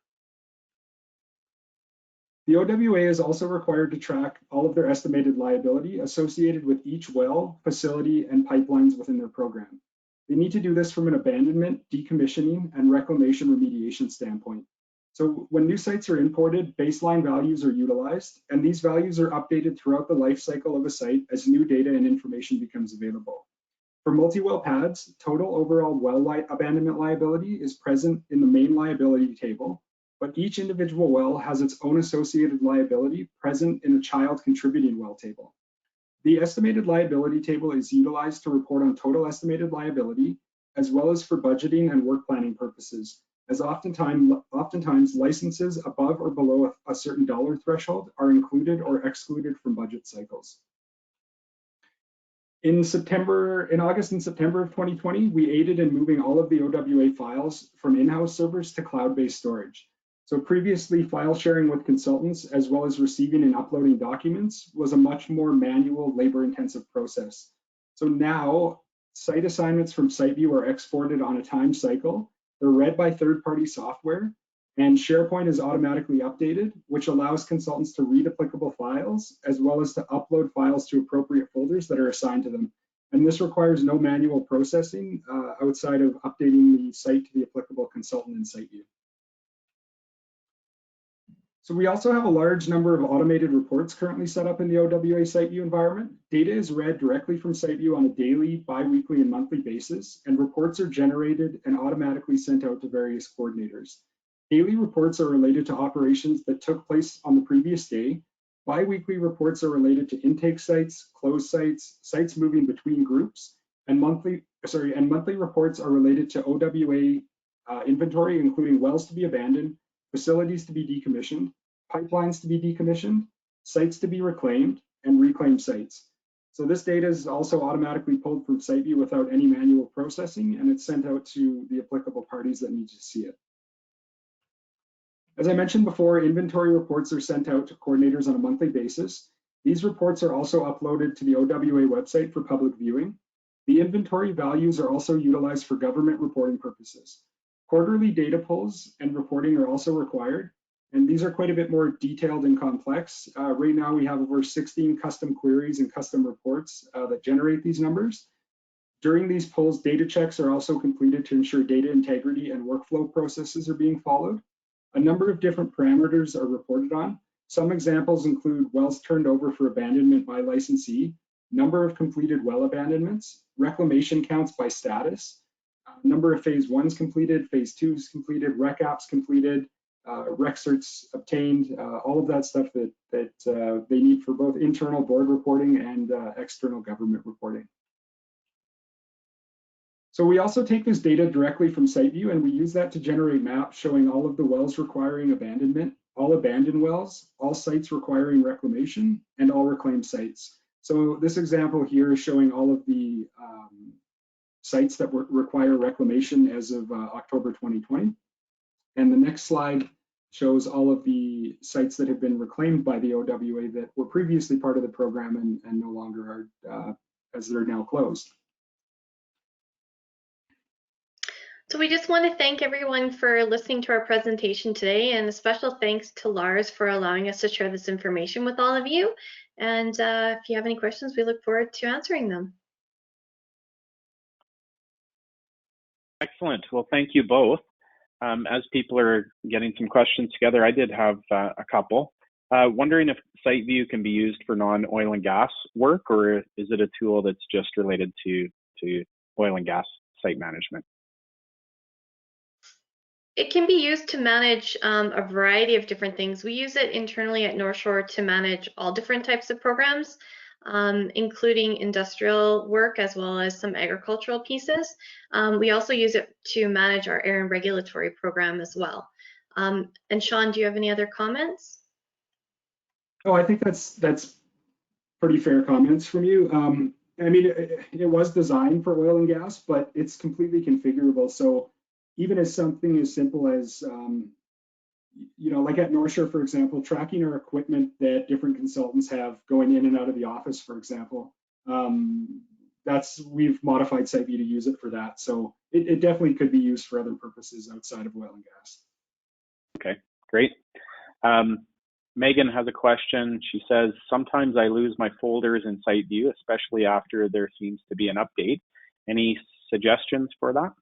The OWA is also required to track all of their estimated liability associated with each well, facility, and pipelines within their program. They need to do this from an abandonment, decommissioning, and reclamation remediation standpoint. So when new sites are imported, baseline values are utilized, and these values are updated throughout the life cycle of a site as new data and information becomes available. For multi-well pads, total overall well abandonment liability is present in the main liability table, but each individual well has its own associated liability present in a child contributing well table. The estimated liability table is utilized to report on total estimated liability, as well as for budgeting and work planning purposes, as oftentimes licenses above or below a certain dollar threshold are included or excluded from budget cycles. In August and September of 2020, we aided in moving all of the OWA files from in-house servers to cloud-based storage. So previously, file sharing with consultants, as well as receiving and uploading documents, was a much more manual, labor-intensive process. So now, site assignments from SiteView are exported on a time cycle. They're read by third-party software, and SharePoint is automatically updated, which allows consultants to read applicable files, as well as to upload files to appropriate folders that are assigned to them. And this requires no manual processing outside of updating the site to the applicable consultant in SiteView. So we also have a large number of automated reports currently set up in the OWA SiteView environment. Data is read directly from SiteView on a daily, bi-weekly, and monthly basis, and reports are generated and automatically sent out to various coordinators. Daily reports are related to operations that took place on the previous day. Bi-weekly reports are related to intake sites, closed sites, sites moving between groups, and monthly reports are related to OWA inventory, including wells to be abandoned, facilities to be decommissioned, pipelines to be decommissioned, sites to be reclaimed, and reclaimed sites. So this data is also automatically pulled from SiteView without any manual processing, and it's sent out to the applicable parties that need to see it. As I mentioned before, inventory reports are sent out to coordinators on a monthly basis. These reports are also uploaded to the OWA website for public viewing. The inventory values are also utilized for government reporting purposes. Quarterly data pulls and reporting are also required, and these are quite a bit more detailed and complex. Right now we have over 16 custom queries and custom reports that generate these numbers. During these pulls, data checks are also completed to ensure data integrity and workflow processes are being followed. A number of different parameters are reported on. Some examples include wells turned over for abandonment by licensee, number of completed well abandonments, reclamation counts by status, number of phase 1s completed, phase 2s completed, rec apps completed, rec certs obtained, all of that stuff that they need for both internal board reporting and external government reporting. So we also take this data directly from SiteView, and we use that to generate maps showing all of the wells requiring abandonment, all abandoned wells, all sites requiring reclamation, and all reclaimed sites. So this example here is showing all of the sites that require reclamation as of October 2020. And the next slide shows all of the sites that have been reclaimed by the OWA that were previously part of the program and no longer are, as they're now closed. So we just want to thank everyone for listening to our presentation today, and a special thanks to Lars for allowing us to share this information with all of you. And if you have any questions, we look forward to answering them. Excellent. Well, thank you both. As people are getting some questions together, I did have a couple. Wondering if SiteView can be used for non-oil and gas work, or is it a tool that's just related to oil and gas site management? It can be used to manage a variety of different things. We use it internally at North Shore to manage all different types of programs, including industrial work as well as some agricultural pieces. We also use it to manage our air and regulatory program as well. And Sean, do you have any other comments? Oh, I think that's pretty fair comments from you. I mean, it was designed for oil and gas, but it's completely configurable. So even as something as simple as, you know, like at North Shore, for example, tracking our equipment that different consultants have going in and out of the office, for example, we've modified SiteView to use it for that. So it definitely could be used for other purposes outside of oil and gas. Okay, great. Megan has a question. She says, sometimes I lose my folders in Site View, especially after there seems to be an update. Any suggestions for that?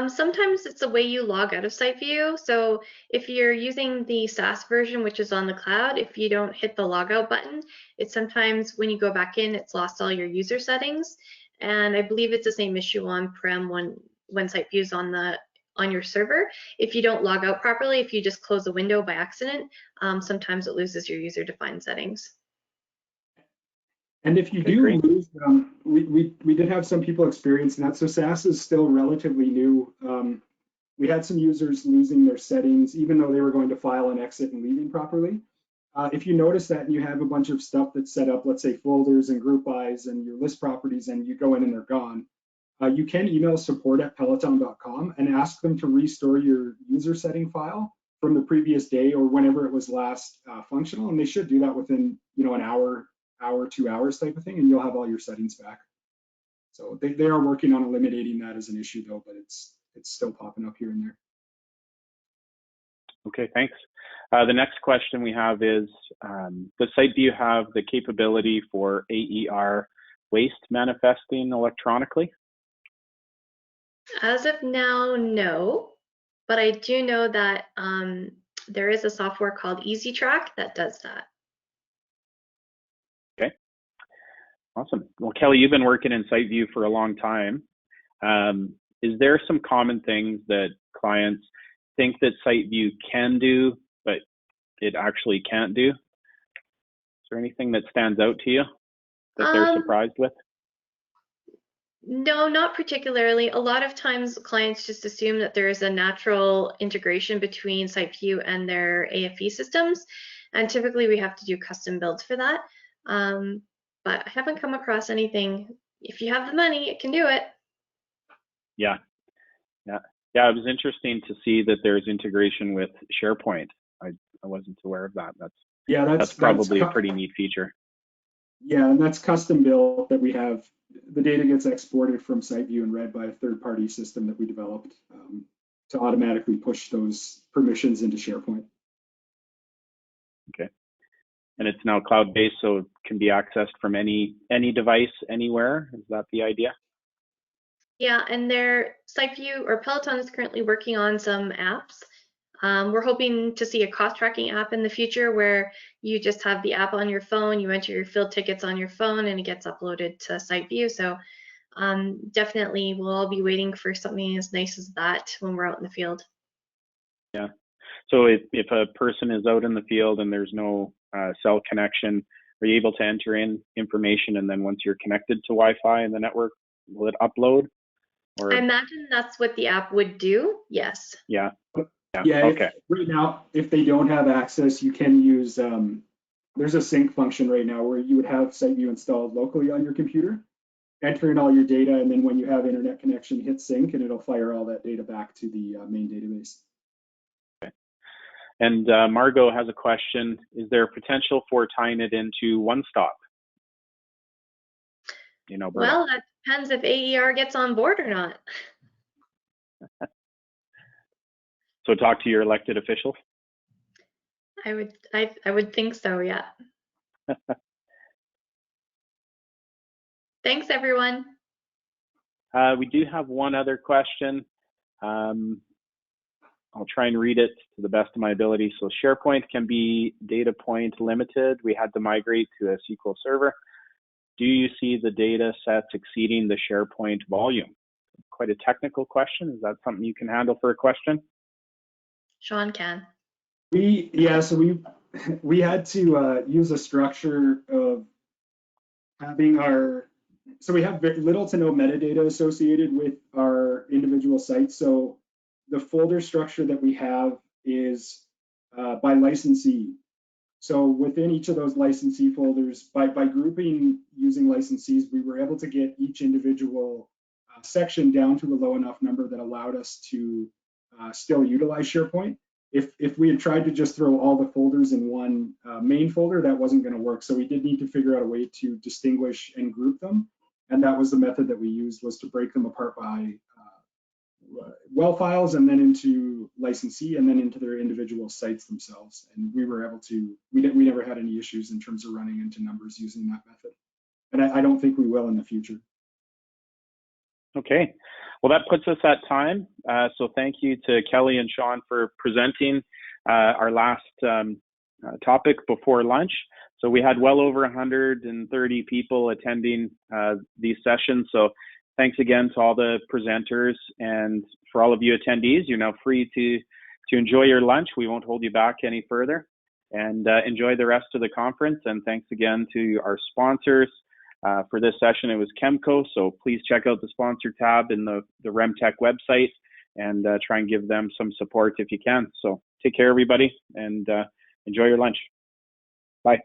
Sometimes it's the way you log out of Site View. So if you're using the SaaS version, which is on the cloud, if you don't hit the logout button, it's sometimes when you go back in, it's lost all your user settings. And I believe it's the same issue on-prem when Site View is on your server. If you don't log out properly, if you just close a window by accident, sometimes it loses your user-defined settings. And if you do lose them, we did have some people experiencing that. So SaaS is still relatively new. We had some users losing their settings, even though they were going to file and exit and leaving properly. If you notice that and you have a bunch of stuff that's set up, let's say folders and group bys and your list properties, and you go in and they're gone, you can email support@peloton.com and ask them to restore your user setting file from the previous day or whenever it was last functional. And they should do that within, an hour, 2 hours type of thing, and you'll have all your settings back. So they are working on eliminating that as an issue though, but it's still popping up here and there. Okay, thanks. The next question we have is, does Site View have the capability for AER waste manifesting electronically? As of now, no, but I do know that there is a software called EasyTrack that does that. Okay, awesome. Well, Kelly, you've been working in Site View for a long time. Is there some common things that clients think that Site View can do, but it actually can't do? Is there anything that stands out to you that they're surprised with? No, not particularly. A lot of times clients just assume that there is a natural integration between Site View and their AFE systems. And typically we have to do custom builds for that. But I haven't come across anything. If you have the money, it can do it. Yeah. It was interesting to see that there's integration with SharePoint. I wasn't aware of that. That's probably a pretty neat feature. Yeah, and that's custom built that we have. The data gets exported from Site View and read by a third-party system that we developed to automatically push those permissions into SharePoint. Okay. And it's now cloud-based, so it can be accessed from any device, anywhere. Is that the idea? Yeah, and their Site View or Peloton is currently working on some apps. We're hoping to see a cost tracking app in the future where you just have the app on your phone, you enter your field tickets on your phone, and it gets uploaded to Site View. So definitely we'll all be waiting for something as nice as that when we're out in the field. Yeah. So if a person is out in the field and there's no cell connection, are you able to enter in information, and then once you're connected to Wi-Fi and the network, will it upload? Or... I imagine that's what the app would do. Yes. Yeah. Okay. Right now, if they don't have access, you can use, there's a sync function right now where you would have Site View installed locally on your computer, enter in all your data, and then when you have internet connection, hit sync, and it'll fire all that data back to the main database. Okay. And Margot has a question. Is there potential for tying it into One Stop? Well, that depends if AER gets on board or not. So talk to your elected officials? I would think so, yeah. Thanks, everyone. We do have one other question. I'll try and read it to the best of my ability. So SharePoint can be data point limited. We had to migrate to a SQL server. Do you see the data sets exceeding the SharePoint volume? Quite a technical question. Is that something you can handle for a question? Sean can. So we had to use a structure of having so we have very little to no metadata associated with our individual sites. So the folder structure that we have is by licensee. So within each of those licensee folders, by grouping using licensees, we were able to get each individual section down to a low enough number that allowed us to still utilize SharePoint. If we had tried to just throw all the folders in one main folder, that wasn't going to work. So we did need to figure out a way to distinguish and group them. And that was the method that we used, was to break them apart by well files and then into licensee and then into their individual sites themselves. And we were able to, we never had any issues in terms of running into numbers using that method. And I don't think we will in the future. Okay, well, that puts us at time. So thank you to Kelly and Sean for presenting our last topic before lunch. So we had well over 130 people attending these sessions. So thanks again to all the presenters, and for all of you attendees, you're now free to enjoy your lunch. We won't hold you back any further, and enjoy the rest of the conference. And thanks again to our sponsors. For this session, it was Chemco, so please check out the sponsor tab in the RemTech website and try and give them some support if you can. So take care, everybody, and enjoy your lunch. Bye.